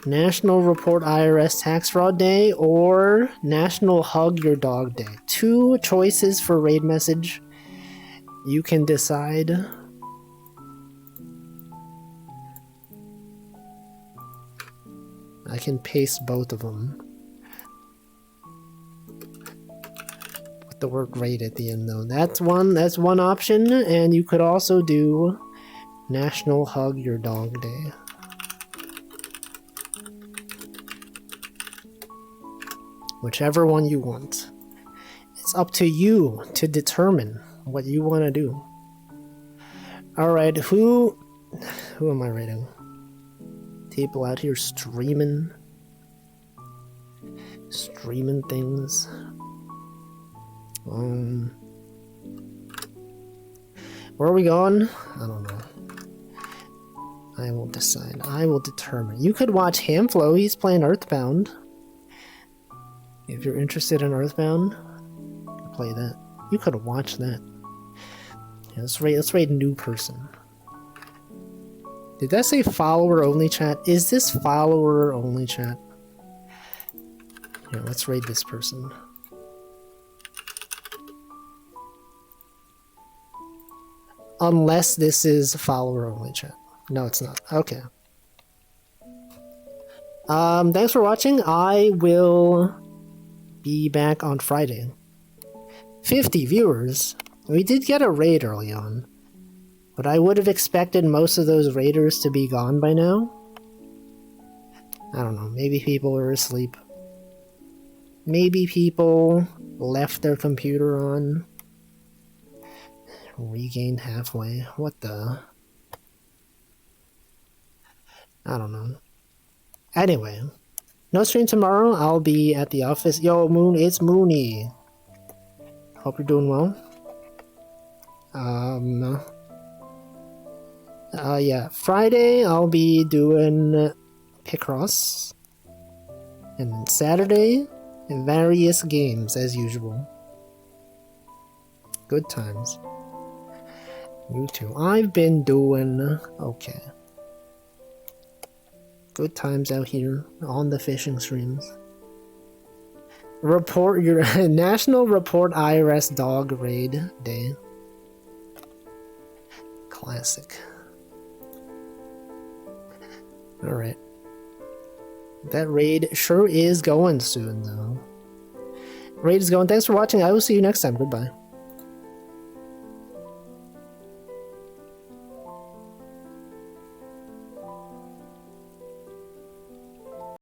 National Report IRS Tax Fraud Day or National Hug Your Dog Day. 2 choices for raid message. You can decide. I can paste both of them. Put the word raid at the end though. That's one option, and you could also do National Hug Your Dog Day. Whichever one you want. It's up to you to determine what you want to do. Alright, who am I rating? People out here streaming things. Where are we going? I don't know. I will decide. I will determine. You could watch Hamflow. He's playing Earthbound. If you're interested in Earthbound, play that. You could watch that. Yeah, let's rate new person. Did that say follower only chat? Is this follower only chat? Yeah, let's rate this person. Unless this is follower only chat. No, it's not. Okay. Thanks for watching. I will be back on Friday. 50 viewers. We did get a raid early on, but I would have expected most of those raiders to be gone by now. I don't know, maybe people are asleep. Maybe people left their computer on. Regained halfway. What the? I don't know. Anyway. No stream tomorrow. I'll be at the office. Yo, Moon, it's Mooney. Hope you're doing well. Yeah, Friday I'll be doing Picross. And then Saturday, various games as usual. Good times. You too. I've been doing okay. Good times out here on the fishing streams. Report your National Report IRS Dog Raid Day. Classic. Alright. That raid sure is going soon though. Raid is going. Thanks for watching. I will see you next time. Goodbye.